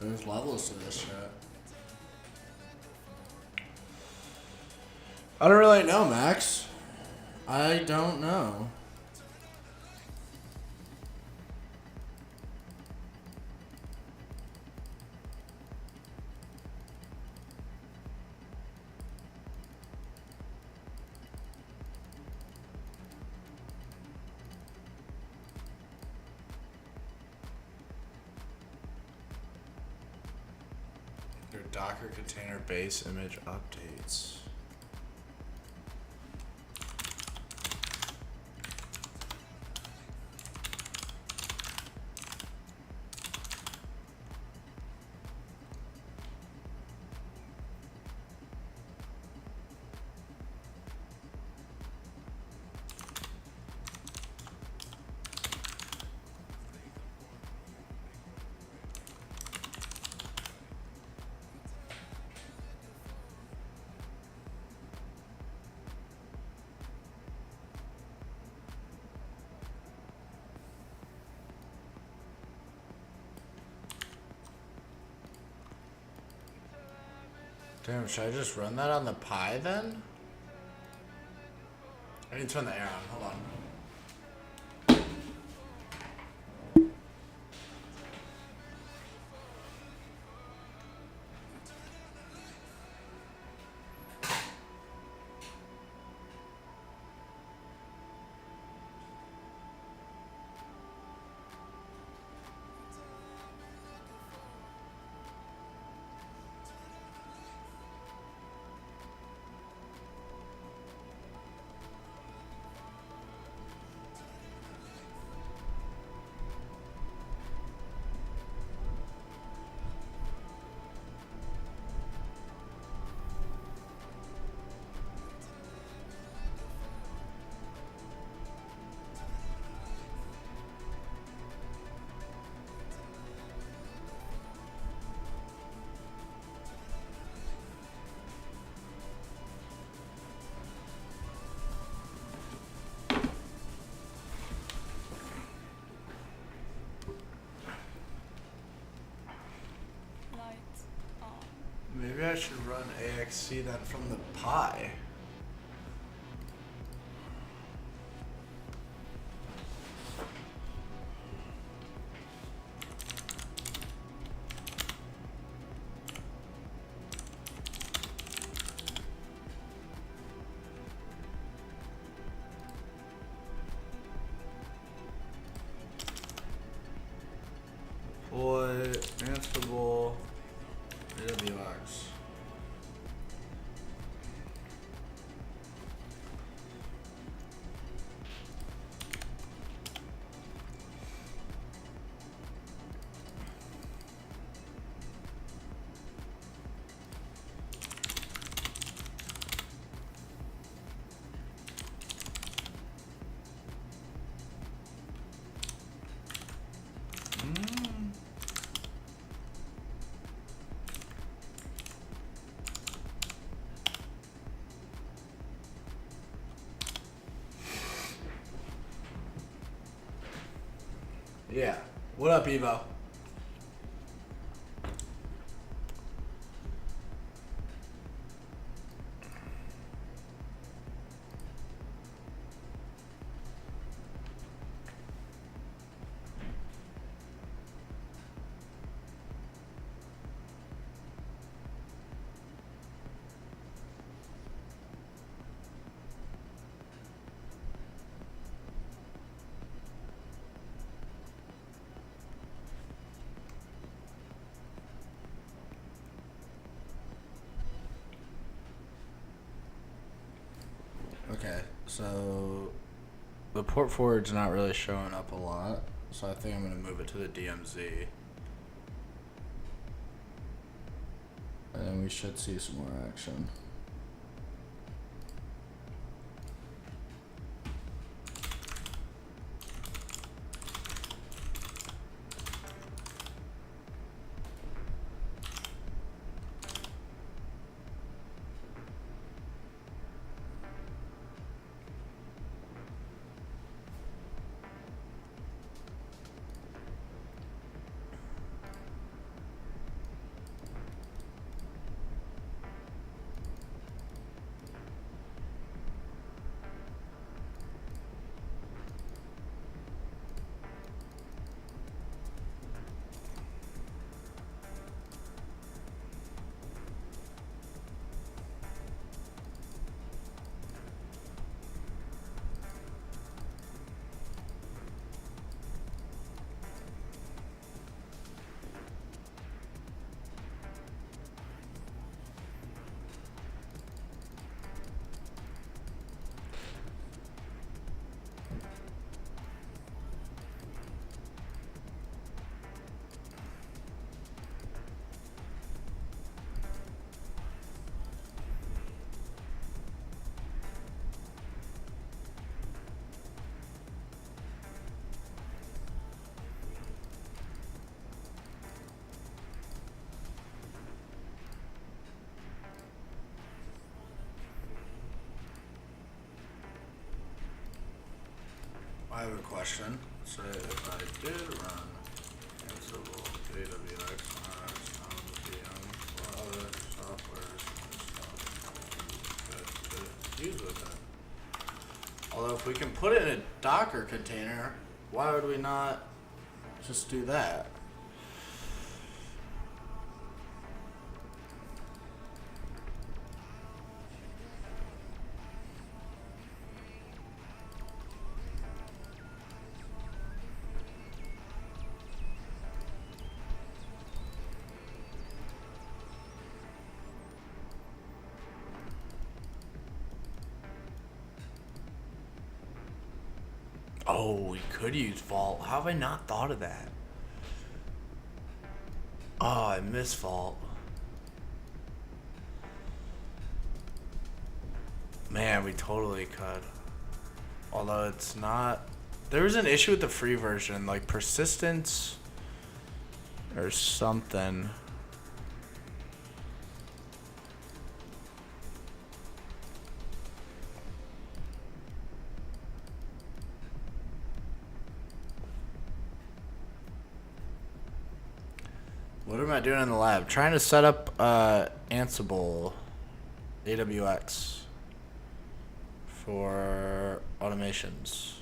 There's levels to this shit. I don't really know, Max. I don't know. Your Docker container base image updates. Damn, should I just run that on the Pi then? I need to turn the air on. Hold on. should run AXC then from the Pi. Deploy Ansible AWX. Yeah. What up, Evo? Okay, so the port forward's not really showing up a lot, so I think I'm gonna move it to the DMZ. And then we should see some more action. I have a question. So if I did run Ansible AWX on VM or other softwares and stuff to use with it. Although if we can put it in a Docker container, why would we not just do that? Oh, we could use Vault. How have I not thought of that? Oh, I miss Vault. Man, we totally could. Although it's not... There was an issue with the free version, like persistence or something. What am I doing in the lab? Trying to set up Ansible AWX for automations.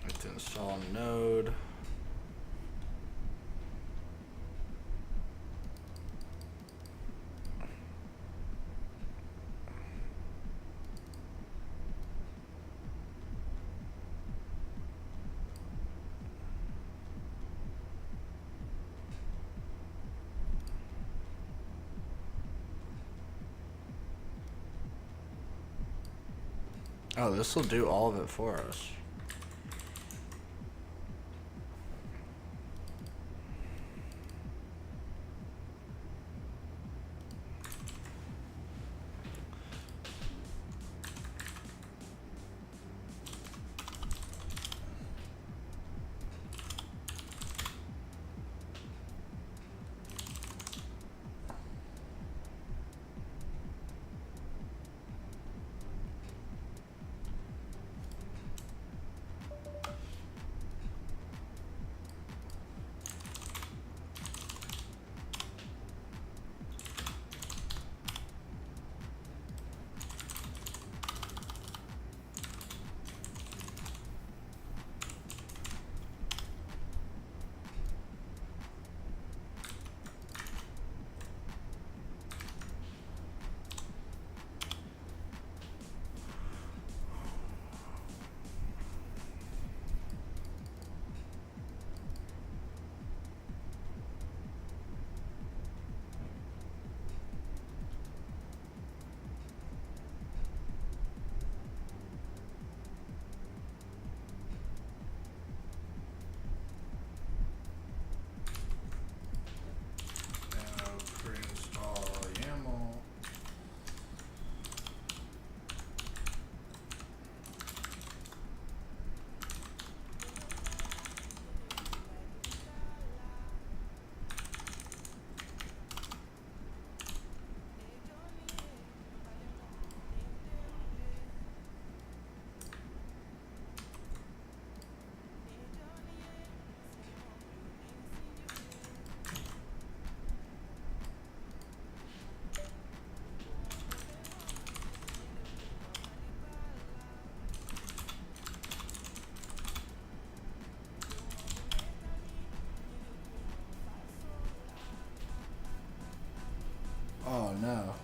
I have to install Node. Oh, this will do all of it for us. Now pre-install YAML. Oh no.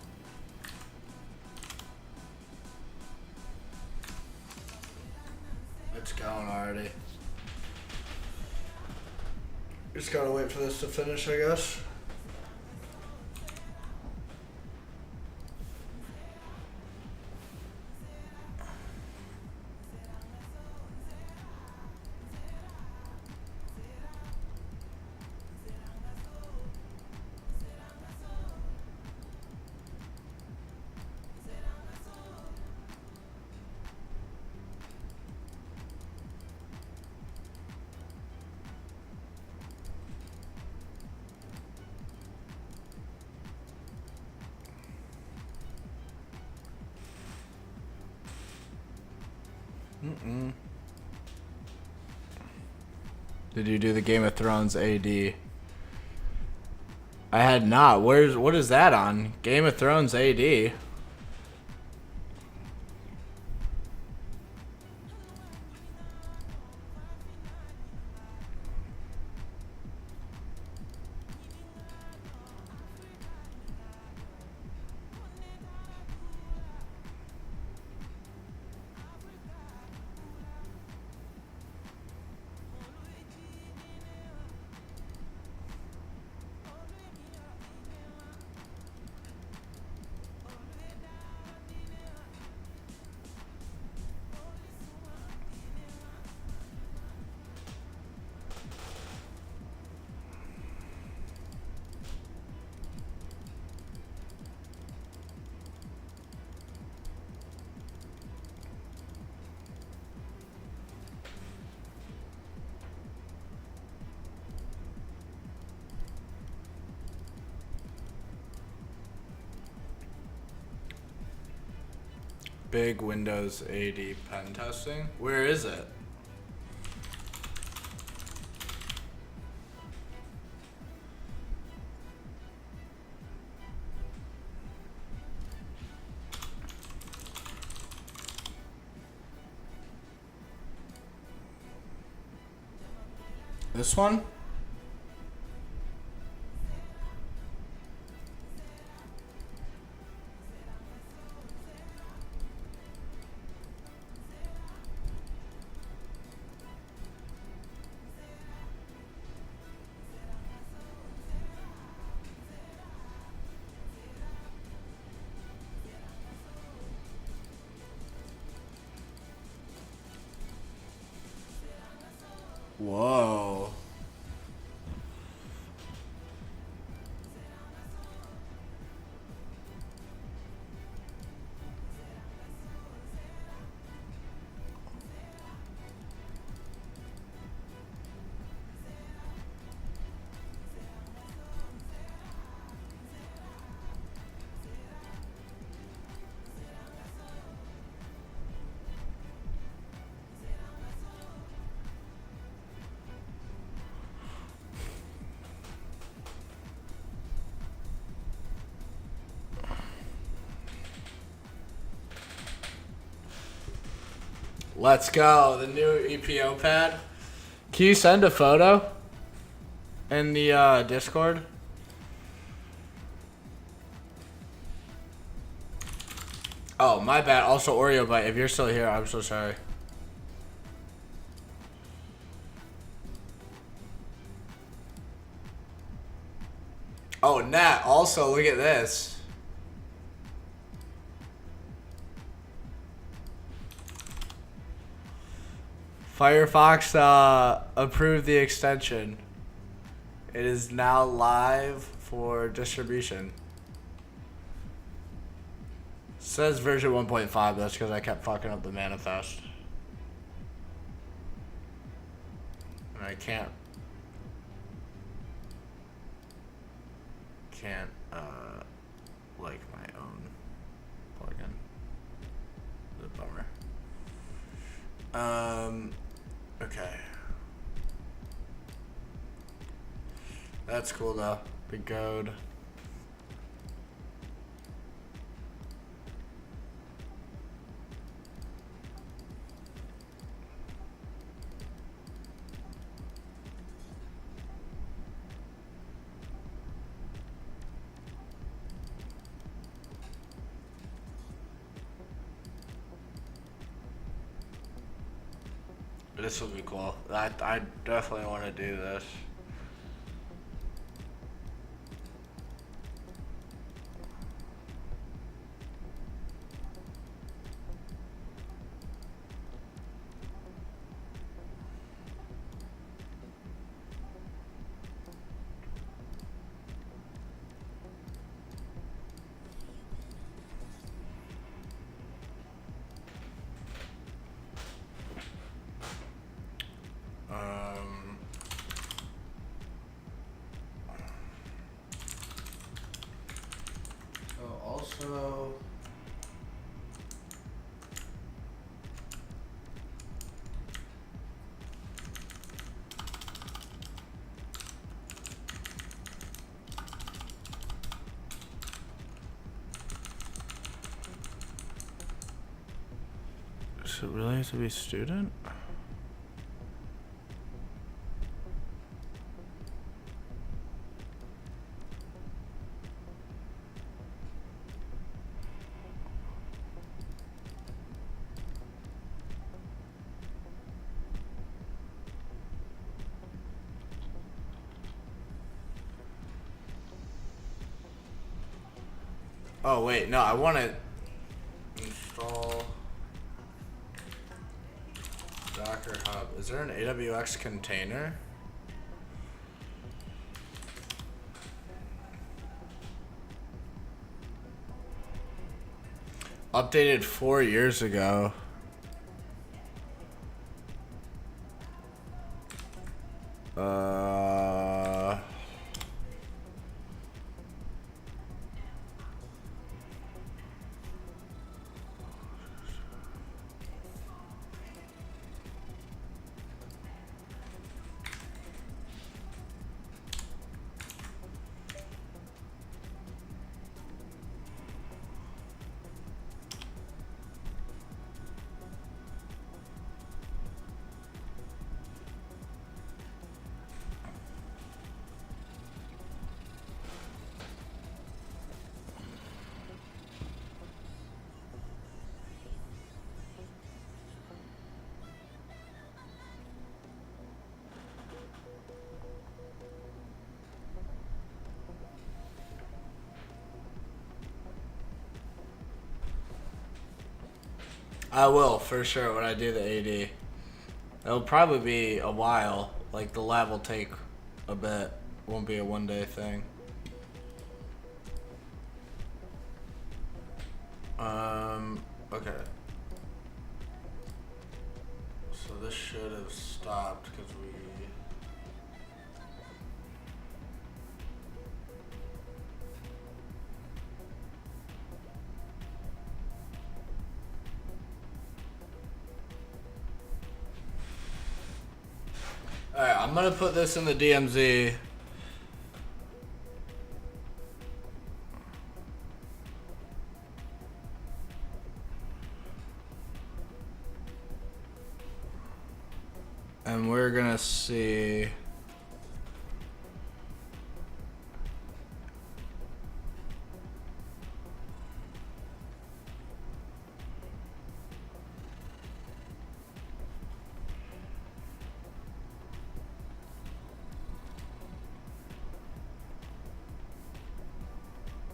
It's going already. Just gotta wait for this to finish, I guess. Did you do the Game of Thrones AD? I had not. What is that on? Game of Thrones AD. big Windows 80 pen testing. Where is it? This one? Whoa. Let's go. The new EPO pad. Can you send a photo in the Discord? Oh, my bad. Also, Oreo Bite. If you're still here, I'm so sorry. Oh, Nat. Also, look at this. Firefox approved the extension. It is now live for distribution. Says version 1.5, that's because I kept fucking up the manifest. And I can't like my own plugin. It's a bummer. Okay. That's cool though. Big goad. This will be cool. I definitely want to do this. Also, does it really have to be student? Oh wait, no, I want to install Docker Hub. Is there an AWS container? Updated 4 years ago. I will for sure when I do the AD. It'll probably be a while. Like the lab will take a bit. Won't be a 1 day thing. Okay. So this should have stopped because we. Alright, I'm gonna put this in the DMZ. And we're gonna see.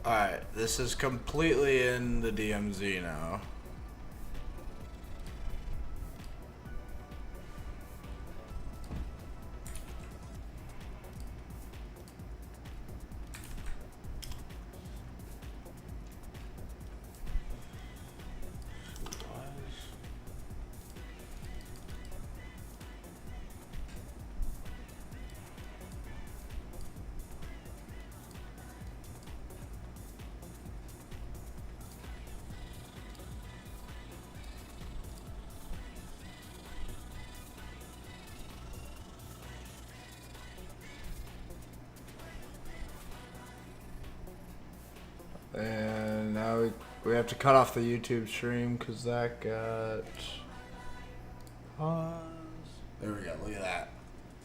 Alright, this is completely in the DMZ now. And now we have to cut off the YouTube stream because that got paused. There we go. Look at that.